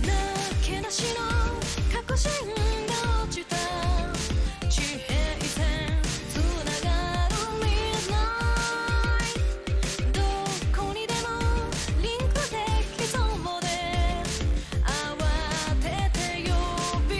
なけなしの確信が落ちた地平線つながる Midnight どこにでもリンクできそうで慌てて呼び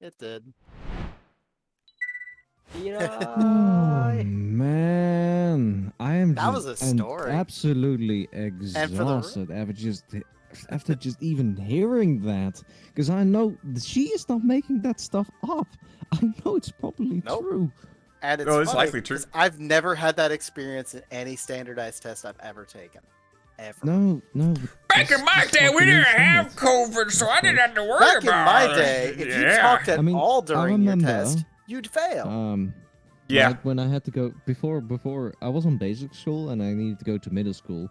It did. Oh Yeah. man, I am. That was a story. Absolutely for the- exhausted after just even hearing that, because I know she is not making that stuff up. I know it's probably Nope. true. And it's, Oh, it's funny, likely true. 'cause I've never had that experience in any standardized test I've ever taken. Ever. No. Back in my day, we didn't have COVID, so I didn't have to worry Back in about my it. day, if you Yeah. talked at I mean, all I during your remember, test, you'd fail. Yeah. Like when I had to go before I was on basic school and I needed to go to middle school.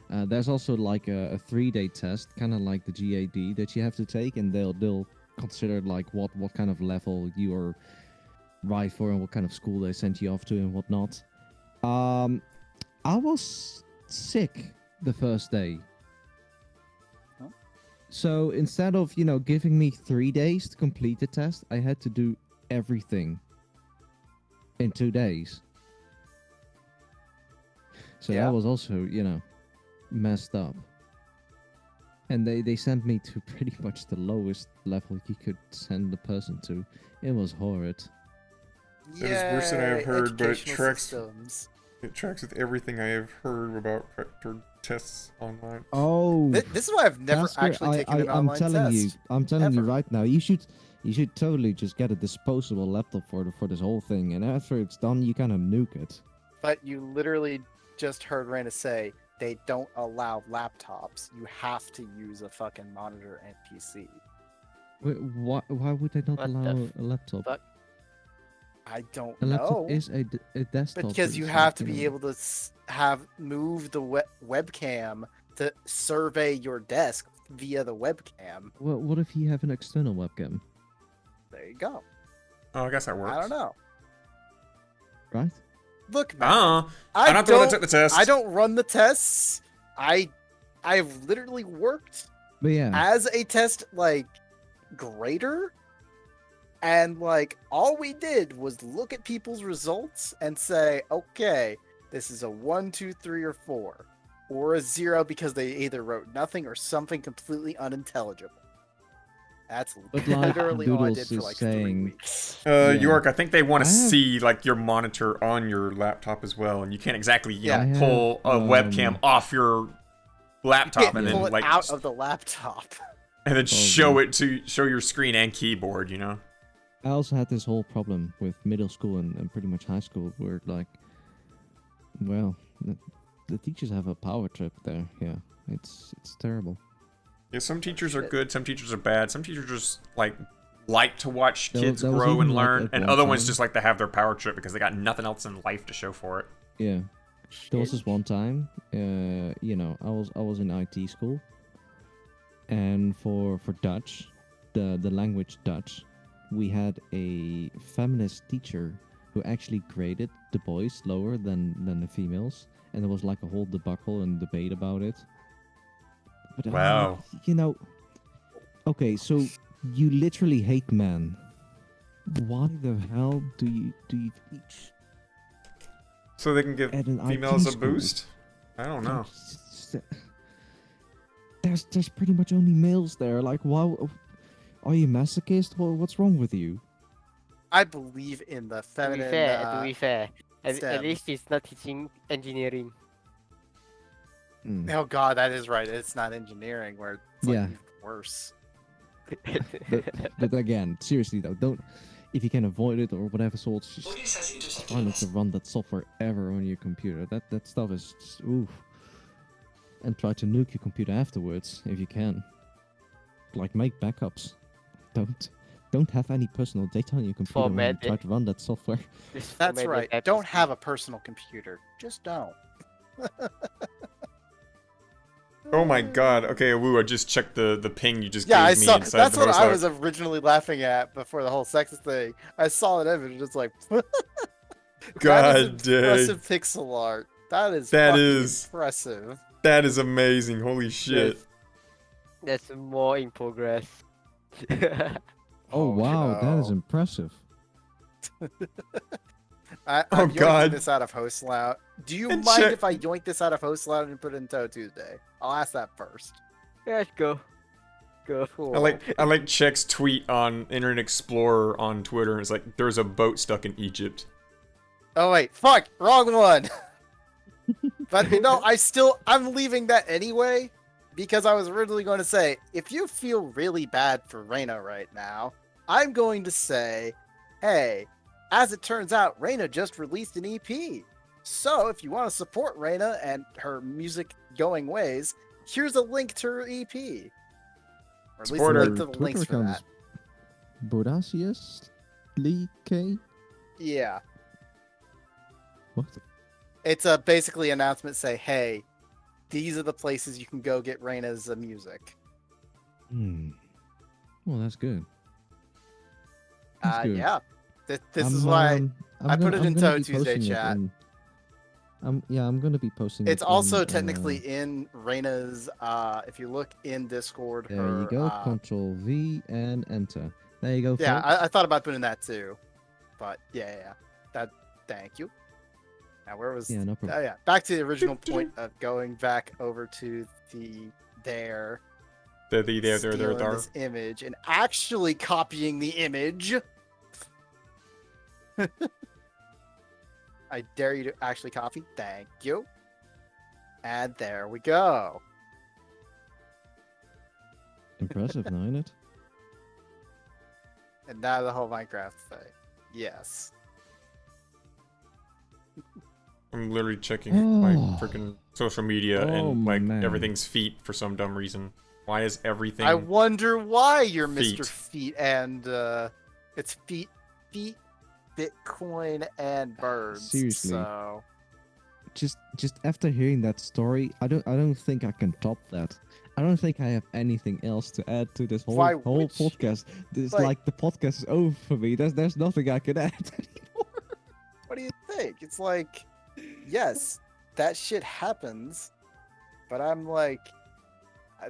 There's also like a 3-day test, kind of like the GAD that you have to take, and they'll consider like what kind of level you are right for and what kind of school they sent you off to and whatnot. I was sick the first day. Huh? So instead of, giving me 3 days to complete the test, I had to do everything in 2 days. So Yeah. that was also, messed up. And they sent me to pretty much the lowest level you could send the person to. It was horrid. That is worse than I have Yay, heard, but it educational tracks. systems. It tracks with everything I have heard about tests online. Oh, This is why I've never Casper, actually taken an I'm online telling test. I'm telling you Ever. right now. You should totally just get a disposable laptop for this whole thing, and after it's done, you kind of nuke it. But you literally just heard Raina say they don't allow laptops. You have to use a fucking monitor and PC. Why would they not What the allow a laptop? fuck? I don't A laptop know. is a desktop. Because you it's have like, to be able to move the webcam to survey your desk via the webcam. Well, what if you have an external webcam, There you go. Oh, I guess that works. I don't know. right? Look, man, Oh, I'm not the one that took the test. I don't run the tests. I've literally worked But yeah, as a test grader, and all we did was look at people's results and say, okay, this is a 1, 2, 3, or 4, or a 0 because they either wrote nothing or something completely unintelligible. That's But like literally all I Doodles did for is 3 saying- weeks. Yeah. York, I think they want to I have- see your monitor on your laptop as well, and you can't exactly Yeah. I pull a have, webcam off your You laptop can't and pull then it out of the laptop. and then Probably. show your screen and keyboard. I also had this whole problem with middle school and pretty much high school, where the teachers have a power trip there. Yeah, it's terrible. Yeah, some teachers are good, some teachers are bad. Some teachers just like to watch That was- kids that was grow and even, like, learn, at and one other ones time. just like to have their power trip because they got nothing else in life to show for it. Yeah. There was this one time, I was in IT school, and for Dutch, the language Dutch, we had a feminist teacher who actually graded the boys lower than the females, and there was like a whole debacle and debate about it. But Wow. Okay, so you literally hate men. Why the hell do you teach? So they can give At an IT females a school. boost? I don't know. There's pretty much only males there. Like, why? Are you masochist? What's wrong with you? I believe in the To be feminine. fair, at STEM. least he's not teaching engineering. Mm. Oh god, that is right. It's not engineering where it's Yeah. even worse. But again, seriously though, don't. If you can avoid it or whatever sorts, just try not to run that software ever on your computer. That stuff is just, oof. And try to nuke your computer afterwards if you can. Like, make backups. Don't have any personal data on your computer when Format you try it. to run that software. Just That's format right. the app Don't is- have a personal computer. Just don't. Oh my god. Okay, Woo, I just checked the ping you just Yeah, I gave me saw. inside That's the what voice I note. was originally laughing at before the whole sex thing. I saw an image, just like. that God is dang. impressive pixel art. That is. That fucking is. impressive. That is amazing. Holy shit. That's more in progress. Oh wow, that is no. impressive. I'm Oh, yoinking God. this out of host loud. Do you And mind check- if I yoink this out of host loud and put it in Toe Tuesday? I'll ask that first. Let's go. go. I like Check's tweet on Internet Explorer on Twitter. It's like there's a boat stuck in Egypt. Oh wait, fuck, wrong one. But you know, I'm leaving that anyway because I was originally going to say if you feel really bad for Reina right now, I'm going to say, hey, as it turns out, Reina just released an EP. So if you want to support Reina and her music going ways, here's a link to her EP. Or at least a Support her link to the links for that. Bodacious Lee K. Yeah. What? It's a basically announcement say, hey, these are the places you can go get Reina's music. Hmm. Well, that's good. That's good. Yeah. This is why I put it in Touhou Tuesday chat. I'm gonna be posting. It's it also in, technically in Reina's. If you look in Discord, There her, you go. Control V and enter. There you go. Yeah, folks. I thought about putting that too, but yeah. Thank you. Now where was? Yeah, no problem. Oh yeah, back to the original point of going back over to there. Stealing this image and actually copying the image. I dare you to actually copy. Thank you. And there we go. Impressive, now, isn't it? And now the whole Minecraft thing. Yes. I'm literally checking my Oh. freaking social media Oh, and like man. everything's feet for some dumb reason. Why is everything? I wonder why you're Feet. Mr. Feet and it's feet, Bitcoin and birds. Seriously. So Just after hearing that story, I don't think I can top that. I don't think I have anything else to add to this whole Why, whole which- podcast. This like- like the podcast is over for me. There's nothing I can add anymore. what do you think? It's like, yes, that shit happens, but I'm like,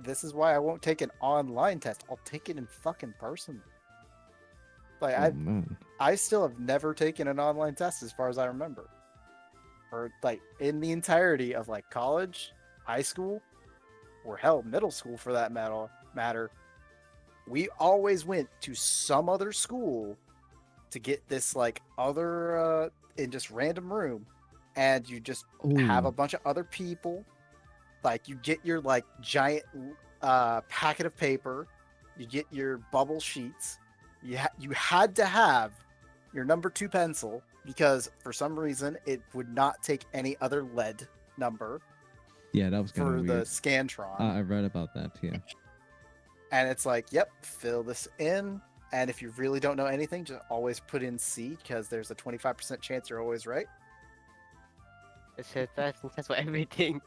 this is why I won't take an online test. I'll take it in fucking person. Like Oh, man. I still have never taken an online test as far as I remember. Or like in the entirety of like college, high school, or hell, middle school for that matter. We always went to some other school to get this like other in just random room, and you just have a Ooh. bunch of other people. Like you get your like giant packet of paper, you get your bubble sheets. You had to have your number 2 pencil because for some reason it would not take any other lead number Yeah, that was kind for of the weird. Scantron. I read about that. Yeah. And it's like, yep, fill this in. And if you really don't know anything, just always put in C because there's a 25% chance you're always right. That's for everything.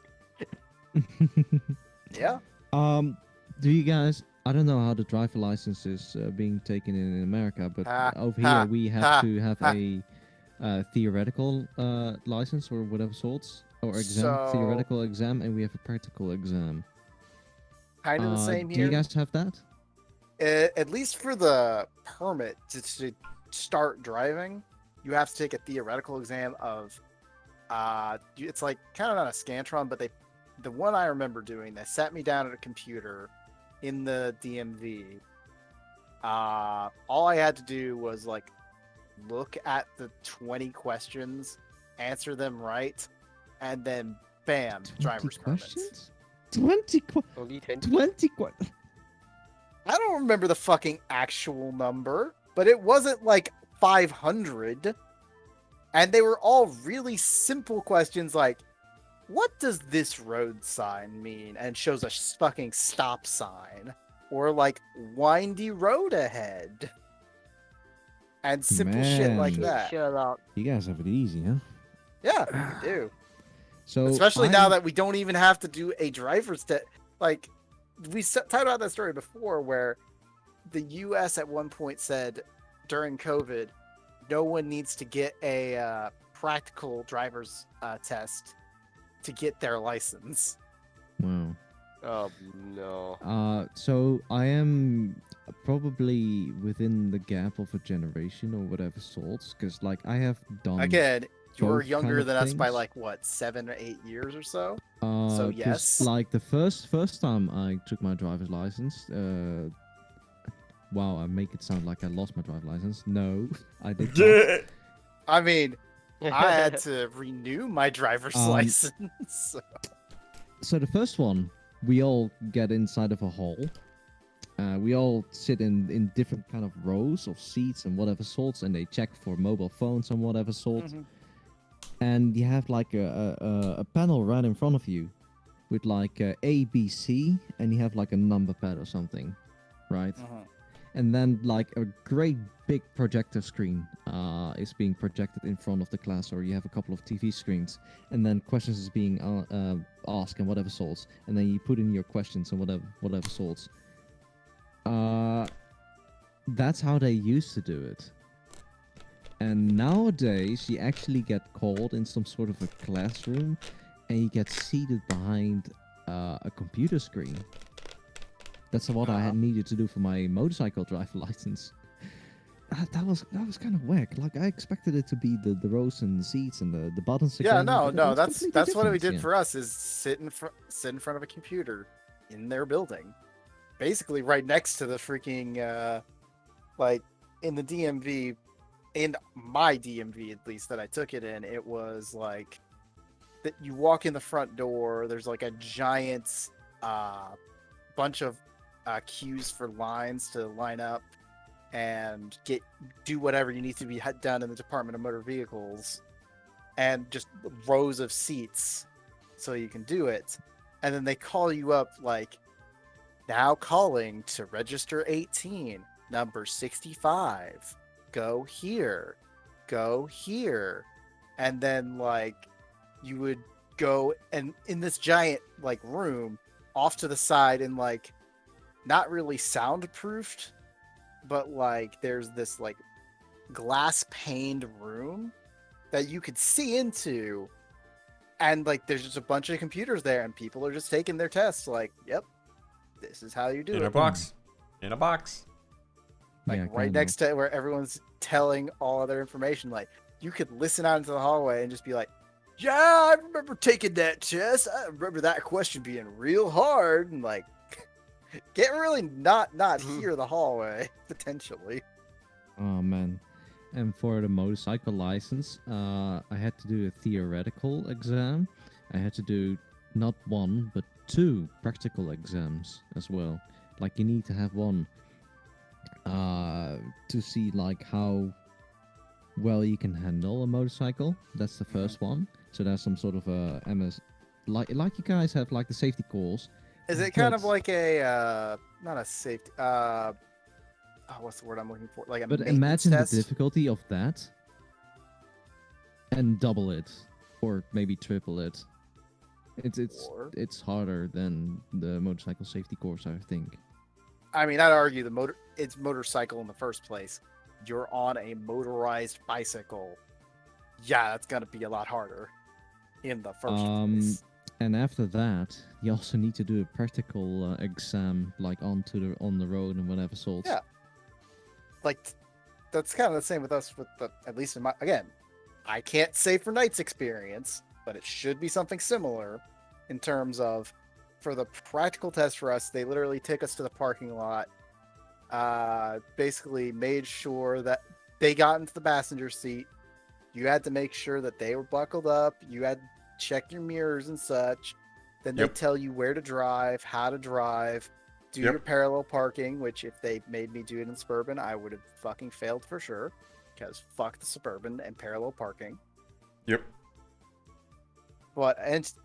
Yeah. Do you guys? I don't know how the driver license is being taken in America, but over here we have to have a theoretical license or whatever sorts or exam, So- theoretical exam, and we have a practical exam. Kind of the same Do here. you guys have that? At least for the permit to start driving, you have to take a theoretical exam of it's like kind of not a Scantron, but the one I remember doing, they sat me down at a computer in the DMV. All I had to do was like look at the 20 questions, answer them right, and then bam, 20 driver's permits. questions? 20 Only 20. 20 I don't remember the fucking actual number, but it wasn't like 500. And they were all really simple questions like, what does this road sign mean? And shows a fucking stop sign. Or like, windy road ahead. And simple shit like Man. that. Sherlock. You guys have it easy, huh? Yeah, we do. So Especially now I'm- that we don't even have to do a driver's test. Like, we talked about that story before where the US at one point said during COVID, no one needs to get a practical driver's test to get their license. Wow. Oh no. So I am probably within the gap of a generation or whatever sorts, because like I have done Again, You're both younger kind of than us by things. like what, 7 or 8 years or so? Just yes. like the first time I took my driver's license, wow, I make it sound like I lost my driver's license. No, I did not. I mean, I had to renew my driver's license. So the first one, we all get inside of a hall. We all sit in different kind of rows of seats and whatever sorts, and they check for mobile phones and whatever sorts. And you have like a panel right in front of you with like A, B, C, and you have like a number pad or something, right? And then like a great big projector screen is being projected in front of the class, or you have a couple of TV screens, and then questions is being asked and whatever sorts, and then you put in your questions and whatever sorts. That's how they used to do it. And nowadays, you actually get called in some sort of a classroom, and you get seated behind a computer screen. That's what I had needed to do for my motorcycle driver license. That was kind of whack. Like I expected it to be the rows and the seats and the buttons. Yeah, again, no, but no, it's that's completely what we different, did for us is sit in front of a computer in their building, basically right next to the freaking like in the DMV, in my DMV at least that I took it in, it was like that you walk in the front door, there's like a giant bunch of queues for lines to line up and do whatever you need to be done in the Department of Motor Vehicles, and just rows of seats so you can do it. And then they call you up like, now calling to register 18, number 65, go here, and then like you would go and in this giant like room off to the side, and like not really soundproofed, but like there's this like glass paned room that you could see into, and like there's just a bunch of computers there, and people are just taking their tests like, yep, this is how you do In it. a box. Like Yeah, right kind next to where everyone's telling all of their information. Like you could listen out into the hallway and just be like, yeah, I remember taking that test. I remember that question being real hard, and like get really not hear the hallway potentially. Oh man. And for the motorcycle license, I had to do a theoretical exam. I had to do not one, but 2 practical exams as well. Like you need to have one to see like how well you can handle a motorcycle. That's the first one. So there's some sort of a MS, like you guys have like the safety course. Is it kind of But- like a not a safety what's the word I'm looking for? Like a But maintenance imagine test? the difficulty of that and double it, or maybe triple it. Or- It's harder than the motorcycle safety course, I think. I mean, I'd argue it's motorcycle in the first place. You're on a motorized bicycle. Yeah, that's gonna be a lot harder in the first place. And after that, you also need to do a practical exam, like on the road and whatever sorts. Yeah. Like that's kind of the same with us with at least in my, again, I can't say for Knight's experience, but it should be something similar in terms of for the practical test for us, they literally took us to the parking lot, basically made sure that they got into the passenger seat. You had to make sure that they were buckled up. You had to check your mirrors and such. Then they tell you where to drive, how to drive, do your parallel parking, which if they made me do it in Suburban, I would have fucking failed for sure. Because fuck the Suburban and parallel parking. Yep. But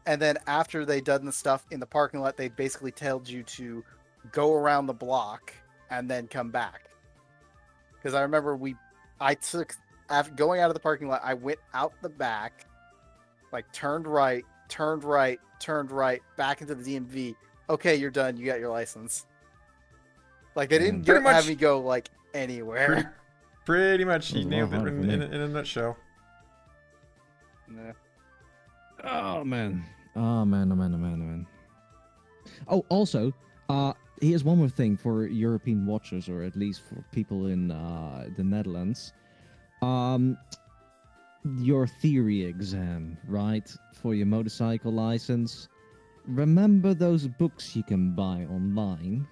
and then after they done the stuff in the parking lot, they basically told you to go around the block and then come back. Because I remember after going out of the parking lot, I went out the back, like turned right, back into the DMV. Okay, you're done. You got your license. Like they didn't Pretty much- have me go like anywhere. Pretty much, you Oh, nailed it wow, in a nutshell. Nah. Oh man. Oh man. Oh, also, here's one more thing for European watchers, or at least for people in the Netherlands. your theory exam, right, for your motorcycle license, remember those books you can buy online?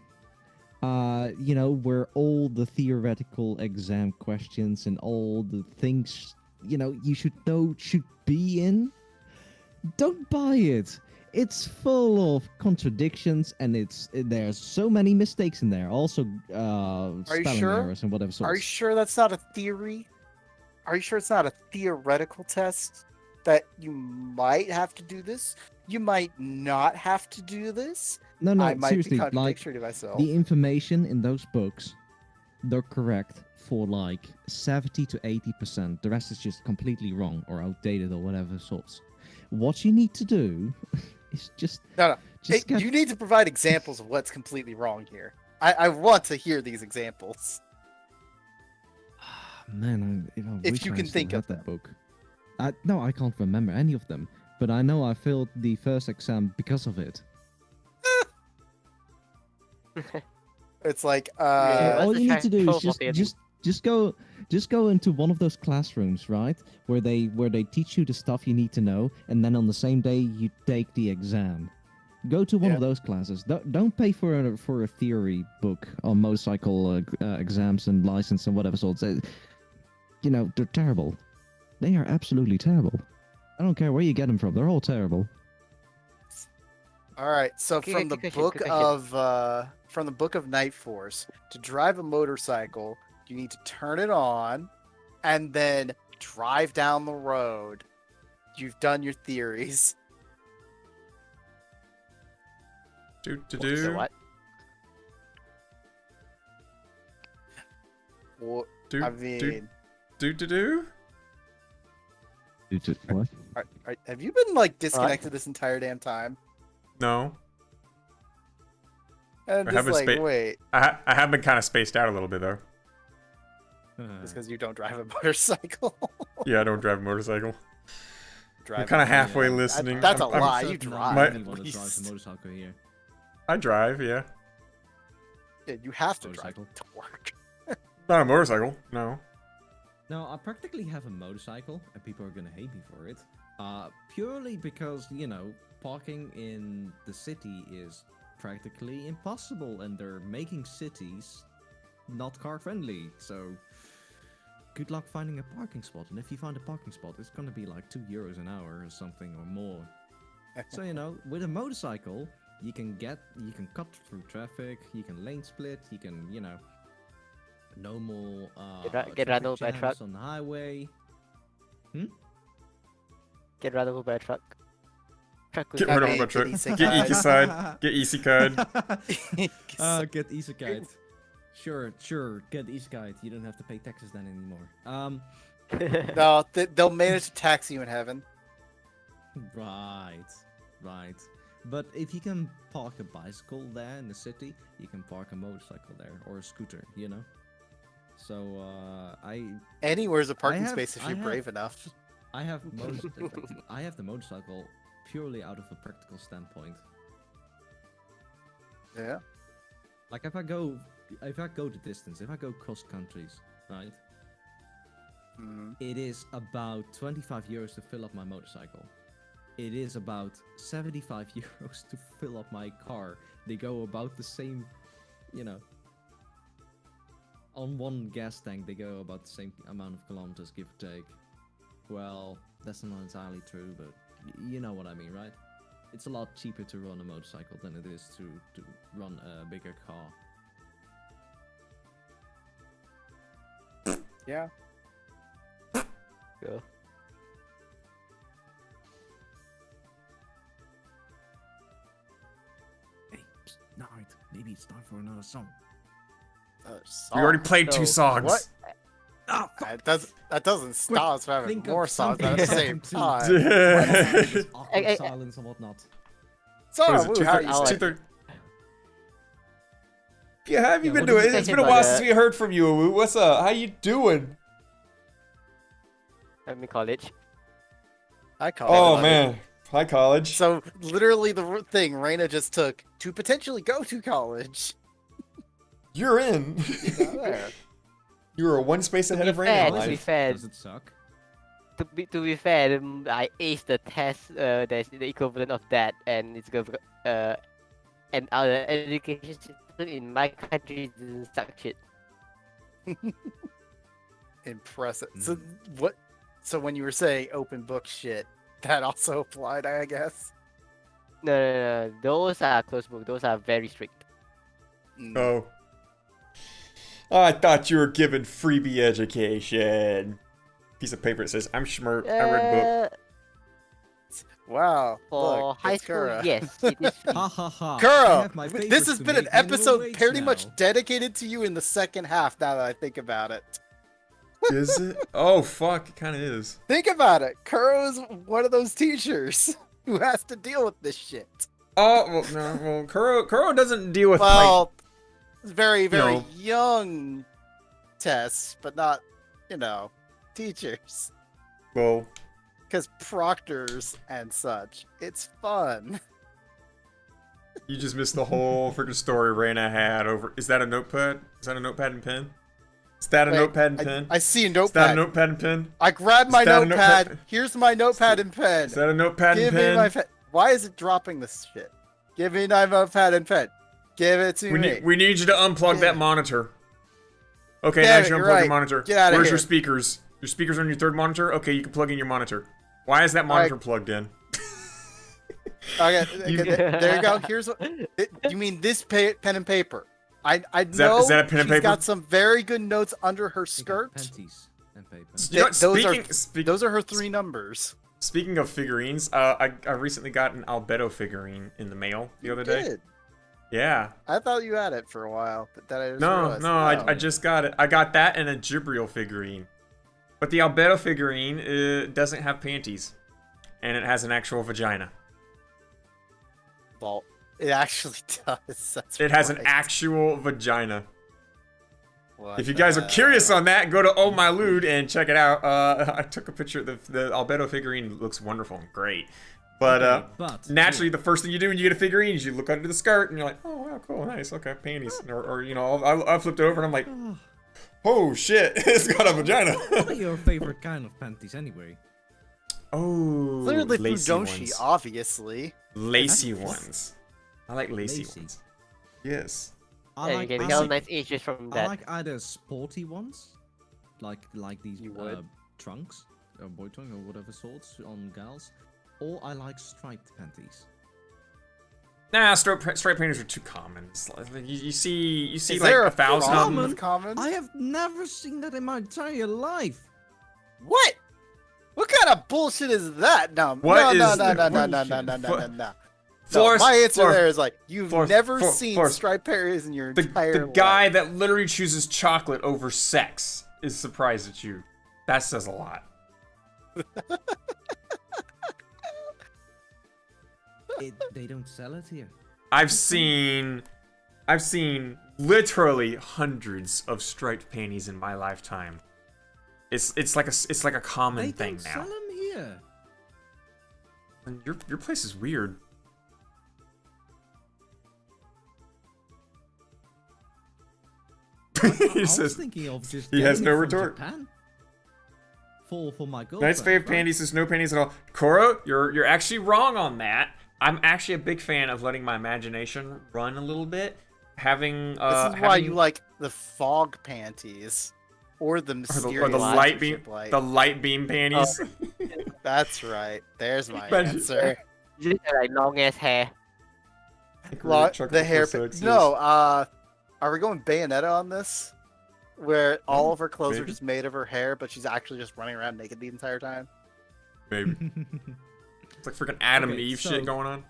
You know, where all the theoretical exam questions and all the things, you know, you should know should be in? Don't buy it. It's full of contradictions and there's so many mistakes in there. Also, spelling sure? errors and whatever sorts. Are you sure that's not a theory? Are you sure it's not a theoretical test? That you might have to do this? You might not have to do this? No, I might seriously, be like, contradictory to myself. the information in those books, they're correct for like 70 to 80%. The rest is just completely wrong or outdated or whatever sorts. What you need to do is just No. just get You need to provide examples of what's completely wrong here. I want to hear these examples. Man, I If wish you I can still think had of that them. book. No, I can't remember any of them, but I know I failed the first exam because of it. It's like, Yeah, All what's you the need to do is chance of just go into one of those classrooms, right, where they teach you the stuff you need to know, and then on the same day you take the exam. Go to one of those classes. Don't pay for a theory book on motorcycle exams and license and whatever sorts. You know, they're terrible. They are absolutely terrible. I don't care where you get them from. They're all terrible. all right. So Okay, from the good question, book good question. from the book of Night Force, to drive a motorcycle, you need to turn it on, and then drive down the road. You've done your theories. Do do So do. what? Well, Do I do mean, do do do. What? have you been like disconnected this entire damn time? No, And I just haven't like, wait, I have been kind of spaced out a little bit though. it's because you don't drive a motorcycle. Yeah, I don't drive a motorcycle. Drive I'm kind of a- halfway yeah. listening. That's a I'm- lie. certain You that drive, My- anyone that drives please. a motorcycle here. I drive, yeah. Yeah, you have to drive Motorcycle. to work. Not a motorcycle, no. No, I practically have a motorcycle, and people are gonna hate me for it. Purely because, you know, parking in the city is practically impossible, and they're making cities not car friendly. So, good luck finding a parking spot. And if you find a parking spot, it's gonna be like €2 an hour or something or more. So, you know, with a motorcycle, you can cut through traffic, you can lane split, you can, you know, no more Get run traffic over by a jams truck. on the highway. Get run over by a truck. Truck goes Get back. rid of Hey, my truck. get easy Get card. easy side. Get easy card. Get easy guide. Sure, get easy guide. You don't have to pay taxes then anymore. No, they'll manage to tax you in heaven. Right. But if you can park a bicycle there in the city, you can park a motorcycle there or a scooter, you know. So Anywhere's a parking have- space if I you're have- brave enough. I have I have the motorcycle purely out of a practical standpoint. Yeah. Like if I go the distance, if I go cross countries, right? Mhm. It is about €25 to fill up my motorcycle. It is about €75 to fill up my car. They go about the same, you know. On one gas tank, they go about the same amount of kilometers, give or take. Well, that's not entirely true, but you know what I mean, right? It's a lot cheaper to run a motorcycle than it is to run a bigger car. Yeah. Go. Hey, no, maybe it's time for another song. We already played two So, songs. what? Oh, That doesn't stop us from having think of more songs at the same something time. This awkward Hey, hey, silence and whatnot. So, What is it, Woo, how are you? 2:30? It's I'll- 2:30. Yeah, how have you Yeah, been what did doing? you It's say been a about while the- since we heard from you, Woo. What's up? How you doing? I'm in college. I call Oh it. man, hi college. So literally the thing Raina just took to potentially go to college. You're in. Not there. You were one space ahead of fair, Rain to be Life. fair, Does it suck? to be fair, I aced the test. There's the equivalent of that, and it's good. And our education system in my country doesn't suck shit. Impressive. So what? So when you were saying open book shit, that also applied, I guess. No. Those are closed book. Those are very strict. Oh. I thought you were given freebie education. Piece of paper that says, I'm schmert, I read book. Wow. For look, high it's school, Kura. yes, it is. Ha ha ha. I Kuro, have my this papers has to been an make minimum episode wage pretty now. much dedicated to you in the second half. Now that I think about it, Is it? Oh, fuck, it kind of is. think about it. Kuro's one of those teachers who has to deal with this shit. Oh, well, no, well, Kuro doesn't deal with, Well, very know. young tests, but not, teachers. well, Because proctors and such, it's fun. you just missed the whole freaking story Raina had over. Is that a notepad? Is that a notepad and pen? Is that a Wait, notepad and pen? I see a Is that a notepad. notepad and pen? I grabbed my Is that a notepad. notepad? Here's my notepad and pen. Is that a notepad Give and me pen? my pen. Why is it dropping this shit? Give me my notepad and pen. Give it to me. We need you to unplug Yeah. that monitor. Okay, Damn now it, you you're unplug right. your monitor. Get outta Where's here. your speakers? Your speakers on your third monitor? Okay, you can plug in your monitor. Why is that monitor plugged in? Okay, there you go. Here's what. You mean this pen and paper? I that- know is that a pen and she's paper? got some very good notes under her I got skirt. panties and paper. You know, Those are her 3 numbers. Speaking of figurines, I recently got an Albedo figurine in the mail the other day. Did. Yeah. I thought you had it for a while, but then I just No, realized. no, I just got it. I got that and a Gibriel figurine. But the Albedo figurine doesn't have panties. And it has an actual vagina. Well, it actually does. That's It has an right. actual vagina. What If you guys are the- curious on that, go to Oh My Lude and check it out. I took a picture. The Albedo figurine looks wonderful and great. But Okay, but naturally, the first thing you do when you get a figurine is you look under the skirt and you're like, oh wow, cool, nice, okay, panties. Or I flipped it over and I'm like, oh shit, it's got a vagina. what are your favorite kind of panties anyway? Oh, Clearly lacy Fujonshi, ones. obviously. Lacy ones. I like lacy Lacy. ones. Yes. I Yeah, like you can I tell like- nice ages from I that. like either sporty ones, like these You would? trunks, or boy trunk or whatever sorts on gals, or I like striped panties. Nah, stripe panties are too common. It's like, you see Is like there 1,000 of problem them. with common? I have never seen that in my entire life. What? What kind of bullshit is that? No, What no, is no, the no, no, no, bullshit? no, no, no, no, no. Flores, My answer Flores, there is like you've Flores, never Flores, seen Flores. striped panties in your The entire guy life. that literally chooses chocolate over sex is surprised at you. That says a lot. They don't sell it here. I've seen literally hundreds of striped panties in my lifetime. It's like a common They thing don't now. sell them here. And your place is weird. I he was says, thinking of just he has getting no it from retort. Japan. For my girlfriend. nice fave right? panties is no panties at all. Koro, you're actually wrong on that. I'm actually a big fan of letting my imagination run a little bit. Having This is why having- you like the fog panties or the mysterious or the light beam censorship light. the light beam panties. That's right. There's my But- answer. You just have, like long ass hair. The hair. No. Are we going Bayonetta on this? Where all of her clothes are maybe. just made of her hair, but she's actually just running around naked the entire time. Maybe. It's like freaking Adam Okay, and Eve so- shit going on.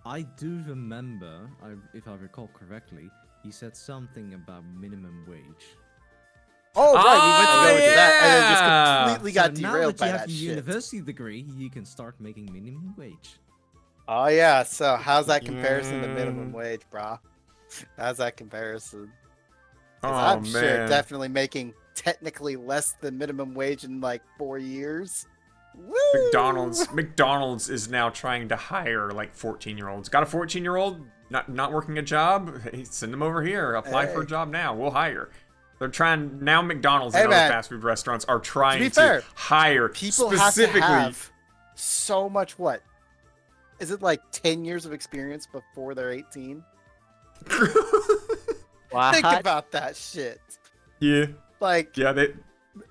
I do remember, if I recall correctly, he said something about minimum wage. Oh right, we went to go into that, and then yeah! just completely got so now derailed that by you have that a shit. university degree, you can start making minimum wage. Oh yeah, so how's that comparison to minimum Mm. wage, brah? How's that comparison? 'Cause Oh I'm sure man. definitely making technically less than minimum wage in like 4 years. Woo! McDonald's is now trying to hire like 14-year-olds. Got a 14-year-old not working a job? Hey, send them over here. Apply for a Hey. job now. We'll hire. They're trying now. McDonald's Hey, and other man. fast food restaurants are trying be to fair, hire People have to specifically. have so much. What is it like? 10 years of experience before they're 18. What? Think about that shit. Yeah, Like, yeah.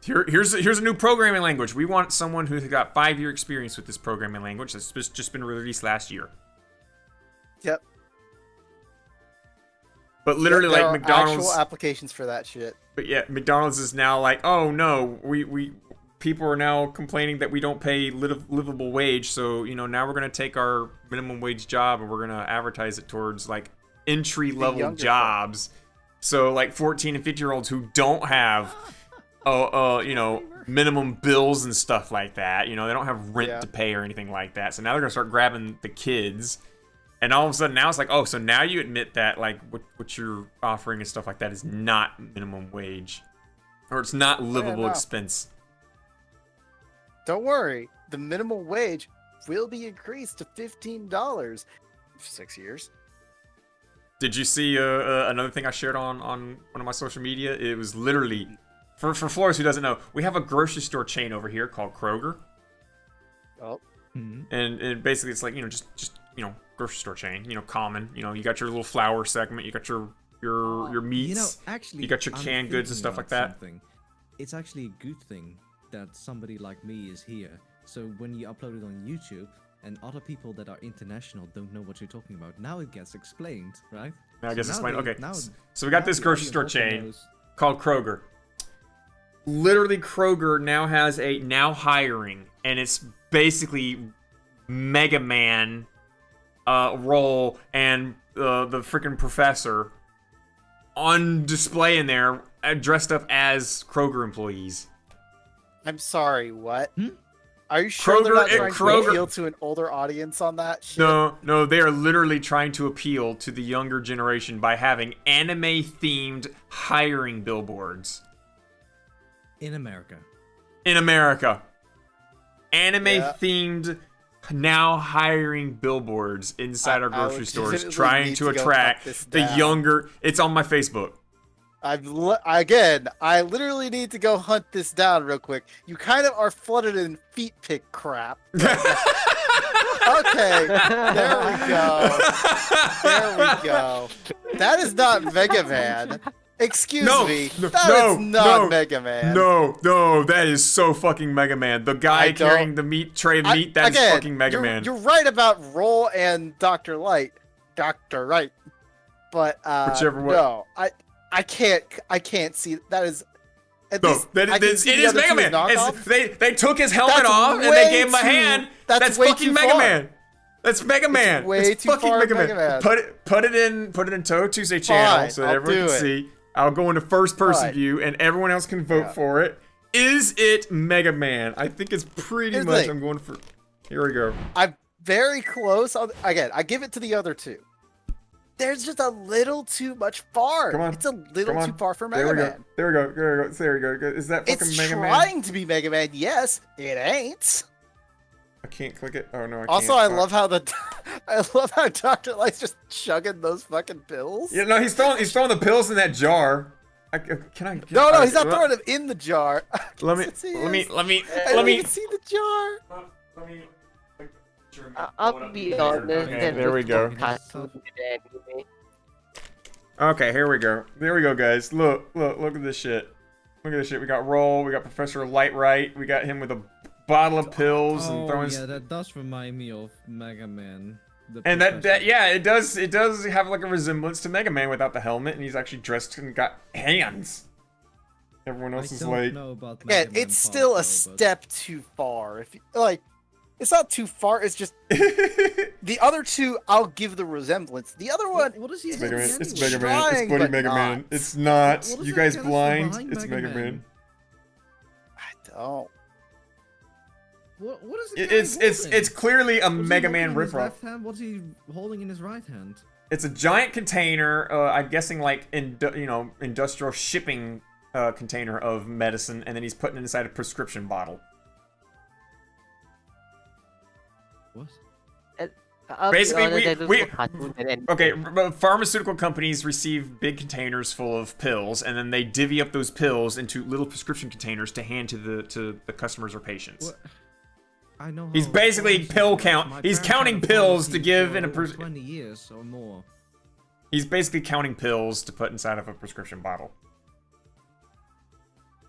Here's a new programming language. We want someone who's got 5-year experience with this programming language that's just been released last year. yep. But literally, there like are McDonald's. actual applications for that shit. But yeah, McDonald's is now like, oh no, we people are now complaining that we don't pay livable wage. So now we're gonna take our minimum wage job and we're gonna advertise it towards like entry level younger jobs. So like 14 and 15-year-olds who don't have, minimum bills and stuff like that. They don't have rent to pay or anything like that. So now they're gonna start grabbing the kids. And all of a sudden now it's like, oh, so now you admit that like what you're offering and stuff like that is not minimum wage, or it's not livable no. expense. Don't worry, the minimum wage will be increased to $15 for 6 years. Did you see another thing I shared on one of my social media? It was literally for Flores who doesn't know, we have a grocery store chain over here called Kroger, Oh, and basically it's like just grocery store chain, common. You got your little flour segment, you got your meats, actually, you got your I'm canned goods and thinking stuff like about that. something. It's actually a good thing that somebody like me is here. So when you upload it on YouTube and other people that are international don't know what you're talking about, now it gets explained, right? Now I guess explain. they- Okay, now- so we got now this the grocery audience store also chain knows- called Kroger. Literally, Kroger now has a now hiring, and it's basically Mega Man role and the freaking professor on display in there, dressed up as Kroger employees. I'm sorry, what? Hmm? Are you sure they're not trying Kroger- to appeal to an older audience on that shit? No, they are literally trying to appeal to the younger generation by having anime-themed hiring billboards. in America. In America. Anime-themed now hiring billboards inside our I grocery stores, legitimately trying need to to go attract hunt this the down. younger. It's on my Facebook. I literally need to go hunt this down real quick. You kind of are flooded in feet pic crap. Okay, there we go. There we go. That is not Mega Man. Excuse me. That is not Mega Man. No, that is so fucking Mega Man. The guy carrying the tray of meat, that is fucking Mega Man. You're right about Roll and Dr. Light. Dr. Right. But Whichever one. no, I can't see that is at No, least I can it see the is other Mega two as Man. knockoffs. They took his helmet That's off and they way gave him a too- hand. that's That's way fucking too Mega far. Man. That's Mega Man. way It's too fucking far, Mega Mega Man. Man. Put it in Touhou Tuesday channel Fine, so I'll everyone do can it. see. I'll go into first person Fine. view and everyone else can vote Yeah. for it. Is it Mega Man? I think it's pretty Here's the much. thing. I'm going for. Here we go. I'm very close. Again, I give it to the other two. There's just a little too much far. Come on. It's a little Come on. too far for There Mega we go. Man. There we go. There we go. Is that fucking It's Mega Man? trying to be Mega Man. Yes, it ain't. I can't click it. Oh no, I can't. Also, I Fuck. love how I love how Dr. Light's just chugging those fucking pills. Yeah, no, he's throwing the pills in that jar. Can I? No, he's not throwing them in the jar. Let me. Yes, he Let me. is. Let me. I Let don't me. even see the jar. Let me. I'll be honest. Okay, there we go. Cartoon and anime. Okay, here we go. There we go, guys. Look at this shit. Look at this shit. We got Roll. We got Professor Lightright. We got him with a bottle of pills and Oh, throwing. yeah, that does remind me of Mega Man. the And that professor. yeah, it does have like a resemblance to Mega Man without the helmet, and he's actually dressed and got hands. Everyone I else is don't like, know about Yeah, Mega Man it's still a part, though, but- step too far. If you, like, it's not too far. It's just the other two. I'll give the resemblance. The other one, What is he It's Mega Man. doing It's anyway? Mega Man. It's Trying, Buddy but Mega Man. not. It's not. What is You that guys canister blind? behind It's Mega Man. I don't. What is the It's clearly a What is he Mega holding Man in his ripoff. left hand? What's he holding in his right hand? It's a giant container. I'm guessing like industrial shipping container of medicine, and then he's putting it inside a prescription bottle. What? I'll be Basically, honest, I look we- for cartoons and Okay, but pharmaceutical companies receive big containers full of pills, and then they divvy up those pills into little prescription containers to hand to the customers or patients. What? I know. He's how basically pharmacy pill works. count. My He's parents counting had a pills to policy give for in a over pres- 20 years or more. He's basically counting pills to put inside of a prescription bottle.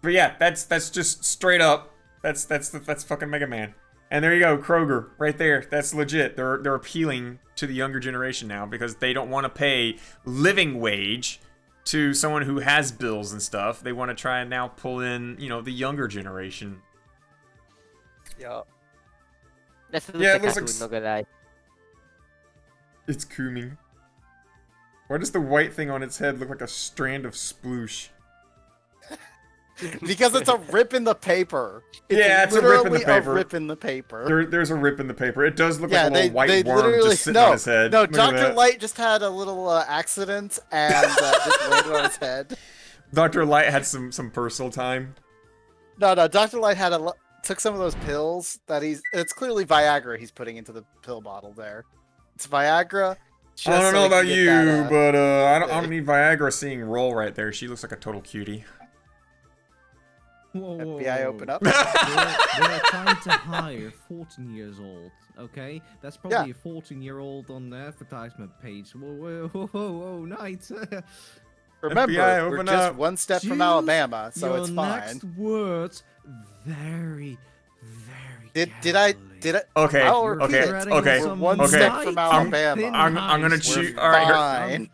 But yeah, that's just straight up. That's fucking Mega Man. And there you go, Kroger, right there. That's legit. They're appealing to the younger generation now because they don't want to pay living wage to someone who has bills and stuff. They want to try and now pull in, you know, the younger generation. Yeah. that's Yeah, it a looks cartoon, like not gonna lie. It's Kooming. Why does the white thing on its head look like a strand of sploosh? Because it's a rip in the paper. Yeah, it's a rip in the literally paper. A rip in the paper. There's a rip in the paper. It does look Yeah, like a little white they worm literally just sitting on his head. No, Look at Dr. that. Light just had a little accident and just landed on his head. Dr. Light had some personal time. No, Dr. Light had took some of those pills that it's clearly Viagra he's putting into the pill bottle there. It's Viagra. just I don't so know he can about get you, that, but I don't thing. need Viagra seeing Roll right there. She looks like a total cutie. Whoa, whoa, FBI whoa. open up. They're trying to hire 14 years old, okay? That's probably a 14-year-old on the advertisement page. Whoa, whoa, whoa, whoa, night. Remember, FBI, we're open just up. one step from Choose Alabama, so your it's fine. next words very, very Did I? Okay, I'll repeat okay, it. okay, We're one okay. step from Alabama. I'm gonna We're choose. All right, here, Fine.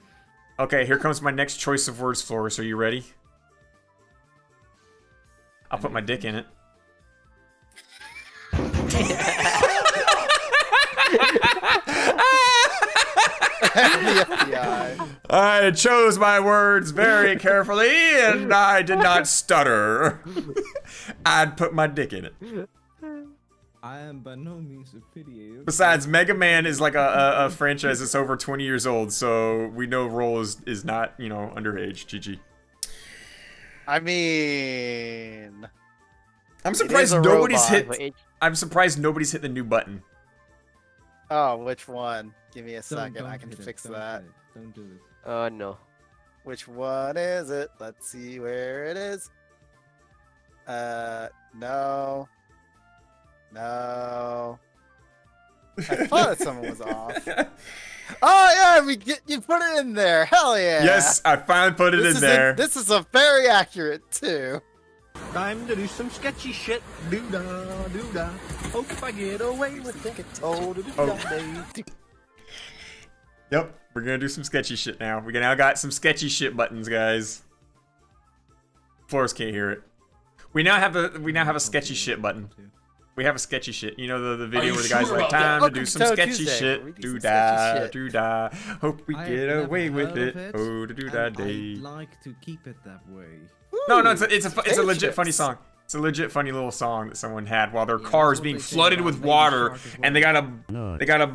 okay. Here comes my next choice of words, Flores. Are you ready? I'll put my dick in it. The FBI. I chose my words very carefully, and I did not stutter. I'd put my dick in it. I am by no means affiliated. Besides, Mega Man is like a franchise that's over 20 years old, so we know Roll is not, you know, underage. GG. I mean, I'm surprised a nobody's robot. hit. I'm surprised nobody's hit the new button. oh, which one? Give me a Don't- second. don't I can hit it, fix don't that. hit it, Don't do it. Oh no. Which one is it? Let's see where it is. No. No. I thought someone was off. Oh yeah, you put it in there. Hell yeah. Yes, I finally put it This in is there. this is a very accurate too. Time to do some sketchy shit. Doo-dah, doo-dah. Hope I get away with it. Oh, doo-dah, Yep, we're gonna do some sketchy shit now. We now got some sketchy shit buttons, guys. Flores can't hear it. We now have a sketchy shit button. We have a sketchy shit. You know the video you where the guy's sure like, about that? time to Welcome do to some Toad sketchy Tuesday, where we shit. do some Do sketchy da, shit. do da. Hope we I have get never away with heard it. of it, Oh, to do da and day. I'd like to keep it that way. No, it's a legit spaceships. funny song. It's a legit funny little song that someone had while their Yeah, car that's is what being they say flooded about with Baby water, Shark as and they well. got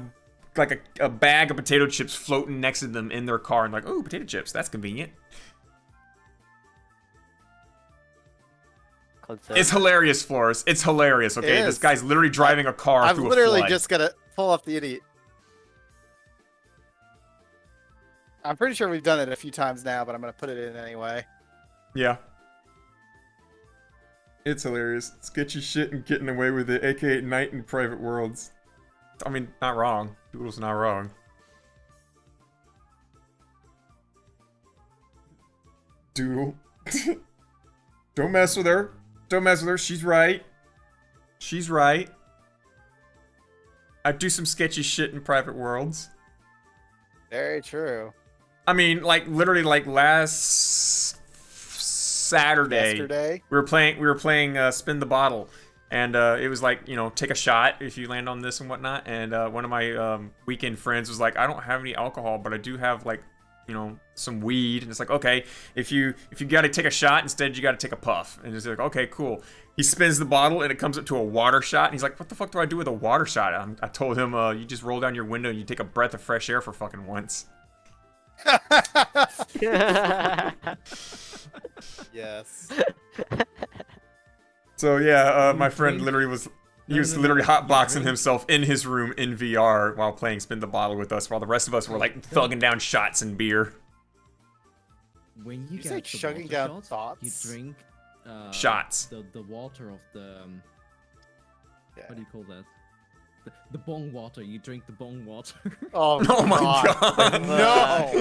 a bag of potato chips floating next to them in their car, and like, oh, potato chips, that's convenient. It's hilarious, Flores. It's hilarious. Okay, It this is. guy's literally driving a car I'm through a literally flood. just gonna pull up the idiot. I'm pretty sure we've done it a few times now, but I'm gonna put it in anyway. Yeah. It's hilarious. Sketchy shit and getting away with it, aka Night in Private Worlds. I mean, not wrong. Doodle's not wrong. Doodle. Don't mess with her. Don't mess with her. She's right. She's right. I do some sketchy shit in Private Worlds. Very true. I mean, like literally, like last Saturday, Yesterday. we were playing Spin the Bottle, and it was like, you know, take a shot if you land on this and whatnot. And one of my weekend friends was like, I don't have any alcohol, but I do have like, you know, some weed. And it's like, okay, if you got to take a shot, instead you got to take a puff. And it's like, okay, cool. He spins the bottle and it comes up to a water shot. And he's like, what the fuck do I do with a water shot? I told him, you just roll down your window and you take a breath of fresh air for fucking once. Yes. So yeah, my friend literally was He was literally hotboxing himself in his room in VR while playing Spin the Bottle with us, while the rest of us were like thugging down shots and beer. When you say get the chugging water down shot, thoughts? you drink Shots. The water of the Yeah. what do you call that? The bong water. You drink the bong water. Oh, Oh my god! No!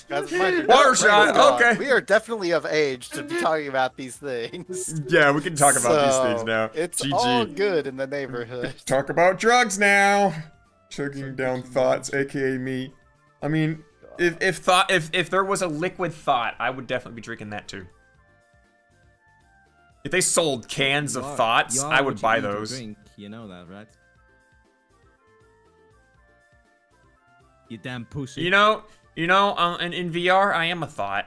Guys, mind you, Water no, shot, praise God. okay. We are definitely of age to be talking about these things. Yeah, we can talk about these things So, now. It's GG. all good in the neighborhood. Talk about drugs now. Chugging down thoughts, aka me. I mean, if there was a liquid thought, I would definitely be drinking that too. If they sold cans of thoughts, I would buy those. Drink. You know that, right? You damn pussy. You know, in VR, I am a thought.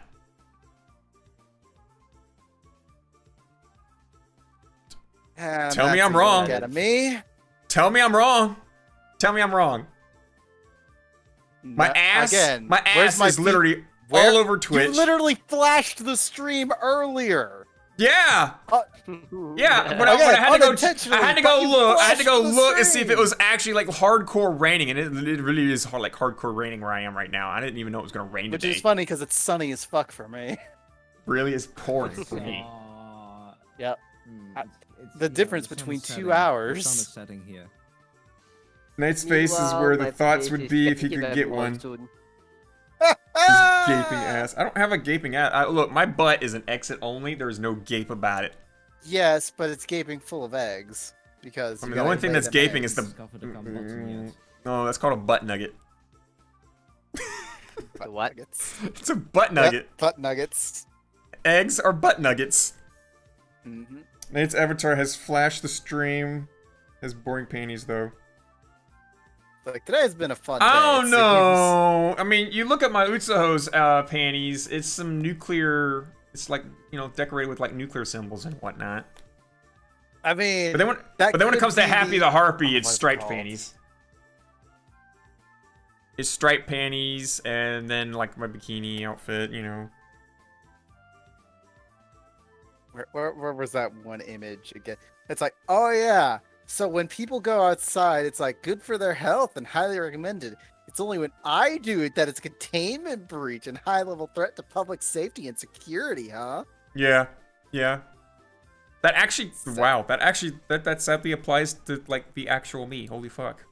And Tell me that's I'm a wrong. look at me. Tell me I'm wrong. Tell me I'm wrong. My No, ass, again, my where's ass my is pe- literally where- all over Twitch. You literally flashed the stream earlier. Yeah. Yeah, when I Again, had to go, unintentionally, I had to but go you look. I had to go flashed the look and see if it stream. was actually like hardcore raining, and it really is like hardcore raining where I am right now. I didn't even know it was gonna rain Which today. is funny because it's sunny as fuck for me. Really is pouring for me. Yep. I- the difference between 2 hours- The sun is setting here. Night's face is where the thoughts would be if he could get one. His gaping ass. I don't have a gaping ass. Look, my butt is an exit only. There's no gape about it. Yes, but it's gaping full of eggs because. I you mean, the gotta only thing lay that's them gaping is eggs. the. Discover the bottom yet. No, that's called a butt nugget. Butt What? nuggets. It's a butt Yep, nugget. butt nuggets. Eggs are butt nuggets. Mm-hmm. Nate's avatar has flashed the stream. Has boring panties though. Like today has been a fun day. Oh It seems. no! I mean, you look at my Utsuho's panties. It's some nuclear. It's like, you know, decorated with like nuclear symbols and whatnot. I mean, But then when that it could comes to be Happy the Harpy, it's what striped called? panties. It's striped panties and then like my bikini outfit, you know. Where was that one image again? It's like, oh yeah. So when people go outside, it's like good for their health and highly recommended. It's only when I do it that it's a containment breach and high-level threat to public safety and security, huh? Yeah, yeah. That actually, So- wow. That sadly applies to like the actual me. Holy fuck.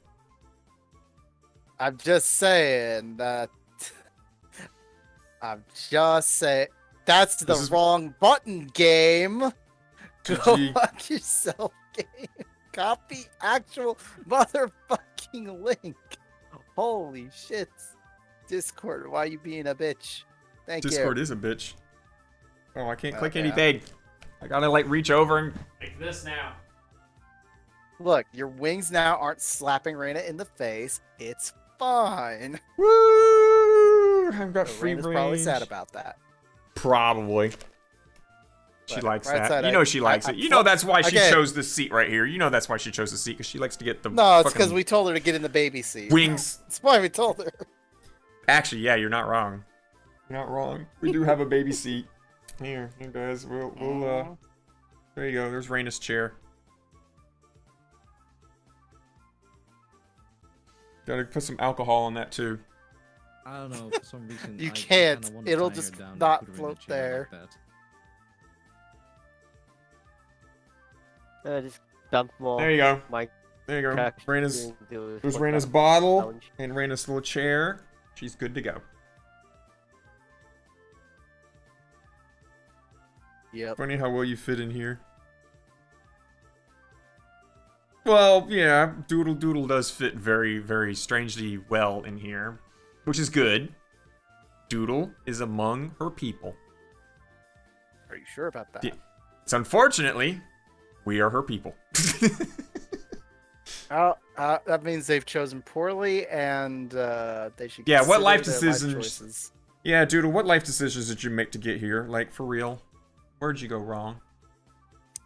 I'm just saying that. I'm just saying that's the This is- wrong button, game. Go GG. fuck yourself, game. Copy actual motherfucking link. Holy shit. Discord, why you being a bitch? Thank Discord you. is a bitch. Oh, I can't click Okay. anything. I gotta like reach over and like this now. Look, your wings now aren't slapping Reina in the face. It's fine. Woo! I've got free Reina's range. probably sad about that. Probably. She But likes right that. side, You know she likes I- it. You know that's why she Again- chose this seat right here. You know that's why she chose the seat, because she likes to get the No, it's because fucking we told her to get in the baby seat. wings. That's why we told her. Actually, yeah, you're not wrong. You're not wrong. We do have a baby seat. Here guys. We'll there you go. There's Raina's chair. Gotta put some alcohol on that too. I don't know, for some reason. You I can't. kinda wanna It'll tie her just down and not put her in a float chair like that. Just dump more. There you go. My There you go. cash Raina's into there's what Raina's the bottle lounge. and Raina's little chair. She's good to go. Yep. Funny how well you fit in here. Well, yeah, Doodle does fit very, very strangely well in here, which is good. Doodle is among her people. Are you sure about that? Yeah. It's unfortunately, we are her people. That means they've chosen poorly, and they should. Yeah, what consider life their decisions- choices. Yeah, Doodle, what life decisions did you make to get here? Like, for real? Where'd you go wrong?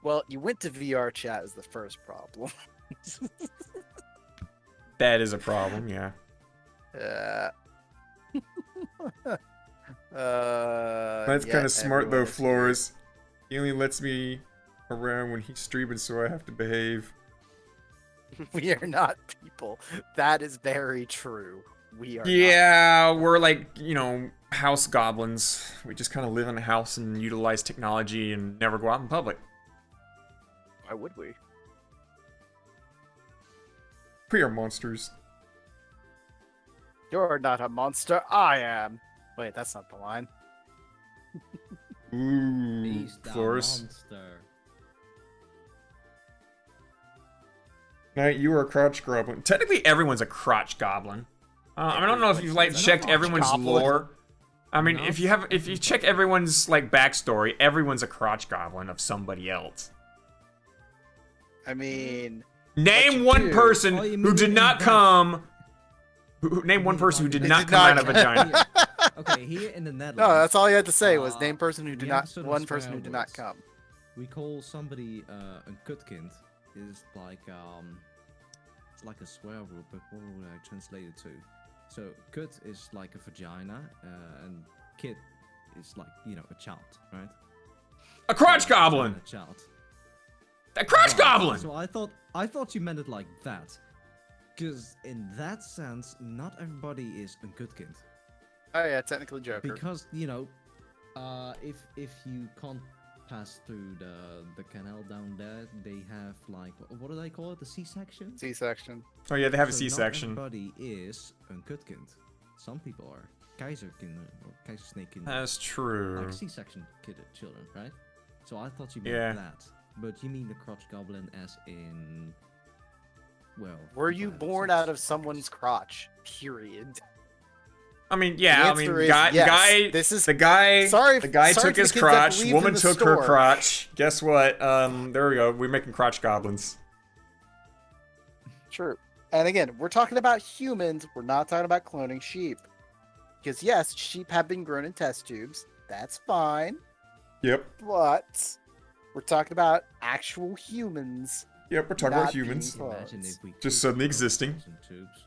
Well, you went to VR chat is the first problem. That is a problem, yeah. That's yeah, kind of smart though, everyone is here. Flores. He only lets me around when he's streaming, so I have to behave. We are not people. That is very true. We are. Yeah, we're like, you know, house goblins. We just kind of live in a house and utilize technology and never go out in public. Not. Why would we? We are monsters. You're not a monster. I am. Wait, that's not the line. Ooh, He's the Flores. monster. Knight, you are a crotch goblin. Technically, everyone's a crotch goblin. I don't know if you've like Everyone's a checked crotch everyone's goblin. lore. I mean, if you check everyone's like backstory, everyone's a crotch goblin of somebody else. I mean, Name you one do- person Oh, you who mean did in not that- come. Name one person who did not come out of a vagina. Okay, here in the Netherlands. no, that's all you had to say was name person who we did have not. certain One person who swear did not words. come. We call somebody a kutkind. Is like it's like a swear word, but what would I translate it to? So kut is like a vagina, and kid is like, you know, a child, right? A crotch A goblin. child. A crotch Right, goblin. So I thought you meant it like that, because in that sense, not everybody is a kutkind. Oh yeah, technically Joker. Because, you know, if you can't pass through the canal down there, they have like, what do they call it? The C-section? C-section. Oh yeah, they have a So C-section. Not everybody is a kutkind. Some people are Keizerkind or Keizersneekind. That's true. Like C-section children, right? So I thought you meant Yeah. that. But you mean the crotch goblin as in, well... Were people you having born sex. out of someone's crotch? Period. I mean, The yeah. I answer mean, is guy. yes. This is The guy. sorry. The guy sorry took for the his kids that crotch. believe in Woman the took her storm. crotch. Guess what? There we go. We're making crotch goblins. True. And again, we're talking about humans. We're not talking about cloning sheep. Because yes, sheep have been grown in test tubes. That's fine. Yep. But we're talking about actual humans. Yep. We're talking about Not humans. being Imagine if we Just could suddenly grow existing. girls in tubes.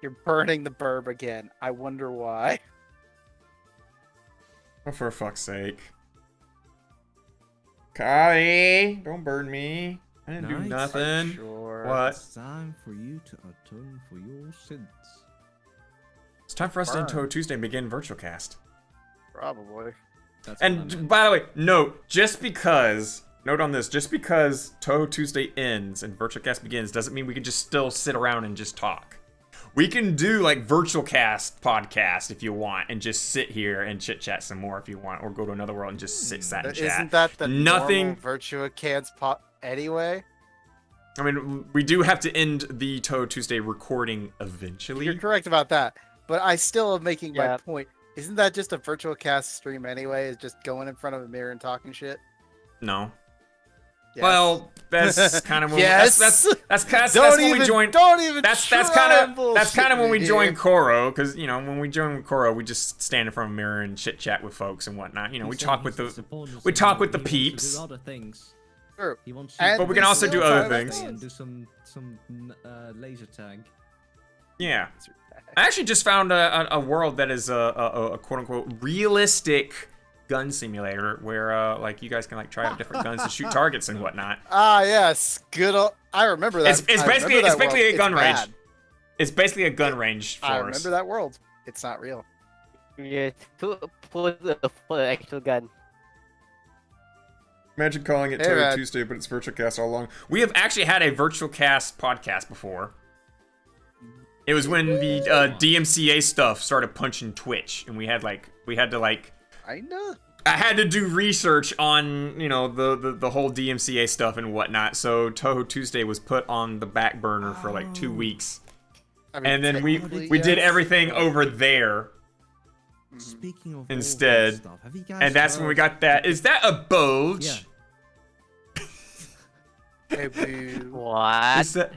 You're burning the burb again. I wonder why. Oh, for fuck's sake. Kai, don't burn me. I didn't do Nice. nothing. Sure. What? It's time for you to atone for your sins. It's time for us to Burn. end Touhou Tuesday and begin virtual cast. Probably. That's what I And meant. by the way, note, just because, note on this, just because Touhou Tuesday ends and virtual cast begins doesn't mean we can just still sit around and just talk. We can do like virtual cast podcast if you want and just sit here and chit chat some more if you want, or go to another world and just sit sat and chat. Isn't that the Nothing- normal Virtua Cans pot anyway? I mean, we do have to end the Touhou Tuesday recording eventually. You're correct about that. But I still am making my Yeah. point. Isn't that just a virtual cast stream anyway? Is just going in front of a mirror and talking shit? No. Yes. Well, that's kind of when Yes. that's don't when even we joined. Don't even. That's try kind and of that's kind of when we bullshit me joined here. Koro, because you know when we join Koro, we just stand in front of a mirror and chit chat with folks and whatnot. You know, we He's talk saying with he's the, disappointed we in talk you, with the he wants to do peeps. other things. True. He wants And you But we can also still do other talk about things. to things. do some laser tag. Yeah, I actually just found a world that is a quote unquote realistic gun simulator where like you guys can like try out different guns to shoot targets and whatnot. Ah, yes. Good old. I remember that. It's I basically remember it's that basically world. a gun It's range. bad. It's basically a gun range for I us. remember that world. It's not real. Yeah, to for the actual gun. Imagine calling it Hey, Touhou man. Tuesday, but it's virtual cast all along. We have actually had a virtual cast podcast before. It was when the DMCA stuff started punching Twitch, and we had to like Kinda. I had to do research on you know the whole DMCA stuff and whatnot. So Touhou Tuesday was put on the back burner for like 2 weeks, I mean, and then we technically, did yes, everything but- over there, Speaking of all Instead- that stuff, have you guys and that's when we heard- got that. Is that a bulge? Yeah. Hey, boo. What? Is that?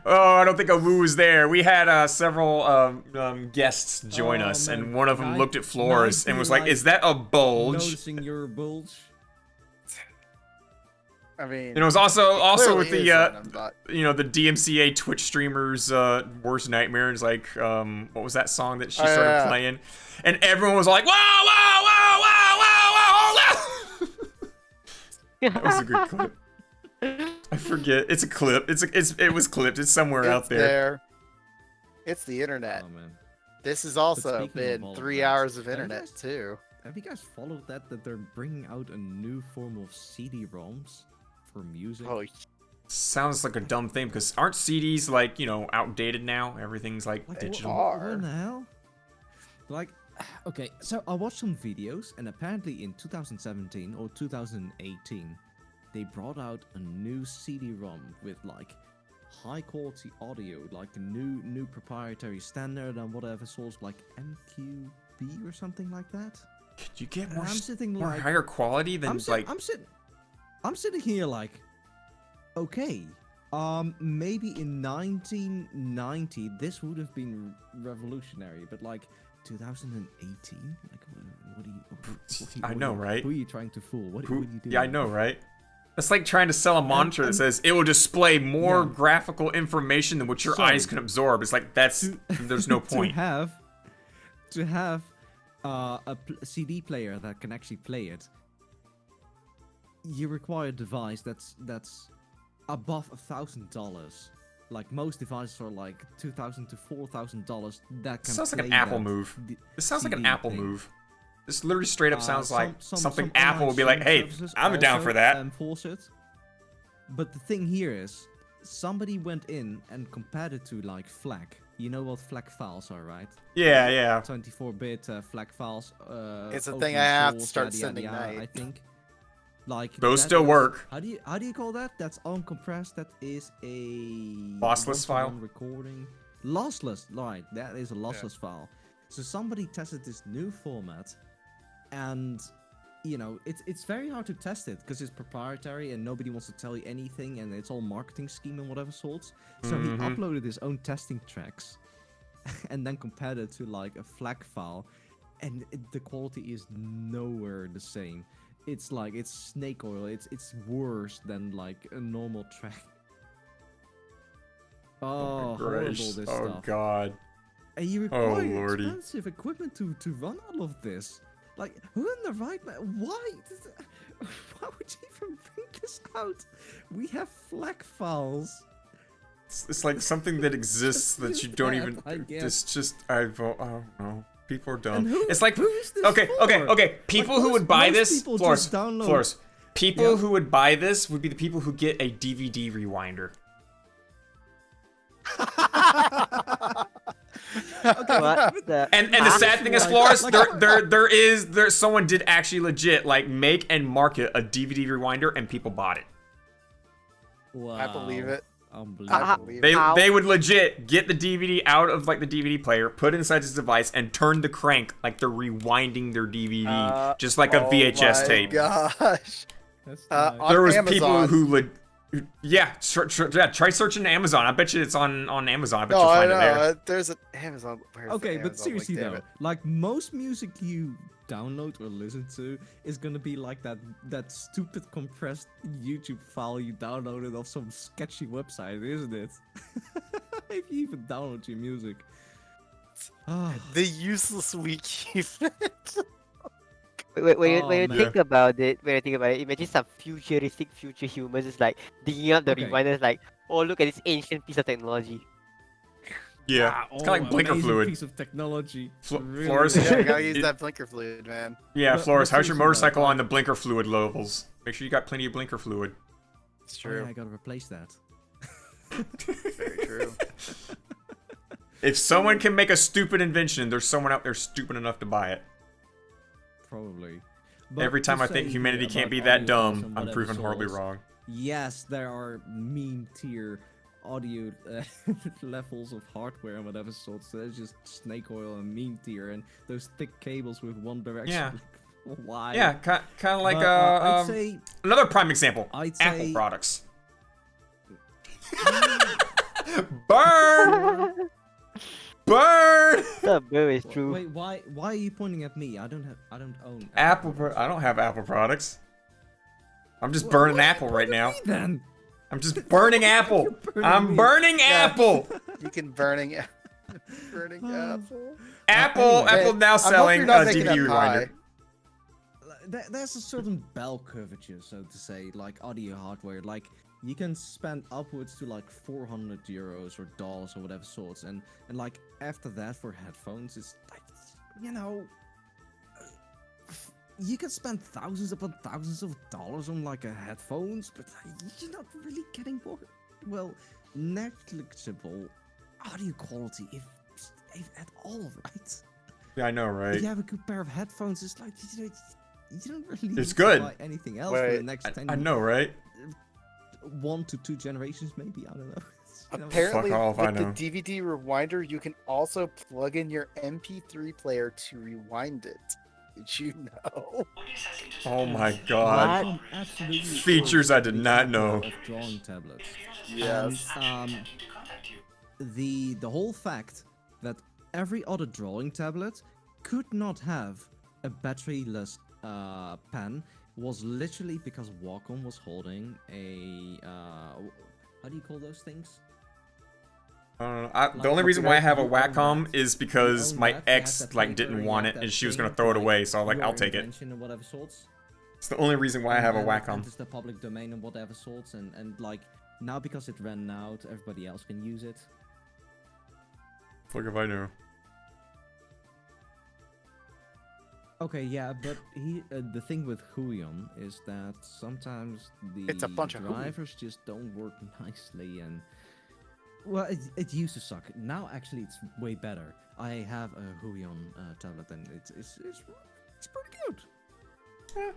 Oh, I don't think a woo was there. We had several guests join Oh, us, man. and one of them Night- looked at Flores and Night was be like, like "Is that a bulge?" Noticing your bulge. I mean, And it was also with clearly the is on them, but- the DMCA Twitch streamers worst nightmares. Like what was that song that she started yeah. playing, and everyone was like, wow, wow, wow, wow, wow, wow, wow. That was a good clip. I forget. It's a clip. It was clipped. It's somewhere out It's there. It's the internet. Oh man. This has also speaking of been all of 3 that, hours of have you internet guys- too. Have you guys followed that they're bringing out a new form of CD-ROMs for music? Oh, Sounds like a dumb thing because aren't CDs like outdated now? Everything's like What digital. What the hell? Like, okay, so I watched some videos, and apparently in 2017 or 2018, they brought out a new CD-ROM with like high-quality audio, like a new proprietary standard and whatever source, like MQB or something like that. Could you get And more, I'm sitting more like, higher quality than like? I'm sitting here like, okay, maybe in 1990 this would have been revolutionary, but like 2018, like what are you? I know, right? Who are you trying to fool? What are you doing? Yeah, I know, right? It's like trying to sell a monitor that says it will display more Yeah. graphical information than what your Sorry. eyes can absorb. It's like there's no point. to have a CD player that can actually play it, you require a device that's above $1,000. Like most devices are like $2,000 to $4,000. That can. Sounds like an play Apple that move. This sounds like an CD Apple thing. move. This literally straight up sounds like something some Apple would be online like, "Hey, services I'm down also for that." enforce it. But the thing here is, somebody went in and compared it to like FLAC. You know what FLAC files are, right? Yeah, yeah. 24-bit FLAC files. It's a open thing I have to source, start yada, sending yada, night. I think. Like Those that still is- work. How do you call that? That's uncompressed. That is a Lossless file? one-to-one recording. Lossless, right? That is a lossless file. So somebody tested this new format, and it's very hard to test it because it's proprietary and nobody wants to tell you anything, and it's all marketing scheme and whatever sorts. So he uploaded his own testing tracks, and then compared it to like a FLAC file, and the quality is nowhere the same. It's like it's snake oil. It's worse than like a normal track. Oh, horrible this Oh stuff. god. And you require lordy. expensive equipment to run all of this. Like, who in the right man? Why? Why would you even bring this out? We have FLAC files. It's like something that exists that you don't even. I guess. It's just I don't know. People are dumb. And who- It's like who is this okay. for? People Like, who most- would buy most this, people Flores, just download- Flores. People Yeah. who would buy this would be the people who get a DVD rewinder. What the? And the sad thing is, Like- Flores, like- there someone did actually legit like make and market a DVD rewinder, and people bought it. Wow. I believe it. Unbelievable. I believe They it. How? they would legit get the DVD out of like the DVD player, put it inside this device, and turn the crank like they're rewinding their DVD, just like a Oh VHS my tape. Gosh. That's On nice. There was Amazon. people who try searching Amazon. I bet you it's on Amazon. I bet No, you'll I find it there. know. There's an Amazon. Where's the Okay, but Amazon seriously link? Damn though, it. like most music you download or listen to is gonna be like that stupid compressed YouTube file you downloaded off some sketchy website, isn't it? If you even download your music. Ah, The useless wiki. When you Oh, when you man. think about it, imagine some futuristic future humans just like digging up the Okay. reminders, like, oh look at this ancient piece of technology. Yeah, it's kind of like blinker amazing fluid. piece of technology. Flores- Yeah, you gotta use It- that blinker fluid, man. Yeah, But- Flores, but how's your seriously though, motorcycle like- on the blinker fluid levels? Make sure you got plenty of blinker fluid. It's Oh, yeah, true. I gotta replace that. Very true. If someone can make a stupid invention, there's someone out there stupid enough to buy it. Probably. But Every time to I think say humanity about can't be that audio files dumb, and I'm whatever proven horribly sorts, wrong. Yes, there are meme tier audio levels of hardware and whatever sorts. So there's just snake oil and meme tier and those thick cables with one direction. Yeah. Why? Yeah, kind of like But, I'd say another prime example. I'd Apple say- products. Burn! Burn! The bill is true. Wait, why are you pointing at me? I don't own I don't have Apple products. I'm just burning Apple right now. Then I'm just burning Apple. I'm burning Apple. You can burning apple. Apple now selling a DVD rewinder. There's a certain bell curvature, so to say, like audio hardware. Like you can spend upwards to like 400 euros or dollars or whatever sorts, and like after that for headphones, it's like, you know, you can spend thousands upon thousands of dollars on like a headphones, but you're not really getting more, well, negligible audio quality if at all, right? Yeah, I know, right? If you have a good pair of headphones, it's like you don't really It's need good. to buy anything else for the next 10 I know, right? 1 to 2 generations, maybe. I don't know. You know, Apparently, Fuck off, I with the know. DVD rewinder, you can also plug in your MP3 player to rewind it. Did you know? Oh my god. I'm absolutely Features I did not know. of drawing tablets. Yes. And, the whole fact that every other drawing tablet could not have a batteryless pen was literally because Wacom was holding a how do you call those things? The only reason why I have a Wacom is because my ex like didn't want it and she was gonna throw it away, so I was like, I'll take it. Whatever sorts. It's the only reason why I have a And then it Wacom. enters the public domain and whatever sorts, and like now because it ran out, everybody else can use it. Fuck if I knew. Okay, yeah, but the thing with Huion is that sometimes the It's a bunch of hooey. drivers just don't work nicely, and well, it used to suck. Now actually it's way better. I have a Huion tablet, and it's pretty good.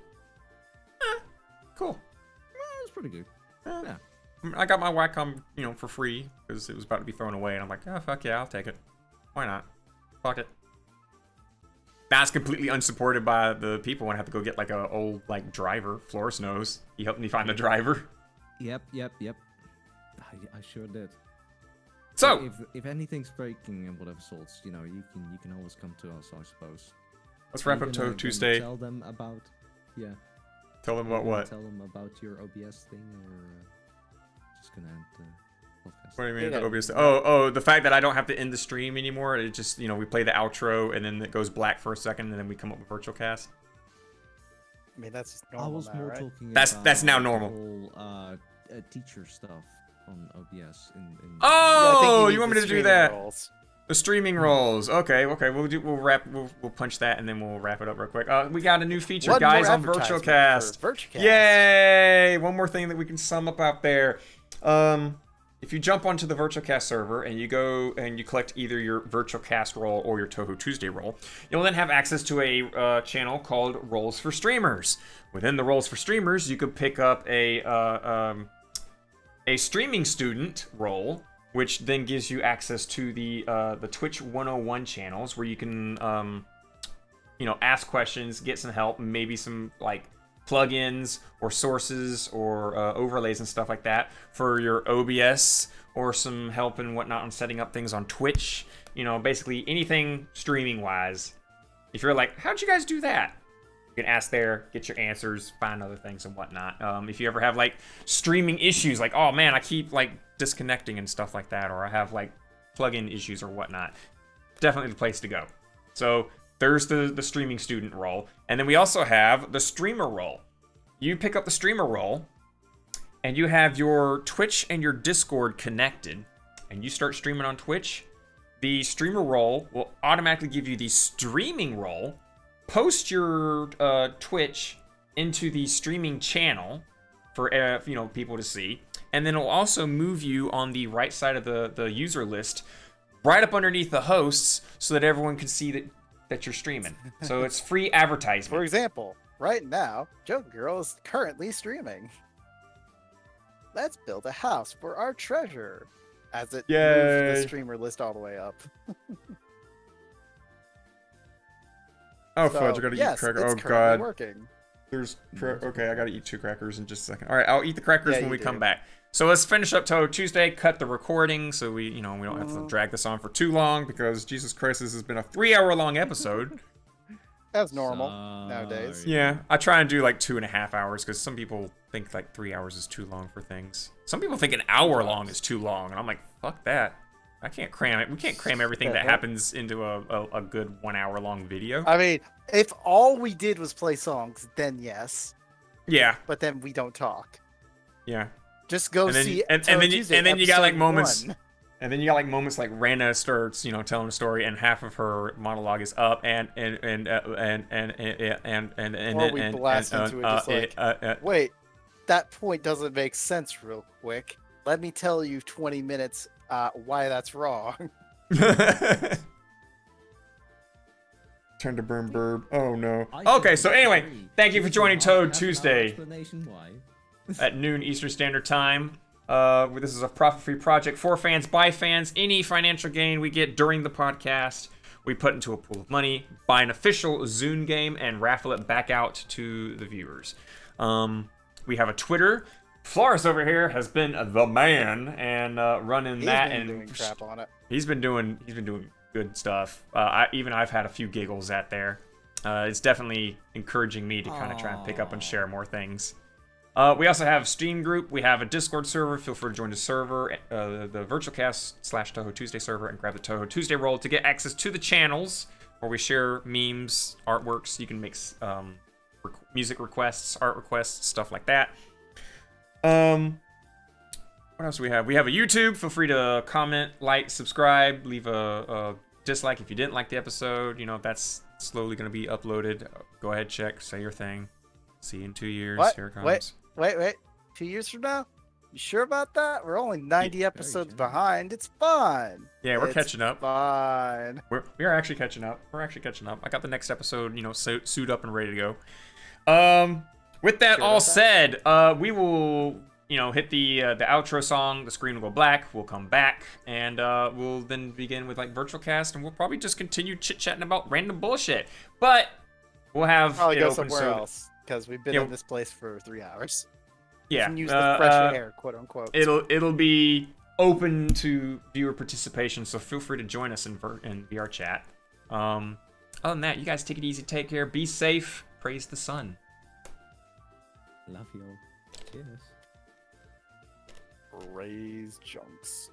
Cool. Well, it's pretty good. Yeah. Yeah. I got my Wacom, you know, for free because it was about to be thrown away, and I'm like, oh fuck yeah, I'll take it. Why not? Fuck it. That's completely unsupported by the people when I have to go get like a old like driver. Flores knows. He helped me find the driver. Yep. I sure did. So if anything's breaking and whatever sorts, you know, you can always come to us, I suppose. let's wrap up You're gonna Tuesday. Tell them about, yeah. Tell them You're about gonna what? Tell them about your OBS thing, or just gonna end the podcast. What do you mean? Yeah. The OBS? Oh, the fact that I don't have to end the stream anymore. It just, you know, we play the outro and then it goes black for a second and then we come up with virtual cast. I mean, that's just I normal was now, more right? talking That's about now the normal. whole teacher stuff on OBS. Yeah, I think Oh, need you want the me to do streaming that? roles. The streaming roles. Okay. We'll punch that and then we'll wrap it up real quick. We got a new feature, One guys, more on Virtual advertisement Cast. for Virtual Cast. Yay! One more thing that we can sum up out there. If you jump onto the Virtual Cast server and you go and you collect either your Virtual Cast role or your Touhou Tuesday role, you'll then have access to a channel called Roles for Streamers. Within the Roles for Streamers, you could pick up a streaming student role, which then gives you access to the Twitch 101 channels where you can ask questions, get some help, maybe some like plugins or sources or overlays and stuff like that for your OBS, or some help and whatnot on setting up things on Twitch. You know, basically anything streaming wise. If you're like, how'd you guys do that? You can ask there, get your answers, find other things and whatnot. If you ever have like streaming issues, like, oh man, I keep like disconnecting and stuff like that, or I have like plugin issues or whatnot, definitely the place to go. So there's the streaming student role. And then we also have the streamer role. You pick up the streamer role and you have your Twitch and your Discord connected and you start streaming on Twitch. The streamer role will automatically give you the streaming role, post your Twitch into the streaming channel for people to see, and then it'll also move you on the right side of the user list, right up underneath the hosts, so that everyone can see that you're streaming. So it's free For advertisement. example, right now, Joke Girl is currently streaming. Let's build a house for our treasure. As it moves Yay. the streamer list all the way up. Oh So, fudge! I gotta yes, eat crackers. it's Oh currently god. working. Okay, I gotta eat 2 crackers in just a second. All right, I'll eat the crackers Yeah, when we you come do. back. So let's finish up Touhou Tuesday. Cut the recording so we don't have to drag this on for too long, because Jesus Christ, this has been a 3-hour long episode. That's normal nowadays. Sorry. Yeah, I try and do like 2.5 hours because some people think like 3 hours is too long for things. Some people think an hour long is too long, and I'm like, fuck that. I can't cram it. We can't cram everything that happens into a good 1 hour long video. I mean, if all we did was play songs, then yes. Yeah, But then we don't talk. yeah. Just go And then- see. and Touhou then Tuesday, and then you got, like, episode moments- 1. And then you got like moments like Rana starts, you know, telling a story, and half of her monologue is up, Or we blast into it just like, wait, that point doesn't make sense real quick. Let me tell you 20 minutes why that's wrong. Turn to burn burb. Oh no. I Okay, think so it's anyway, free. thank you for Just joining half an Toad hour Tuesday explanation why. at noon Eastern Standard Time. This is a profit-free project for fans, by fans. Any financial gain we get during the podcast, we put into a pool of money, buy an official Zune game, and raffle it back out to the viewers. We have a Twitter. Flores over here has been the man and running He's that, been and doing crap on it. he's been doing good stuff. I've had a few giggles at there. It's definitely encouraging me to kind of try and pick up and share more things. We also have Steam group. We have a Discord server. Feel free to join the server, the VirtualCast/Touhou Tuesday server, and grab the Touhou Tuesday role to get access to the channels where we share memes, artworks. You can make music requests, art requests, stuff like that. What else do we have? We have a YouTube. Feel free to comment, like, subscribe, leave a dislike if you didn't like the episode. You know, that's slowly going to be uploaded. Go ahead, check, say your thing. See you in 2 years. What? Here it comes. Wait. 2 years from now? You sure about that? We're only 90 episodes generous. behind. It's fine. Yeah, we're It's catching up. Fine. We are actually catching up. We're actually catching up. I got the next episode, you know, suit up and ready to go. With that Sure all about said, we will, you know, hit the outro song. The screen will go black. We'll come back, and we'll then begin with like virtual cast, and we'll probably just continue chit chatting about random bullshit. But we'll have Probably it go open somewhere so else because we've been Yeah. in this place for 3 hours. yeah, Can use the fresh air, quote unquote. It'll be open to viewer participation, so feel free to join us in VR chat. Other than that, you guys take it easy, take care, be safe, praise the sun. Love you. Cheers. Raise junks.